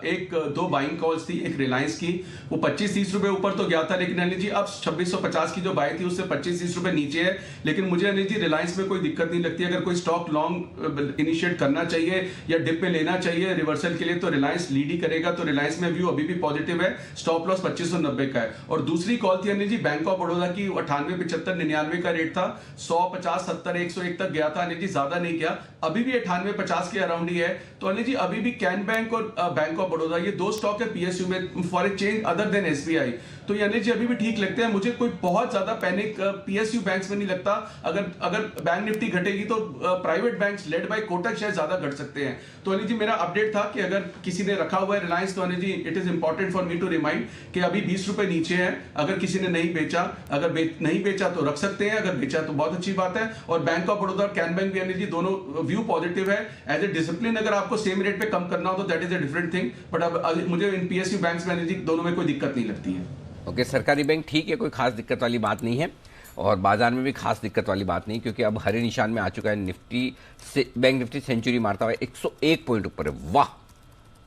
एक दो बाइंग कॉल्स थी, एक रिलायंस की, वो 25-30 रुपए ऊपर तो गया था, लेकिन अनिल जी अब 2650 की जो बाई थी उससे 25-30 रुपए नीचे है। लेकिन मुझे अनिल जी रिलायंस में कोई दिक्कत नहीं लगती। अगर कोई स्टॉक लॉन्ग इनिशिएट करना चाहिए या डिप में लेना चाहिए रिवर्सल के लिए तो रिलायंस लीड ही करेगा। तो रिलायंस में व्यू अभी भी पॉजिटिव है, स्टॉप लॉस 2590 का है। और दूसरी कॉल थी अनिल जी बैंक ऑफ बड़ौदा की, 98-75-99 का रेट था, 100-50-70-101 तक गया था अनिल जी, ज्यादा नहीं गया, अभी भी 98-50 के अराउंड ही है। तो अनिल जी अभी भी कैन बैंक और बैंक ऑफ बड़ौदा ये दो स्टॉक है पीएसयू में for a change other than SBI, तो ये अनिल जी अभी भी ठीक लगते हैं। मुझे कोई बहुत ज्यादा पैनिक पीएसयू बैंक्स में नहीं लगता। अगर बैंक निफ्टी घटेगी तो private banks led by Kotak शायद ज्यादा घट सकते हैं। तो अनिल जी मेरा अपडेट था कि अगर किसी ने रखा हुआ है रिलायंस तो Anil ji it is important for me to remind कि अभी 20 रुपए नीचे है। अगर किसी ने नहीं बेचा, अगर नहीं बेचा तो रख सकते हैं, अगर बेचा तो बहुत अच्छी बात है। और बैंक ऑफ बड़ौदा और कैन बैंक भी अनिल जी दोनों व्यू पॉजिटिव है। एज ए डिसिप्लिन अगर आपको सेम रेट पे कम करना हो तो that is a different thing, but अब मुझे इन पीएसयू बैंक्स में अनिल जी दोनों में कोई दिक्कत नहीं लगती है। ओके, सरकारी बैंक ठीक है, कोई खास दिक्कत वाली बात नहीं है, और बाजार में भी खास दिक्कत वाली बात नहीं, क्योंकि अब हरे निशान में आ चुका है निफ्टी से। बैंक निफ्टी सेंचुरी मारता हुआ 101 पॉइंट ऊपर है, वाह।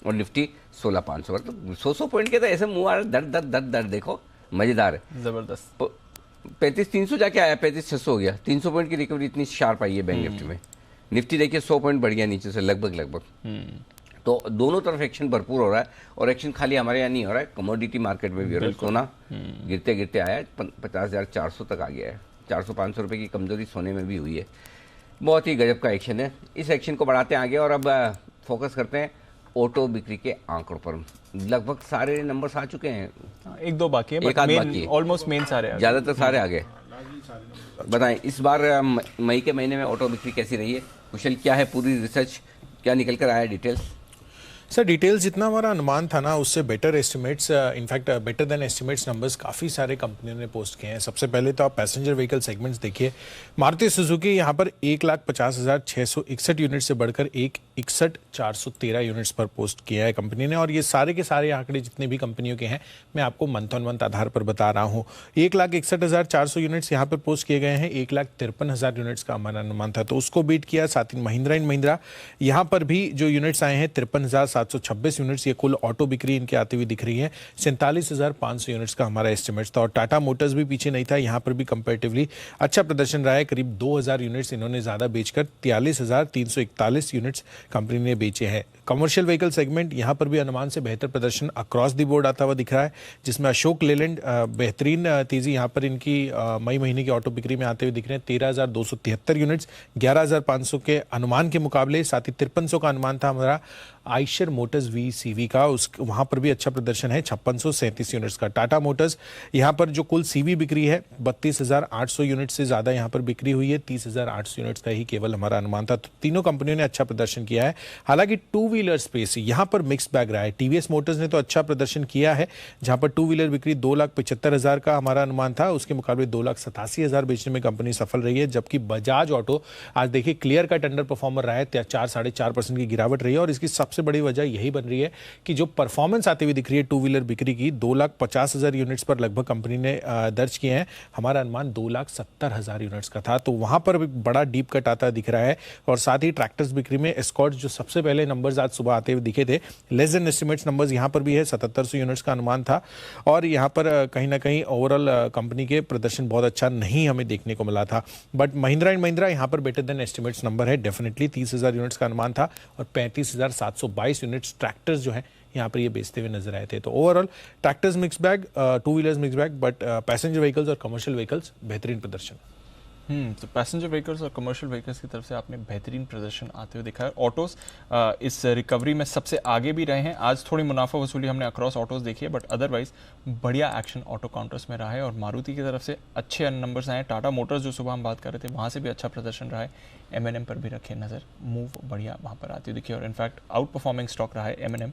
और निफ्टी 16500 पर, तो 100 पॉइंट के तो ऐसे मुंह आ रहा है, दर्द देखो, मजेदार है, जबरदस्त। 35,300 जाके आया, 35,600 हो गया। 300 पॉइंट की रिकवरी इतनी शार्प आई है बैंक निफ्टी में। निफ्टी देखिए 100 पॉइंट बढ़ गया नीचे से लगभग। तो दोनों तरफ एक्शन भरपूर हो रहा है, और एक्शन खाली हमारे यहाँ नहीं हो रहा है, कमोडिटी मार्केट में भी हो रहा है। सोना गिरते गिरते आया है, 50,400 तक आ गया है। 400-500 रुपये की कमजोरी सोने में भी हुई है। बहुत ही गजब का एक्शन है। इस एक्शन को बढ़ाते हैं आगे, और अब फोकस करते हैं ऑटो बिक्री के आंकड़ों पर। लगभग सारे नंबर्स आ चुके हैं, एक दो बाकी है, एक आध बाकी है, ऑलमोस्ट मेन सारे, ज़्यादातर सारे आ गए। बताएं इस बार मई के महीने में ऑटो बिक्री कैसी रही है? कुशल, क्या है पूरी रिसर्च, क्या निकल कर आया डिटेल्स? सर डिटेल्स जितना हमारा अनुमान था ना उससे better estimates, in fact better than estimates numbers काफ़ी सारे कंपनियों ने पोस्ट किए हैं। सबसे पहले तो आप पैसेंजर व्हीकल सेगमेंट्स देखिए, मारुति सुजुकी यहाँ पर 1,50,661 यूनिट से बढ़कर 1,61,413 यूनिट्स पर पोस्ट किया है कंपनी ने। और ये सारे के सारे आंकड़े जितने भी कंपनियों के हैं मैं आपको मंथ ऑन मंथ आधार पर बता रहा हूँ। 1,61,400 यूनिट्स यहाँ पर पोस्ट किए गए हैं, 1,53,000 यूनिट्स का हमारा अनुमान था तो उसको बीट किया। साथ ही महिंद्रा एंड महिंद्रा यहाँ पर भी जो यूनिट्स आए हैं 53,726 यूनिट्स, ये कुल ऑटो बिक्री इनके आती हुई दिख रही है। 47,500 यूनिट्स का हमारा एस्टिमेट था। और टाटा मोटर्स भी पीछे नहीं था, यहाँ पर भी कंपैरेटिवली अच्छा प्रदर्शन रहा है। करीब 2,000 यूनिट्स इन्होंने ज़्यादा बेचकर 43,341 यूनिट्स कंपनी ने बेचे हैं। कमर्शियल व्हीकल सेगमेंट यहाँ पर भी अनुमान से बेहतर प्रदर्शन अक्रॉस द बोर्ड आता हुआ दिख रहा है, जिसमें अशोक लेलैंड बेहतरीन तेजी यहाँ पर इनकी मई महीने की ऑटो बिक्री में आते हुए दिख रहे हैं। 13,273 यूनिट्स 11,500 के अनुमान के मुकाबले। साथ ही 5300 का अनुमान था हमारा आइशर मोटर्स VCV का, उस वहाँ पर भी अच्छा प्रदर्शन है, 5637 यूनिट्स का। टाटा मोटर्स यहाँ पर जो कुल CV बिक्री है 32,800 यूनिट से ज़्यादा यहाँ पर बिक्री हुई है, 30,800 यूनिट्स का ही केवल हमारा अनुमान था। तो तीनों कंपनियों ने अच्छा प्रदर्शन किया है। हालांकि टू व्हीलर स्पेस यहाँ पर मिक्स बैग रहा है। TVS मोटर्स ने तो अच्छा प्रदर्शन किया है, जहाँ पर टू व्हीलर बिक्री 2,75,000 का हमारा अनुमान था, उसके मुकाबले 2,87,000 बेचने में कंपनी सफल रही है। जबकि बजाज ऑटो आज देखिए क्लियर कट अंडर परफॉर्मर रहा है, 4-4.5% की गिरावट रही है। और इसकी सबसे बड़ी वजह यही बन रही है कि जो परफॉर्मेंस आती हुई दिख रही है टू व्हीलर बिक्री की 2,50,000 यूनिट्स पर लगभग कंपनी ने दर्ज किए हैं। हमारा अनुमान 2,70,000 यूनिट्स का था, तो वहां पर बड़ा डीप कट आता दिख रहा है। और साथ ही ट्रैक्टर्स बिक्री में एस्कॉर्ट जो सबसे पहले नंबर्स आज सुबह आते हुए दिखे थे, लेस देन एस्टिमेट्स नंबर्स यहाँ पर भी है, 7,700 यूनिट्स का अनुमान था। और यहाँ पर कहीं ना कहीं ओवरऑल कंपनी के प्रदर्शन बहुत अच्छा नहीं हमें देखने को मिला था। बट महिंद्रा एंड महिंद्रा यहाँ पर बेटर देन एस्टिमेट्स नंबर है, डेफिनेटली 30,000 यूनिट्स का अनुमान था और 35,722 यूनिट्स ट्रैक्टर्स जो है यहाँ पर ये बेचते हुए नजर आए थे। तो overall tractors mix bag, two wheelers mix bag, but passenger vehicles और कमर्शियल व्हीकल्स बेहतरीन प्रदर्शन। तो पैसेंजर व्हीकल्स और कमर्शियल व्हीकल्स की तरफ से आपने बेहतरीन प्रदर्शन आते हुए देखा है। ऑटोज इस रिकवरी में सबसे आगे भी रहे हैं। आज थोड़ी मुनाफा वसूली हमने अक्रॉस ऑटोज देखी है, बट अदरवाइज बढ़िया एक्शन ऑटो काउंटर्स में रहा है और मारुति की तरफ से अच्छे नंबर्स आए हैं। टाटा मोटर्स जो सुबह हम बात कर रहे थे वहाँ से भी अच्छा प्रदर्शन रहा है। M&M पर भी रखे नज़र, मूव बढ़िया वहाँ पर आती हुई दिखी और इनफैक्ट आउट परफॉर्मिंग स्टॉक रहा है M&M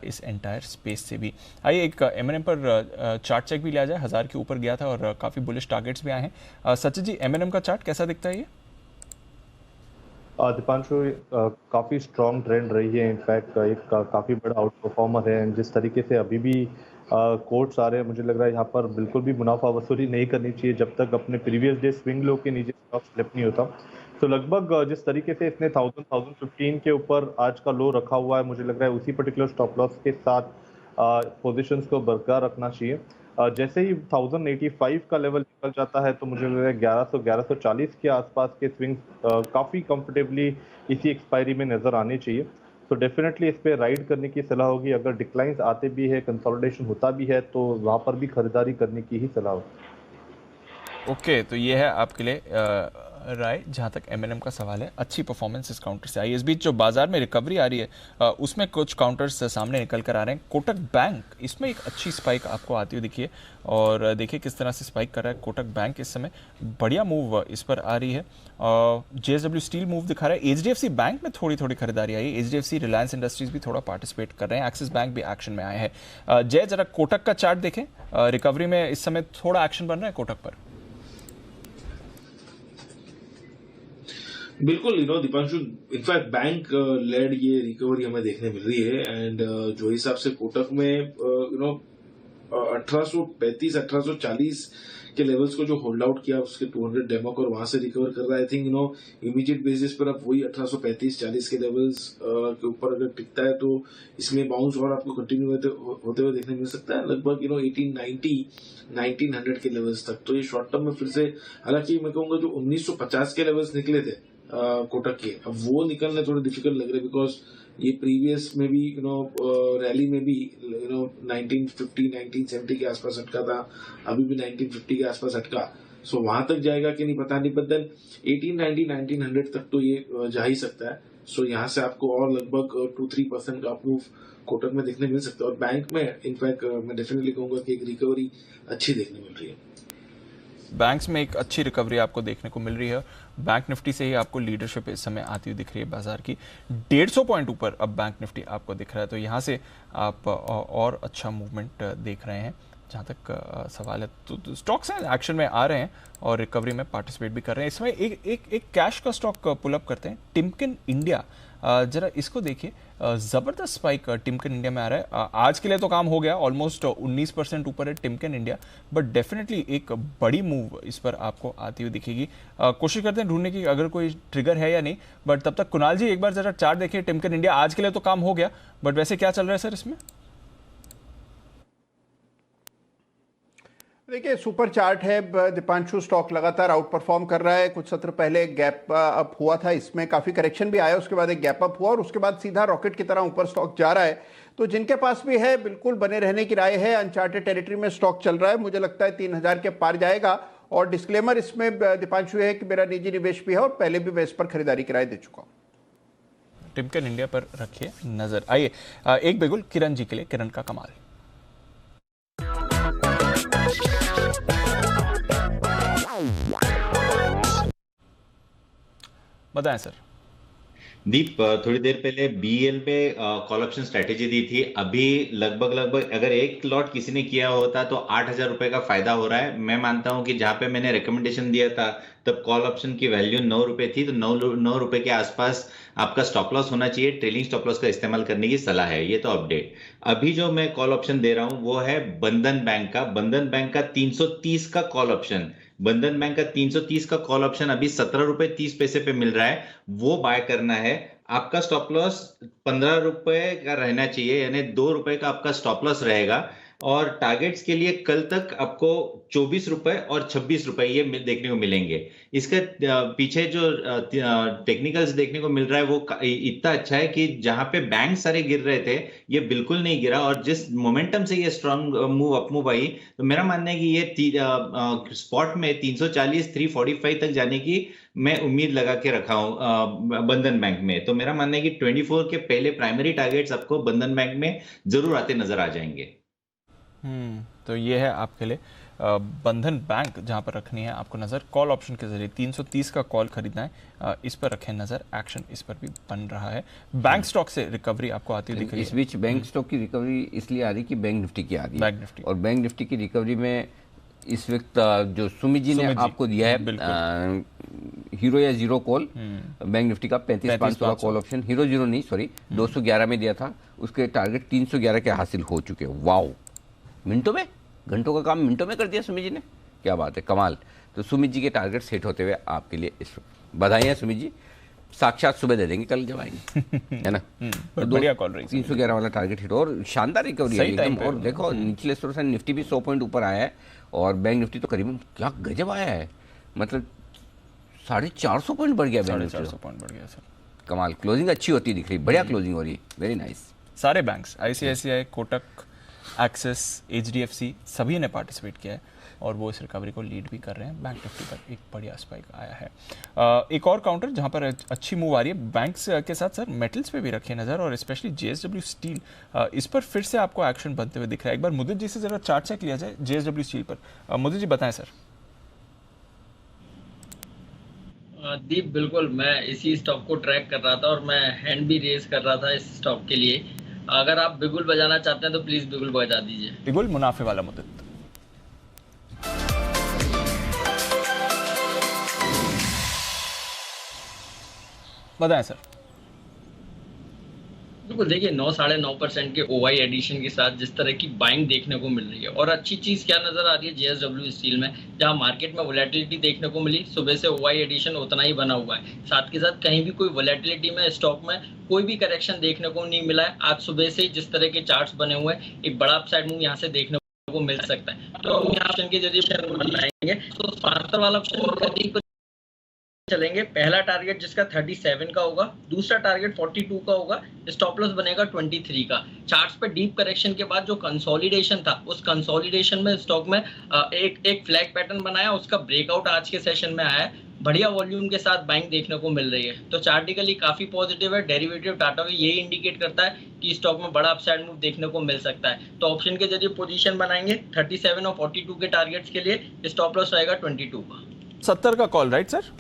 इस एंटायर स्पेस से भी। आइए एक M&M पर चार्ट चेक भी लिया जाए। 1000 के ऊपर गया था और काफ़ी बुलिश टारगेट्स भी आए हैं। सचिन जी, M&M का चार्ट कैसा दिखता है ये? दीपांशु, काफ़ी स्ट्रॉन्ग ट्रेंड रही है। इनफैक्ट एक काफ़ी बड़ा आउट परफॉर्मर है। जिस तरीके से अभी भी कोट्स आ रहे हैं, मुझे लग रहा है यहाँ पर बिल्कुल भी मुनाफा वसूली नहीं करनी चाहिए जब तक अपने प्रीवियस डे स्विंग लो के नीचे स्टॉक स्लिप नहीं होता। तो लगभग जिस तरीके से इसने 1015 के ऊपर आज का लो रखा हुआ है, मुझे लग रहा है उसी पर्टिकुलर स्टॉप लॉस के साथ पोजीशंस को बरकरार रखना चाहिए। जैसे ही 1085 का लेवल निकल जाता है तो मुझे लग रहा है 1140 के आसपास के स्विंग काफ़ी कंफर्टेबली इसी एक्सपायरी में नज़र आने चाहिए। तो डेफिनेटली इस पे राइड करने की सलाह होगी। अगर डिक्लाइंस आते भी है, कंसोलिडेशन होता भी है, तो वहाँ पर भी खरीदारी करने की ही सलाह होगी। ओके, तो ये है आपके लिए राय जहाँ तक M&M का सवाल है। अच्छी परफॉर्मेंस इस काउंटर से आई। इस बीच जो बाजार में रिकवरी आ रही है उसमें कुछ काउंटर्स सामने निकल कर आ रहे हैं। कोटक बैंक, इसमें एक अच्छी स्पाइक आपको आती हुई दिखी है और देखिए किस तरह से स्पाइक कर रहा है कोटक बैंक। इस समय बढ़िया मूव इस पर आ रही है। JSW स्टील मूव दिखा रहा है। HDFC बैंक में थोड़ी थोड़ी खरीदारी आई है। HDFC रिलायंस इंडस्ट्रीज भी थोड़ा पार्टिसिपेट कर रहे हैं। एक्सिस बैंक भी एक्शन में आए हैं। जय, जरा कोटक का चार्ट देखें। रिकवरी में इस समय थोड़ा एक्शन बन रहा है कोटक पर। बिल्कुल, दीपांशु, इनफैक्ट बैंक लेड ये रिकवरी हमें देखने मिल रही है। एंड जो हिसाब से कोटक में 1835 1840 के लेवल्स को जो होल्ड आउट किया उसके 200 डेमोक और वहां से रिकवर कर रहा है। आई थिंक इमीडिएट बेसिस पर अब वही 1835-40 के लेवल्स के ऊपर अगर टिकता है तो इसमें बाउंस और आपको कंटिन्यू होते हुए देखने मिल सकता है लगभग 1890-1900 के लेवल्स तक। तो ये शॉर्ट टर्म में फिर से, हालांकि मैं कहूंगा जो 1950 के लेवल्स निकले थे कोटक के, अब वो निकलने थोड़े डिफिकल्ट लग रहे हैं बिकॉज ये प्रीवियस में भी रैली में भी 1950-1970 के आसपास अटका था, अभी भी 1950 के आसपास अटका। सो वहां तक जाएगा कि नहीं पता नहीं, बट देन 1890-1900 तक तो ये जा ही सकता है। सो यहाँ से आपको और लगभग 2-3% का अप्रूव कोटक में देखने मिल सकता है। और बैंक में इनफैक्ट मैं डेफिनेटली कहूंगा कि एक रिकवरी अच्छी देखने मिल रही है। बैंक्स में एक अच्छी रिकवरी आपको देखने को मिल रही है। बैंक निफ्टी से ही आपको लीडरशिप इस समय आती हुई दिख रही है बाजार की। 150 पॉइंट ऊपर अब बैंक निफ्टी आपको दिख रहा है, तो यहाँ से आप और अच्छा मूवमेंट देख रहे हैं जहाँ तक सवाल है। तो स्टॉक्स हैं एक्शन में आ रहे हैं और रिकवरी में पार्टिसिपेट भी कर रहे हैं। इसमें एक कैश का स्टॉक पुलअप करते हैं, टिमकेन इंडिया। जरा इसको देखिए, जबरदस्त स्पाइक टिमकेन इंडिया में आ रहा है। आज के लिए तो काम हो गया, ऑलमोस्ट 19% ऊपर है टिमकेन इंडिया, बट डेफिनेटली एक बड़ी मूव इस पर आपको आती हुई दिखेगी। कोशिश करते हैं ढूंढने की अगर कोई ट्रिगर है या नहीं, बट तब तक कुणाल जी एक बार जरा चार्ट देखिए टिमकेन इंडिया। आज के लिए तो काम हो गया, बट वैसे क्या चल रहा है सर इसमें? देखिए सुपर चार्ट है दीपांशु, स्टॉक लगातार आउट परफॉर्म कर रहा है। कुछ सत्र पहले गैप अप हुआ था, इसमें काफी करेक्शन भी आया, उसके बाद एक गैप अप हुआ और उसके बाद सीधा रॉकेट की तरह ऊपर स्टॉक जा रहा है। तो जिनके पास भी है बिल्कुल बने रहने की राय है। अनचार्टेड टेरिटरी में स्टॉक चल रहा है, मुझे लगता है 3000 के पार जाएगा। और डिस्क्लेमर इसमें दीपांशु है कि मेरा निजी निवेश भी है और पहले भी मैं इस पर खरीदारी की राय दे चुका हूं। टिमकेन इंडिया पर रखिए नजर। आइए एक बिल्कुल किरण जी के लिए, किरण का कमाल। बताएं सर। दीप, थोड़ी देर पहले BEL पे कॉल ऑप्शन स्ट्रेटेजी दी थी। अभी लगभग अगर एक लॉट किसी ने किया होता तो 8,000 रुपए का फायदा हो रहा है। मैं मानता हूं कि जहां पे मैंने रिकमेंडेशन दिया था तब कॉल ऑप्शन की वैल्यू 9 रुपए थी, तो 9 रुपए के आसपास आपका स्टॉप लॉस होना चाहिए। ट्रेलिंग स्टॉप लॉस का इस्तेमाल करने की सलाह है। ये तो अपडेट। अभी जो मैं कॉल ऑप्शन दे रहा हूं वो है बंधन बैंक का। बंधन बैंक का 330 का कॉल ऑप्शन, बंधन बैंक का 330 का कॉल ऑप्शन अभी 17 रुपए 30 पैसे पे मिल रहा है, वो बाय करना है। आपका स्टॉप लॉस 15 रुपए का रहना चाहिए, यानी 2 रुपए का आपका स्टॉप लॉस रहेगा। और टारगेट्स के लिए कल तक आपको 24 रुपए और 26 रुपए ये देखने को मिलेंगे। इसके पीछे जो टेक्निकल्स देखने को मिल रहा है वो इतना अच्छा है कि जहां पे बैंक सारे गिर रहे थे ये बिल्कुल नहीं गिरा, और जिस मोमेंटम से ये strong move up move I, तो मेरा मानना है कि ये स्पॉट में 340 345 तक जाने की मैं उम्मीद लगा के रखा हूं बंधन बैंक में। तो मेरा मानना है कि 24 के पहले प्राइमरी टारगेट्स आपको बंधन बैंक में जरूर आते नजर आ जाएंगे। तो ये है आपके लिए बंधन बैंक जहां पर रखनी है आपको नजर। कॉल ऑप्शन के जरिए 330 का कॉल खरीदना है, इस पर रखें नजर। एक्शन इस पर भी बन रहा है। बैंक स्टॉक से रिकवरी आपको आती दिख रही है। इस बीच बैंक स्टॉक की रिकवरी इसलिए आ रही कि बैंक निफ्टी की आ रही है। बैंक निफ्टी और बैंक निफ्टी की रिकवरी में इस वक्त जो सुमित जी ने आपको दिया है हीरो या जीरो कॉल बैंक निफ्टी का 35,500 का कॉल ऑप्शन, हीरो जीरो नहीं सॉरी 211 में दिया था, उसके टारगेट 311 के हासिल हो चुके हैं। वाओ, मिनटों में, घंटों का काम मिनटों में कर दिया सुमित जी ने, क्या बात है, कमाल। तो सुमित जी के टारगेट सेट होते हुए आपके लिए इस बधाई सुमित जी, साक्षात सुबह दे देंगे कल जब आएंगे, है ना। तो बढ़िया कॉल रही, 311 वाला टारगेट हिट और शानदार रिकवरी है एकदम। और देखो निचले स्तर से निफ्टी भी 100 पॉइंट ऊपर आया है और बैंक निफ्टी तो करीबन क्या गजब आया है, मतलब 450 पॉइंट बढ़ गया, 450 पॉइंट बढ़ गया सर, कमाल। क्लोजिंग अच्छी होती दिख रही, बढ़िया क्लोजिंग हो रही है, वेरी नाइस। सारे banks ICICI, Kotak, axis, HDFC सभी ने पार्टिसिपेट किया है और वो इस रिकवरी को लीड भी कर रहे हैं। बैंक निफ्टी पर एक बढ़िया स्पाइक आया है। एक और काउंटर जहां पर अच्छी मूव आ रही है बैंक्स के साथ सर मेटल्स पे भी रखिए नजर, और स्पेशली JSW स्टील, इस पर फिर से आपको एक्शन बनते हुए दिख रहा है। एक बार मुदित जी से जरा चार्ट चेक लिया जाए JSW स्टील पर। मुदित जी बताएं सर। दीप, बिल्कुल मैं इसी स्टॉक को ट्रैक कर रहा था और मैं हैंड भी रेज कर रहा था इस स्टॉक के लिए। अगर आप बिगुल बजाना चाहते हैं तो प्लीज बिगुल बजा दीजिए। बिगुल मुनाफे वाला मुद्दा। बताएं सर। बिल्कुल, देखिए 9-9.5% के OI एडिशन के साथ जिस तरह की बाइंग देखने को मिल रही है, और अच्छी चीज क्या नजर आ रही है JSW स्टील में, जहां मार्केट में वोलेटिलिटी देखने को मिली, सुबह से OI एडिशन उतना ही बना हुआ है। साथ के साथ कहीं भी कोई वोलेटिलिटी में स्टॉक में कोई भी करेक्शन देखने को नहीं मिला है। आज सुबह से जिस तरह के चार्ट्स बने हुए हैं, एक बड़ा अपसाइड मूव यहाँ से देखने को मिल सकता है। तो ऑप्शन के जरिए बनाएंगे तो स्पॉन्सर वाला ऑप्शन चलेंगे। पहला टारगेट जिसका 37 का होगा, दूसरा टारगेट 42 का होगा, स्टॉप लॉस बनेगा 23 का। चार्ट्स पे डीप करेक्शन के बाद जो कंसोलिडेशन था, उस कंसोलिडेशन में स्टॉक में एक फ्लैग पैटर्न बनाया, उसका ब्रेकआउट आज के सेशन में आया है। बढ़िया वॉल्यूम के साथ बाइंग देखने को मिल रही है, तो चार्टिकली काफी पॉजिटिव है। डेरिवेटिव डाटा भी यही इंडिकेट करता है कि स्टॉक में बड़ा अपसाइड मूव देखने को मिल सकता है। तो ऑप्शन के जरिए पोजीशन बनाएंगे 37 और 42 के टारगेट्स के लिए, स्टॉप लॉस रहेगा 22 का। 70 का call, right sir?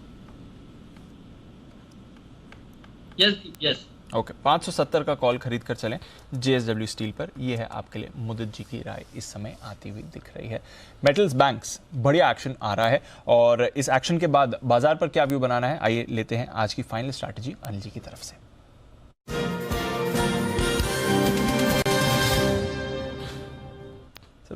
Yes okay, 570 का कॉल खरीद कर चलें JSW स्टील पर। यह है आपके लिए मुदित जी की राय इस समय आती हुई दिख रही है। मेटल्स बैंक्स बढ़िया एक्शन आ रहा है, और इस एक्शन के बाद बाजार पर क्या व्यू बनाना है, आइए लेते हैं आज की फाइनल स्ट्रैटेजी अनिल जी की तरफ से।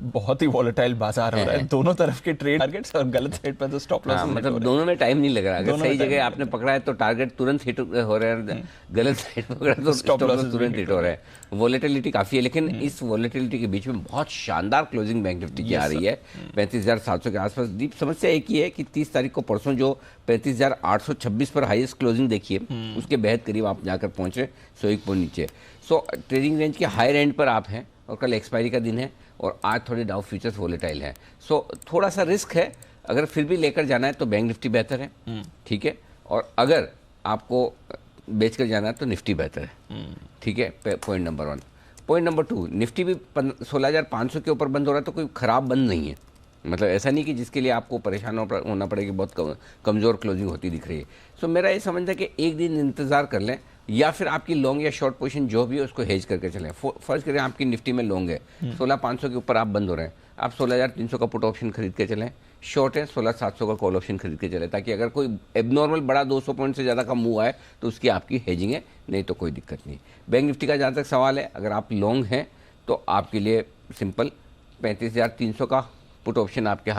बहुत ही वॉलेटाइल बाजार हो रहा है, दोनों तरफ के ट्रेड टारगेट्स और गलत साइड पर तो स्टॉप लॉस, मतलब दोनों में टाइम नहीं लग रहा। अगर सही जगह आपने पकड़ा है तो टारगेट तुरंत हिट हो रहा है, गलत साइड पकड़ा तो स्टॉप लॉस तुरंत हिट हो रहा है। वॉलेटिलिटी काफी है, लेकिन इस वॉलेटिलिटी के बीच में बहुत शानदार क्लोजिंग बैंक निफ्टी की आ रही है 35,700 के आसपास। दीप, समस्या एक ही है कि 30 तारीख को परसों जो 35,826 पर हाईएस्ट क्लोजिंग देखिए, उसके बेहद करीब आप जाकर पहुंचे, 101 पॉइंट नीचे। सो ट्रेडिंग रेंज के हायर एंड पर आप हैं, और कल एक्सपायरी का दिन है और आज थोड़े डाउ फ्यूचर्स वोलेटाइल है। सो थोड़ा सा रिस्क है, अगर फिर भी लेकर जाना है तो बैंक निफ्टी बेहतर है, ठीक है। और अगर आपको बेचकर जाना है तो निफ्टी बेहतर है, ठीक है। Point number 1। Point number 2, Nifty भी 16,500 के ऊपर बंद हो रहा है तो कोई ख़राब बंद नहीं है, मतलब ऐसा नहीं कि जिसके लिए आपको परेशान होना पड़ेगा, बहुत कमज़ोर क्लोजिंग होती दिख रही है। सो मेरा ये समझना है कि एक दिन इंतज़ार कर लें, या फिर आपकी लॉन्ग या शॉर्ट पोजीशन जो भी है उसको हेज करके चलें। फर्ज करें आपकी निफ्टी में लॉन्ग है, 16,500 के ऊपर आप बंद हो रहे हैं, आप 16,300 का पुट ऑप्शन खरीद के चलें। शॉर्ट है 16,700 का कॉल ऑप्शन खरीद के चले, ताकि अगर कोई एबनॉर्मल बड़ा 200 पॉइंट से ज़्यादा का मूव आए तो उसकी आपकी हेजिंग है, नहीं तो कोई दिक्कत नहीं। बैंक निफ्टी का जहाँ तक सवाल है, अगर आप लॉन्ग हैं तो आपके लिए सिंपल 35,300 का पुट ऑप्शन आपके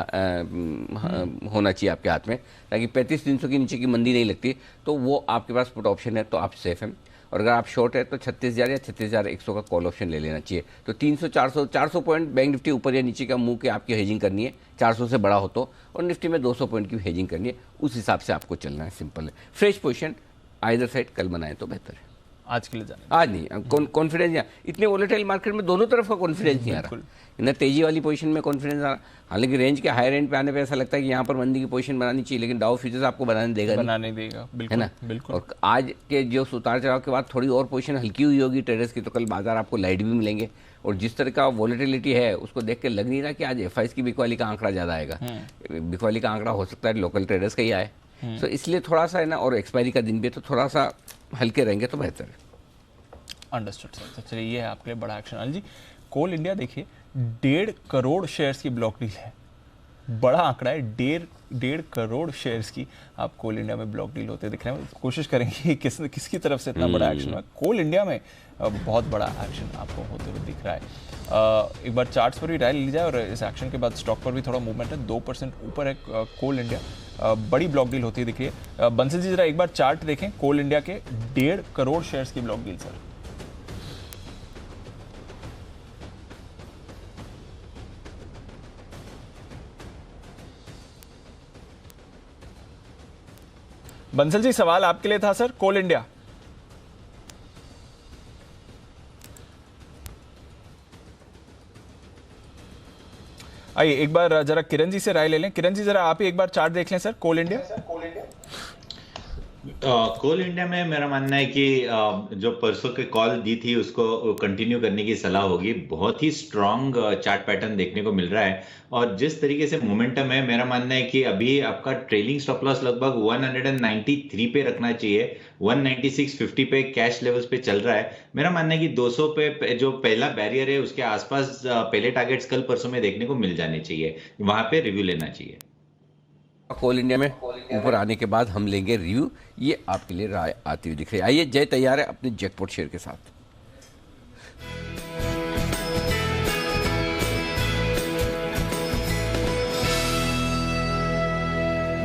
होना चाहिए आपके हाथ में, ताकि 35,300 के नीचे की मंदी नहीं लगती, तो वो आपके पास पुट ऑप्शन है तो आप सेफ हैं। और अगर आप शॉर्ट है तो 36,000 या 36,100 का कॉल ऑप्शन ले लेना चाहिए। तो 300 400 पॉइंट बैंक निफ्टी ऊपर या नीचे का मुंह के आपकी हेजिंग करनी है, 400 से बड़ा हो तो, और निफ्टी में 200 पॉइंट की हेजिंग करनी है, उस हिसाब से आपको चलना है। सिंपल है। फ्रेश पोजीशन आइदर साइड कल बनाए तो बेहतर है। आज के लिए जाने आज नहीं, कॉन्फिडेंस यहाँ इतने वोलेटाइल मार्केट में दोनों तरफ का कॉन्फिडेंस नहीं आ रहा, न तेजी वाली पोजीशन में कॉन्फिडेंस आ रहा। हालांकि रेंज के हाई रेंज पे आने पे ऐसा लगता है कि यहाँ पर मंदी की पोजीशन बनानी चाहिए, लेकिन डाउ फ्यूचर्स आपको बनाने देगा, बिल्कुल, है ना। बिल्कुल। और आज के जो उतार चढ़ाव के बाद थोड़ी और पोजीशन हल्की हुई होगी ट्रेडर्स की, तो कल बाजार आपको लाइट भी मिलेंगे। और जिस तरह का वॉलेटिलिटी है उसको देख के लग नहीं रहा कि आज एफआईएस की बिकवाली का आंकड़ा ज़्यादा आएगा। बिकवाली का आंकड़ा हो सकता है लोकल ट्रेडर्स का ही आए, तो इसलिए थोड़ा सा है ना, और एक्सपायरी का दिन भी, तो थोड़ा सा हल्के रहेंगे तो बेहतर है। Understood sir. तो चलिए ये है आपके लिए बड़ा एक्शन। अनिल जी, कोल इंडिया देखिए 1.5 करोड़ शेयर्स की ब्लॉक डील है, बड़ा आंकड़ा है। 1.5 करोड़ शेयर्स की आप कोल इंडिया में ब्लॉक डील होते दिख रहे हैं। कोशिश करेंगे किसकी तरफ से इतना बड़ा एक्शन हुआ। कोल इंडिया में बहुत बड़ा एक्शन आपको होते हुए दिख रहा है। एक बार चार्ट्स पर भी राय ली जाए और इस एक्शन के बाद स्टॉक पर भी थोड़ा मूवमेंट है, 2% ऊपर है कोल इंडिया। बड़ी ब्लॉक डील होती है दिख रही है। बंसल जी जरा एक बार चार्ट देखें कोल इंडिया के, 1.5 करोड़ शेयर्स की block deal sir. Bansal ji सवाल आपके लिए था सर, कोल इंडिया। आइए एक बार जरा किरण जी से राय ले लें। किरण जी जरा आप ही एक बार चार्ट देख लें सर, कोल इंडिया। कोल इंडिया में मेरा मानना है कि जो परसों के कॉल दी थी उसको कंटिन्यू करने की सलाह होगी। बहुत ही स्ट्रांग चार्ट पैटर्न देखने को मिल रहा है और जिस तरीके से मोमेंटम है, मेरा मानना है कि अभी आपका ट्रेलिंग स्टॉप लॉस लगभग 193 पे रखना चाहिए। 196.50 पे कैश लेवल्स पे चल रहा है। मेरा मानना है कि 200 पे जो पहला बैरियर है उसके आसपास पहले टारगेट्स कल परसों में देखने को मिल जाने चाहिए, वहां पे रिव्यू लेना चाहिए। कोल इंडिया में ऊपर आने के बाद हम लेंगे रिव्यू, ये आपके लिए राय आती हुई दिख रही है। आइए जय तैयार है अपने जैकपॉट शेयर के साथ।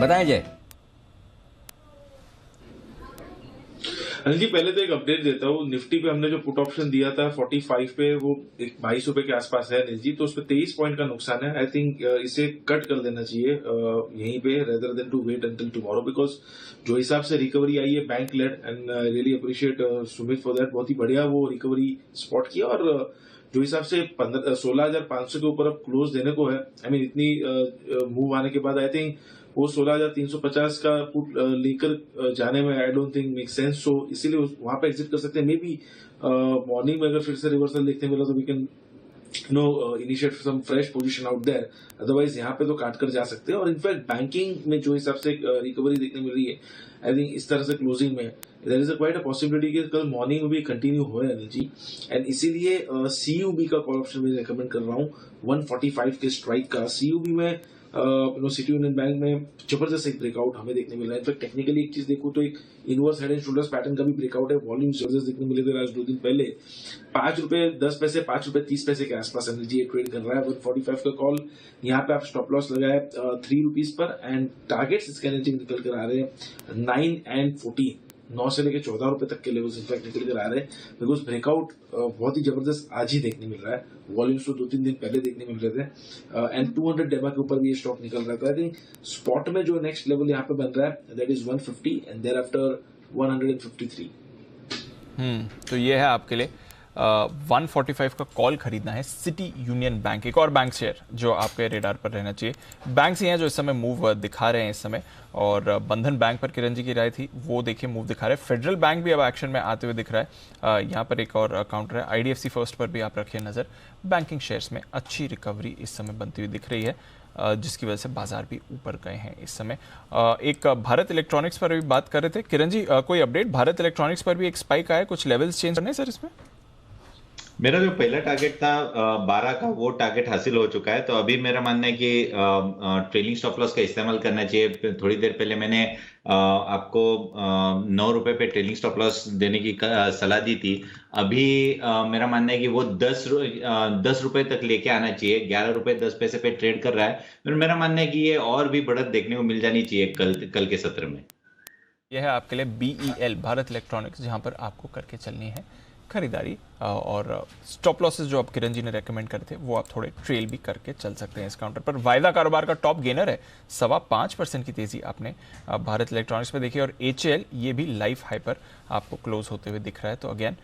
बताएं जय। अनिल जी पहले तो एक अपडेट देता हूँ। निफ्टी पे हमने जो पुट ऑप्शन दिया था 45 पे, वो 22 रुपए के आसपास है अनिल जी, तो उस पर 23 पॉइंट का नुकसान है। आई थिंक इसे कट कर देना चाहिए यहीं पे, rather than to wait until tomorrow, because जो हिसाब से रिकवरी आई है bank led, and I really appreciate Sumit for that. बहुत ही बढ़िया वो रिकवरी स्पॉट किया और जो हिसाब से 16,500 के ऊपर अब क्लोज देने को है, आई मीन इतनी मूव आने के बाद आई थिंक वो 16,350 का पुट लेकर जाने में I don't think make sense. So इसीलिए वहां पे एग्जिट कर सकते हैं। मे बी मॉर्निंग में अगर फिर से रिवर्सल देखने मिला तो we can initiate some fresh position out there. Otherwise यहाँ पे तो काट कर जा सकते हैं। और इनफैक्ट बैंकिंग में जो हिसाब से रिकवरी देखने मिल रही है, आई थिंक इस तरह से क्लोजिंग में there is quite a possibility कि कल मॉर्निंग में भी कंटिन्यू हो अनिल जी। एंड इसीलिए सीयूबी का कॉल ऑप्शन मैं रिकमेंड कर रहा हूँ 145 के स्ट्राइक का। सीयूबी में सिटी यूनियन बैंक में जबरदस्त एक ब्रेकआउट हमें देखने मिल रहा है। इनफैक्ट टेक्निकली एक चीज देखो तो एक inverse head and shoulders pattern का भी ब्रेकआउट है। वॉल्यूम जबरदस्त देखने मिले थे आज 2 दिन पहले। 5 रुपए 10 पैसे 5 रुपए 30 पैसे के आसपास एनर्जी ट्रेड कर रहा है। 145 का कॉल यहाँ पे आप स्टॉप लॉस लगाए 3 रुपीज पर, एंड टारगेट्स इसके एनर्जी निकल कर आ रहे हैं 9 एंड 14, 9 से लेकर 14 रुपए तक के लेवल्स इनफैक्ट निकल कर आ रहे हैं। बिकॉज ब्रेकआउट बहुत ही जबरदस्त आज ही देखने मिल रहा है। वॉल्यूम्स तो 2-3 दिन पहले देखने मिल रहे थे। एंड 200 डेमा के ऊपर भी ये स्टॉक निकल रहा था। आई थिंक स्पॉट में जो नेक्स्ट लेवल यहाँ पे बन रहा है that is 150 and thereafter 153। तो ये है आपके लिए 145 का कॉल खरीदना है सिटी यूनियन बैंक। एक और बैंक शेयर जो आपके रेडार पर रहना चाहिए। बैंक ही हैं जो इस समय मूव दिखा रहे हैं इस समय, और बंधन बैंक पर किरण जी की राय थी, वो देखिए मूव दिखा रहे हैं। फेडरल बैंक भी अब एक्शन में आते हुए दिख रहा है। यहाँ पर एक और काउंटर है। आईडीएफसी फर्स्ट पर भी आप रखिए नजर। बैंकिंग शेयर्स में अच्छी रिकवरी इस समय बनती हुई दिख रही है, जिसकी वजह से बाजार भी ऊपर गए हैं इस समय। एक भारत इलेक्ट्रॉनिक्स पर भी बात कर रहे थे किरण जी, कोई अपडेट? भारत इलेक्ट्रॉनिक्स पर भी एक स्पाइक आया, कुछ लेवल्स चेंज करने सर इसमें? मेरा जो पहला टारगेट था 12 का, वो टारगेट हासिल हो चुका है। तो अभी मेरा मानना है कि ट्रेलिंग स्टॉप लॉस का इस्तेमाल करना चाहिए। थोड़ी देर पहले मैंने आपको 9 रुपए पे ट्रेलिंग स्टॉप लॉस देने की सलाह दी थी। अभी मेरा मानना है कि वो 10 रुपए तक लेके आना चाहिए। 11 रुपए 10 पैसे पे ट्रेड कर रहा है। मेरा मानना है कि ये और भी बढ़त देखने को मिल जानी चाहिए कल के सत्र में। यह है आपके लिए BEL, भारत इलेक्ट्रॉनिक्स, जहां पर आपको करके चलनी है खरीदारी, और स्टॉप लॉसेस जो आप किरण जी ने रेकमेंड करे थे वो आप थोड़े ट्रेल भी करके चल सकते हैं इस काउंटर पर। वायदा कारोबार का टॉप गेनर है, 5.25% की तेजी आपने भारत इलेक्ट्रॉनिक्स में देखी, और HAL ये भी लाइफ हाई पर आपको क्लोज होते हुए दिख रहा है। तो अगेन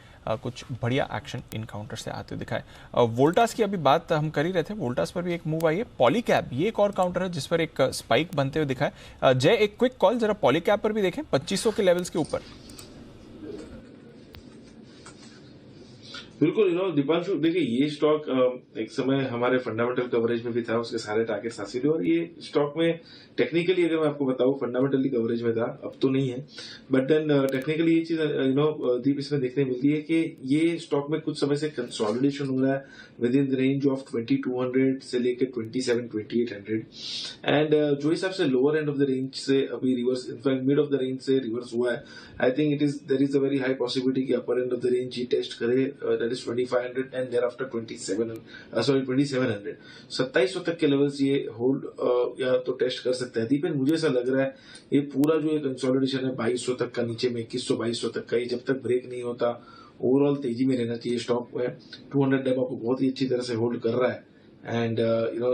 कुछ बढ़िया एक्शन इन काउंटर से आते हुए दिखा है। वोल्टास की अभी बात हम कर ही रहे थे, वोल्टास पर भी एक मूव आई है। पॉलीकैब ये एक और काउंटर है जिस पर एक स्पाइक बनते हुए दिखा है। जय, एक क्विक कॉल, जरा पॉलीकैब पर भी देखें 2500 के लेवल्स के ऊपर। बिल्कुल, दीपांशु, देखिए ये स्टॉक एक समय हमारे फंडामेंटल कवरेज में भी था, उसके सारे टारगेट्स हासिल हुए, और ये स्टॉक में टेक्निकली अगर मैं आपको बताऊं फंडामेंटली कवरेज में था, अब तो नहीं है, बट देन टेक्निकली ये चीज दीप इसमें देखने मिलती है कि ये स्टॉक में कुछ समय से कंसोलिडेशन हो रहा है within the range of 2200 से लेकर 27-2800, एंड जो हिसाब से lower end of the range से अभी reverse, in fact mid of the range से रिवर्स हुआ है। I think there is a very high possibility कि upper end of the range ही टेस्ट करे, दैट इज 2500 एंड देयरआफ्टर 2700 2700 तक के लेवल्स ये होल्ड या तो टेस्ट कर सकता है। दीपेन, मुझे ऐसा लग रहा है ये पूरा जो एक कंसोलिडेशन है 2200 तक का, नीचे में 2100-2200 तक का, ये जब तक ब्रेक नहीं होता ओवरऑल तेजी में रहना चाहिए। स्टॉक में 200 डेप आपको बहुत ही अच्छी तरह से होल्ड कर रहा है, एंड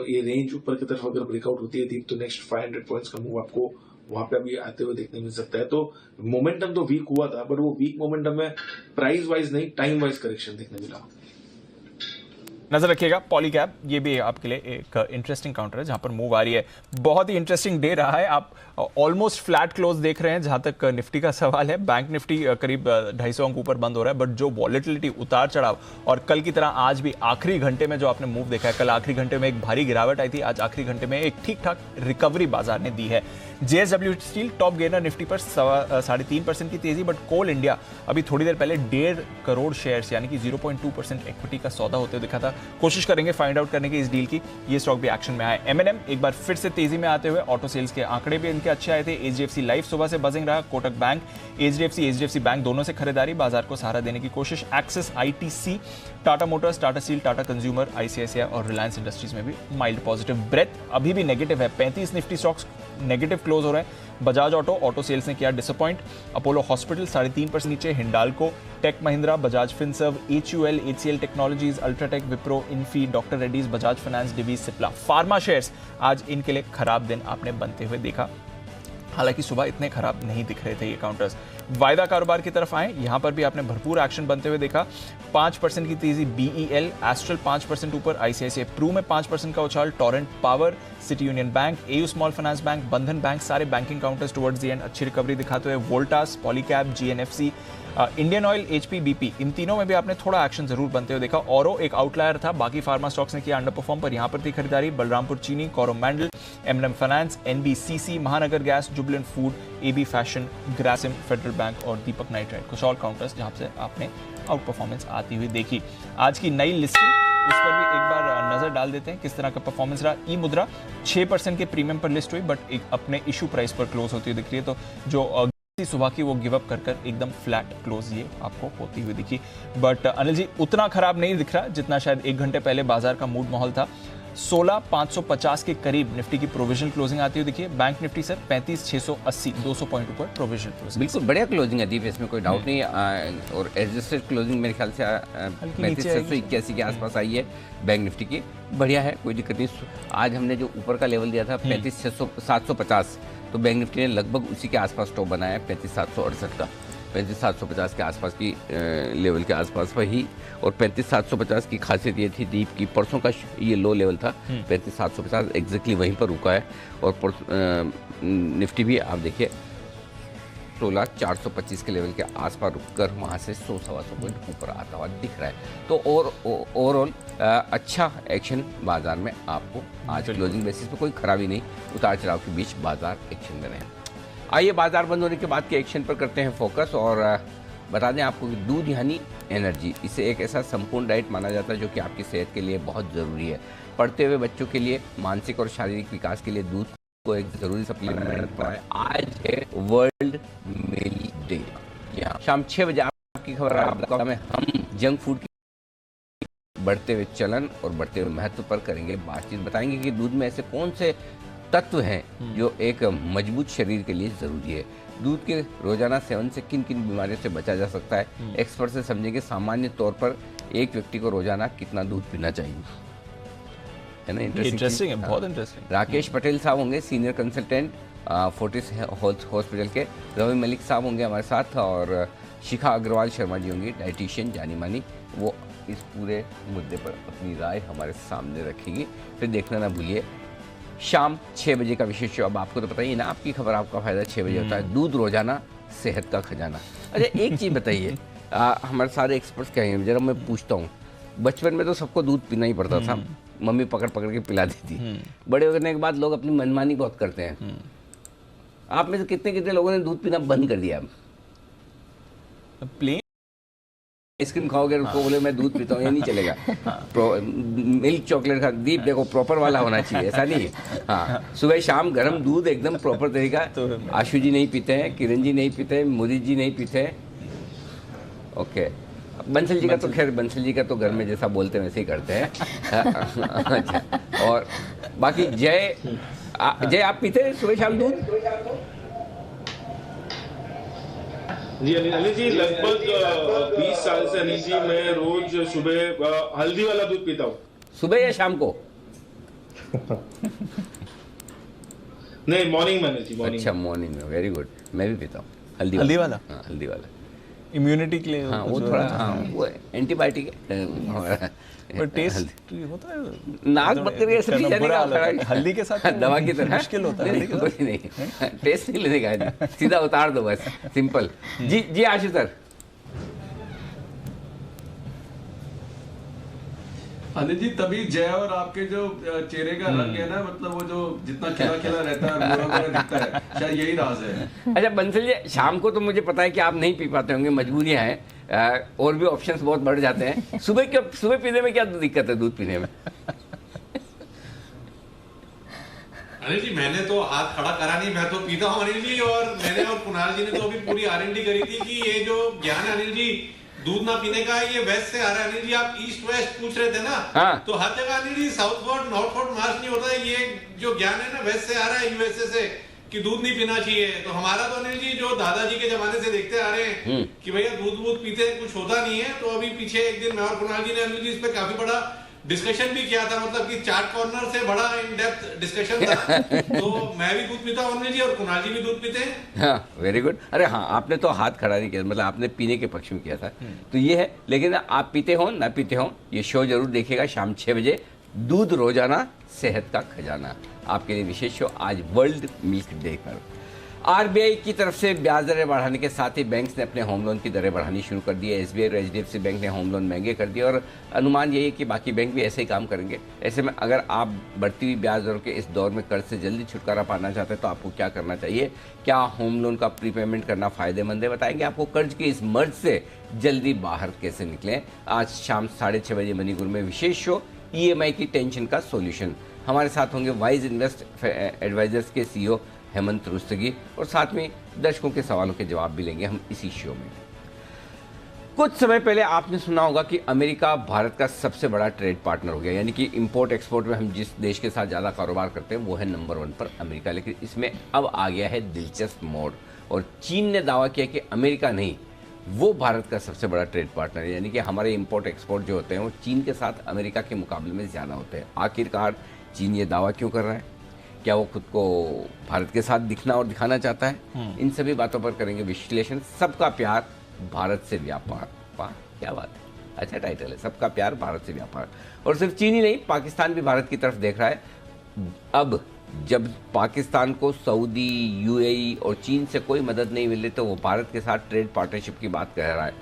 ये रेंज ऊपर की तरफ अगर ब्रेकआउट होती है दीप, तो नेक्स्ट 500 पॉइंट्स का मूव आपको वहां पे अभी आते हुए देखने मिल सकता है। तो मोमेंटम तो वीक हुआ था, बट वो वीक मोमेंटम में प्राइस वाइज नहीं, टाइम वाइज करेक्शन देखने मिला। नजर रखिएगा पॉलीकैब, ये भी आपके लिए एक इंटरेस्टिंग काउंटर है जहां पर मूव आ रही है। बहुत ही इंटरेस्टिंग डे रहा है, आप ऑलमोस्ट फ्लैट क्लोज देख रहे हैं जहां तक निफ्टी का सवाल है। बैंक निफ्टी करीब 250 अंक ऊपर बंद हो रहा है, बट जो वॉलेटिलिटी, उतार चढ़ाव, और कल की तरह आज भी आखिरी घंटे में जो आपने मूव देखा है, कल आखिरी घंटे में एक भारी गिरावट आई थी, आज आखिरी घंटे में एक ठीक ठाक रिकवरी बाजार ने दी है। JSW steel top gainer, Nifty पर 3.5% की तेजी, बट कोल इंडिया अभी थोड़ी देर पहले 1.5 करोड़ शेयर्स यानी कि 0.2% इक्विटी का सौदा होते हुए दिखा था। कोशिश करेंगे फाइंड आउट करने की इस डील की, ये स्टॉक भी एक्शन में आए। M&M एक बार फिर से तेजी में आते हुए, ऑटो सेल्स के आंकड़े भी इनके अच्छे आए थे। HDFC लाइफ सुबह से बजिंग रहा, कोटक बैंक, HDFC बैंक दोनों से खरीदारी, बाजार को सहारा देने की कोशिश। Axis, ITC, Tata Motors, Tata steel, Tata consumer, ICICI और रिलायंस इंडस्ट्रीज में भी माइल्ड पॉजिटिव। ब्रेथ अभी भी नेगेटिव है, 35 निफ्टी स्टॉक्स नेगेटिव क्लोज हो रहे हैं। बजाज ऑटो सेल्स ने किया डिसअपॉइंट। अपोलो हॉस्पिटल 3.5% नीचे, Hindalco, Tech Mahindra, Bajaj Finserv, HUL, HCL Technologies, UltraTech, Wipro, Infy, doctor Reddy's, Bajaj finance, Divi's, Cipla. Pharma shares आज इनके लिए खराब दिन आपने बनते हुए देखा, हालांकि सुबह इतने खराब नहीं दिख रहे थे ये काउंटर्स। वायदा कारोबार की तरफ आए, यहां पर भी आपने भरपूर एक्शन बनते हुए देखा। 5% की तेजी BEL, एस्ट्रल 5% ऊपर, ICICI प्रू में 5% का उछाल, Torrent power, city union bank, AU small finance bank, बंधन बैंक, सारे banking counters towards the end अच्छी रिकवरी दिखाते हुए। Voltas, Polycab, GNFC, Indian oil, HP, BP, इन तीनों में भी आपने थोड़ा एक्शन जरूर बनते हुए देखा। औरो एक आउटलायर था, बाकी फार्मा स्टॉक्स ने किया अंडर परफॉर्म, पर यहां पर थी खरीदारी। बलरामपुर चीनी, कोरोमंडल, M&M फाइनेंस, NBCC, महानगर gas, Jubilant food, AB fashion, Grasim, federal bank और दीपक नाइट्राइट, कुछ और काउंटर्स जहां से आपने आउट परफॉर्मेंस आती हुई देखी। आज की नई लिस्टिंग, उस पर भी एक बार नजर डाल देते हैं किस तरह का परफॉर्मेंस रहा। ई मुद्रा 6% के प्रीमियम पर लिस्ट हुई, बट एक अपने इशू प्राइस पर क्लोज होती हुई दिख रही है, तो जो सुबह की वो गिव अप कर एकदम फ्लैट क्लोज ये आपको होती हुई दिखी। बट अनिल जी, उतना खराब नहीं दिख रहा जितना शायद एक घंटे पहले बाजार का मूड माहौल था। 16,550 के करीब निफ्टी की प्रोविजन क्लोजिंग आती हुई दिखी। बैंक निफ्टी सर 35,680, 200 पॉइंट ऊपर प्रोविजन क्लोजिंग। बिल्कुल बढ़िया क्लोजिंग है दीप, इसमें कोई डाउट नहीं है, और एडजस्टेड क्लोजिंग मेरे ख्याल से 35,681 के आसपास आई है बैंक निफ्टी की, बढ़िया है, कोई दिक्कत नहीं। आज हमने जो ऊपर का लेवल दिया था 35,750, तो बैंक निफ्टी ने लगभग उसी के आसपास टॉप बनाया 35,768 का, 35,750 के आसपास की लेवल के आसपास वही। और 35,750 की खासियत ये थी दीप की, परसों का ये लो लेवल था 35,750, एग्जैक्टली वहीं पर रुका है। और निफ्टी भी आप देखिए 16,425 के लेवल के आसपास रुककर वहाँ से 100-125 पॉइंट ऊपर आता हुआ दिख रहा है। तो ओवरऑल अच्छा एक्शन बाजार में आपको आज क्लोजिंग बेसिस पे कोई खराबी नहीं, उतार चढ़ाव के बीच बाजार एक्शन में रहे। आइए बाजार बंद होने के बाद के एक्शन पर करते हैं फोकस, और बता दें आपको कि दूध यानी एनर्जी, इसे एक ऐसा संपूर्ण डाइट माना जाता है जो कि आपकी सेहत के लिए बहुत ज़रूरी है। पढ़ते हुए बच्चों के लिए, मानसिक और शारीरिक विकास के लिए दूध को एक ज़रूरी सप्लीमेंट है। आज है वर्ल्ड मिल्क डे। यहाँ शाम 6 बजे आपकी खबर आपका में हम जंक फूड की बढ़ते हुए चलन और बढ़ते हुए महत्व पर करेंगे बातचीत, बताएंगे कि दूध में ऐसे कौन से तत्व हैं जो एक मजबूत शरीर के लिए जरूरी है। दूध के रोजाना सेवन से किन किन बीमारियों से बचा जा सकता है, एक्सपर्ट से समझेंगे सामान्य तौर पर एक व्यक्ति को रोजाना कितना दूध पीना चाहिए। है ना इंटरेस्टिंग है, बहुत इंटरेस्टिंग। राकेश पटेल साहब होंगे सीनियर कंसल्टेंट फोर्टिस हॉस्पिटल के, रवि मलिक साहब होंगे हमारे साथ, और शिखा अग्रवाल शर्मा जी होंगी डाइटिशियन जानी मानी, वो इस पूरे मुद्दे पर अपनी राय हमारे सामने रखेगी। फिर देखना ना भूलिए शाम 6 बजे का विशेष शो। अब आपको तो पता ही ना, आपकी खबर आपका फायदा 6 बजे होता है। दूध रोजाना सेहत का खजाना। अच्छा एक चीज़ बताइए, हमारे सारे एक्सपर्ट्स कहेंगे, जरा मैं पूछता हूँ, बचपन में तो सबको दूध पीना ही पड़ता था, मम्मी पकड़ पकड़ के पिला देती, बड़े होने के बाद लोग अपनी मनमानी बहुत करते हैं। आप में से कितने कितने लोगों ने दूध पीना बंद कर दिया? प्लेन आइसक्रीम खाओगे उसको बोले मैं दूध पीता हूँ, ये नहीं चलेगा। मिल्क चॉकलेट खा, दीप देखो प्रॉपर वाला होना चाहिए, ऐसा नहीं। हाँ, सुबह शाम गर्म दूध एकदम प्रॉपर तरीका। तो आशु जी नहीं पीते हैं, किरण जी नहीं पीते हैं, मुरीद जी नहीं पीते हैं। ओके, बंसल जी का तो खैर, बंसल जी का तो घर में जैसा बोलते हैं वैसे ही करते हैं। अच्छा, और बाकी जय आप पीते हैं सुबह शाम दूध? जी अनिल जी, लगभग 20 साल से अनिल जी मैं रोज सुबह हल्दी वाला दूध पीता हूँ। सुबह या शाम को? नहीं, मॉर्निंग में अनिल जी, मॉर्निंग। अच्छा, मॉर्निंग में, वेरी गुड। मैं भी पीता हूँ हल्दी वाला। हाँ, हल्दी वाला इम्यूनिटी के लिए। हाँ, वो थोड़ा, हाँ वो एंटीबायोटिक है। पर टेस्ट होता है, नाक बंद करके ऐसे पी जाने का हल्दी के साथ दवा की तरह मुश्किल होता है। कुछ नहीं, टेस्ट नहीं लेने का, सीधा उतार दो बस, सिंपल। जी आशीष सर। अनिल जी, तभी जय और आपके जो चेहरे का रंग है ना, मतलब वो जो जितना खिला खिला रहता है, गोरा गोरा दिखता है, शायद यही राज है। अच्छा बंसल जी, शाम को तो मुझे पता है कि आप नहीं पी पाते होंगे, मजबूरियां हैं, और भी ऑप्शंस बहुत बढ़ जाते हैं। सुबह पीने में क्या दिक्कत है, दूध पीने में? अनिल जी, मैंने तो हाथ खड़ा करा नहीं, मैं तो पीता हूँ अनिल जी। और मैंने और कुणाल जी ने तो अभी पूरी R&D करी थी कि ये जो ज्ञान है अनिल जी दूध ना पीने का, ये वेस्ट से आ रहा है अनिल जी। आप ईस्ट वेस्ट पूछ रहे थे ना, हाँ। तो हर जगह अनिल जी साउथवर्ड नॉर्थवर्ड मार्च नहीं होता है। ये जो ज्ञान है ना वेस्ट से आ रहा है, USA से, कि दूध नहीं पीना चाहिए। तो हमारा तो अनिल जी जो दादाजी के जमाने से देखते आ रहे हैं कि भैया दूध पीते कुछ होता नहीं है। तो अभी पीछे एक दिन मैं और कुणाल जी ने अनिल जी इस पे काफी बड़ा डिस्कशन भी किया था, मतलब कि चार्ट कॉर्नर से बड़ा इन डेप्थ डिस्कशन था। तो मैं भी दूध पीता हूँ अनिल जी, और कुणाल जी भी दूध पीते हैं। हाँ, वेरी गुड। अरे हाँ, आपने तो हाथ खड़ा नहीं किया, मतलब आपने पीने के पक्ष में किया था, तो ये है। लेकिन आप पीते हो ना पीते हो, ये शो जरूर देखिएगा शाम 6 बजे, दूध रोजाना सेहत का खजाना। आपके लिए विशेष शो आज वर्ल्ड मिल्क डे पर। RBI की तरफ से ब्याज दरें बढ़ाने के साथ ही बैंक्स ने अपने होम लोन की दरें बढ़ानी शुरू कर दी है। SBI और HDFC बैंक ने होम लोन महंगे कर दिए, और अनुमान यही है कि बाकी बैंक भी ऐसे ही काम करेंगे। ऐसे में अगर आप बढ़ती हुई ब्याज दरों के इस दौर में कर्ज से जल्दी छुटकारा पाना चाहते हैं तो आपको क्या करना चाहिए? क्या होम लोन का प्रीपेमेंट करना फायदेमंद है? बताएंगे आपको कर्ज के इस मर्ज से जल्दी बाहर कैसे निकलें। आज शाम 6:30 बजे मणिपुर में विशेष शो EMI की टेंशन का सोल्यूशन। हमारे साथ होंगे वाइज इन्वेस्ट एडवाइजर्स के CEO हेमंत रुस्तगी, और साथ में दर्शकों के सवालों के जवाब भी लेंगे हम इसी शो में। कुछ समय पहले आपने सुना होगा कि अमेरिका भारत का सबसे बड़ा ट्रेड पार्टनर हो गया, यानी कि इंपोर्ट एक्सपोर्ट में हम जिस देश के साथ ज़्यादा कारोबार करते हैं वो है नंबर 1 पर अमेरिका। लेकिन इसमें अब आ गया है दिलचस्प मोड़, और चीन ने दावा किया कि अमेरिका नहीं, वो भारत का सबसे बड़ा ट्रेड पार्टनर है। यानी कि हमारे इंपोर्ट एक्सपोर्ट जो होते हैं वो चीन के साथ अमेरिका के मुकाबले में ज़्यादा होते हैं। आखिरकार चीन ये दावा क्यों कर रहा है? क्या वो खुद को भारत के साथ दिखना और दिखाना चाहता है? इन सभी बातों पर करेंगे विश्लेषण। सबका प्यार भारत से व्यापार। वाह, क्या बात है, अच्छा टाइटल है, सबका प्यार भारत से व्यापार। और सिर्फ चीन ही नहीं, पाकिस्तान भी भारत की तरफ देख रहा है। अब जब पाकिस्तान को सऊदी, UAE और चीन से कोई मदद नहीं मिल रही तो वो भारत के साथ ट्रेड पार्टनरशिप की बात कह रहा है।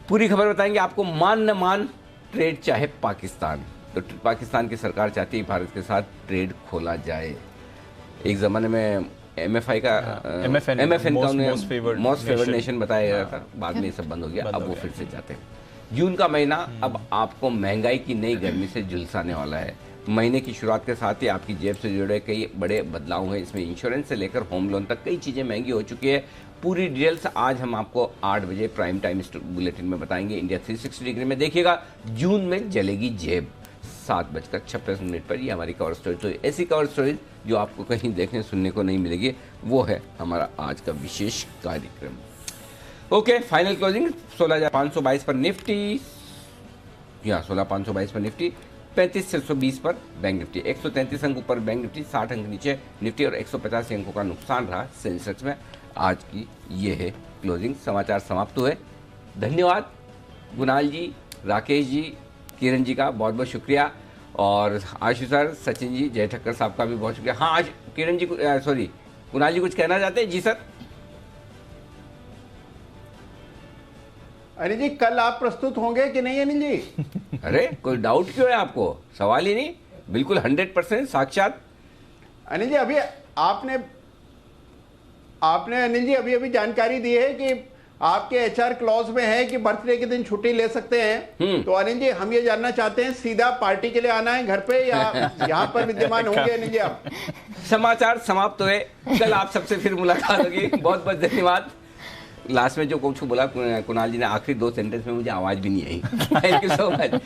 पूरी खबर बताएंगे आपको। मान न मान ट्रेड चाहे पाकिस्तान, तो पाकिस्तान की सरकार चाहती है भारत के साथ ट्रेड खोला जाए। एक ज़माने में MFI का MFN का उन्हें मोस्ट फेवर्ड नेशन बताया गया था, बाद में ये सब बंद हो गया, अब वो फिर से चाहते हैं। जून का महीना अब आपको महंगाई की नई गर्मी से झुलसाने वाला है। महीने की शुरुआत के साथ ही आपकी जेब से जुड़े कई बड़े बदलाव हैं। इसमें इंश्योरेंस से लेकर होम लोन तक कई चीज़ें महंगी हो चुकी है। पूरी डिटेल्स आज हम आपको 8 बजे प्राइम टाइम बुलेटिन में बताएंगे। इंडिया 360 डिग्री में देखिएगा, जून में जलेगी जेब। 7:56 पर ये हमारी कवर स्टोरी। तो ऐसी कवर स्टोरी जो आपको कहीं देखने सुनने को नहीं मिलेगी, वो है हमारा आज का विशेष कार्यक्रम। ओके, फाइनल क्लोजिंग 16,522 पर निफ्टी, या 16,522 पर निफ्टी, 35,620 पर बैंक निफ्टी, 133 अंक ऊपर बैंक निफ्टी, 60 अंक नीचे निफ्टी और 185 अंकों का नुकसान रहा सेंसेक्स में। आज की ये है क्लोजिंग। समाचार समाप्त हुए। धन्यवाद गुनाल जी, राकेश जी, किरण जी का बहुत बहुत शुक्रिया, और आशु सर, सचिन जी, जय ठक्कर साहब का भी बहुत शुक्रिया। हाँ, आज किरण जी सॉरी कुणाल जी कुछ कहना चाहते हैं? जी सर। अनिल जी, कल आप प्रस्तुत होंगे कि नहीं अनिल जी? अरे कोई डाउट क्यों है आपको? सवाल ही नहीं, बिल्कुल 100% साक्षात। अनिल जी, अभी आपने अनिल जी अभी जानकारी दी है कि आपके एचआर क्लॉज में है कि बर्थडे के दिन छुट्टी ले सकते हैं। तो अनिल जी, हम ये जानना चाहते हैं, सीधा पार्टी के लिए आना है घर पे या यहाँ पर विद्यमान होंगे अनिल जी आप? समाचार समाप्त हुए। कल आप सबसे फिर मुलाकात होगी। बहुत बहुत धन्यवाद। लास्ट में जो कुछ बोला कुणाल जी ने, आखिरी 2 सेंटेंस में मुझे आवाज भी नहीं आई। Thank you so much.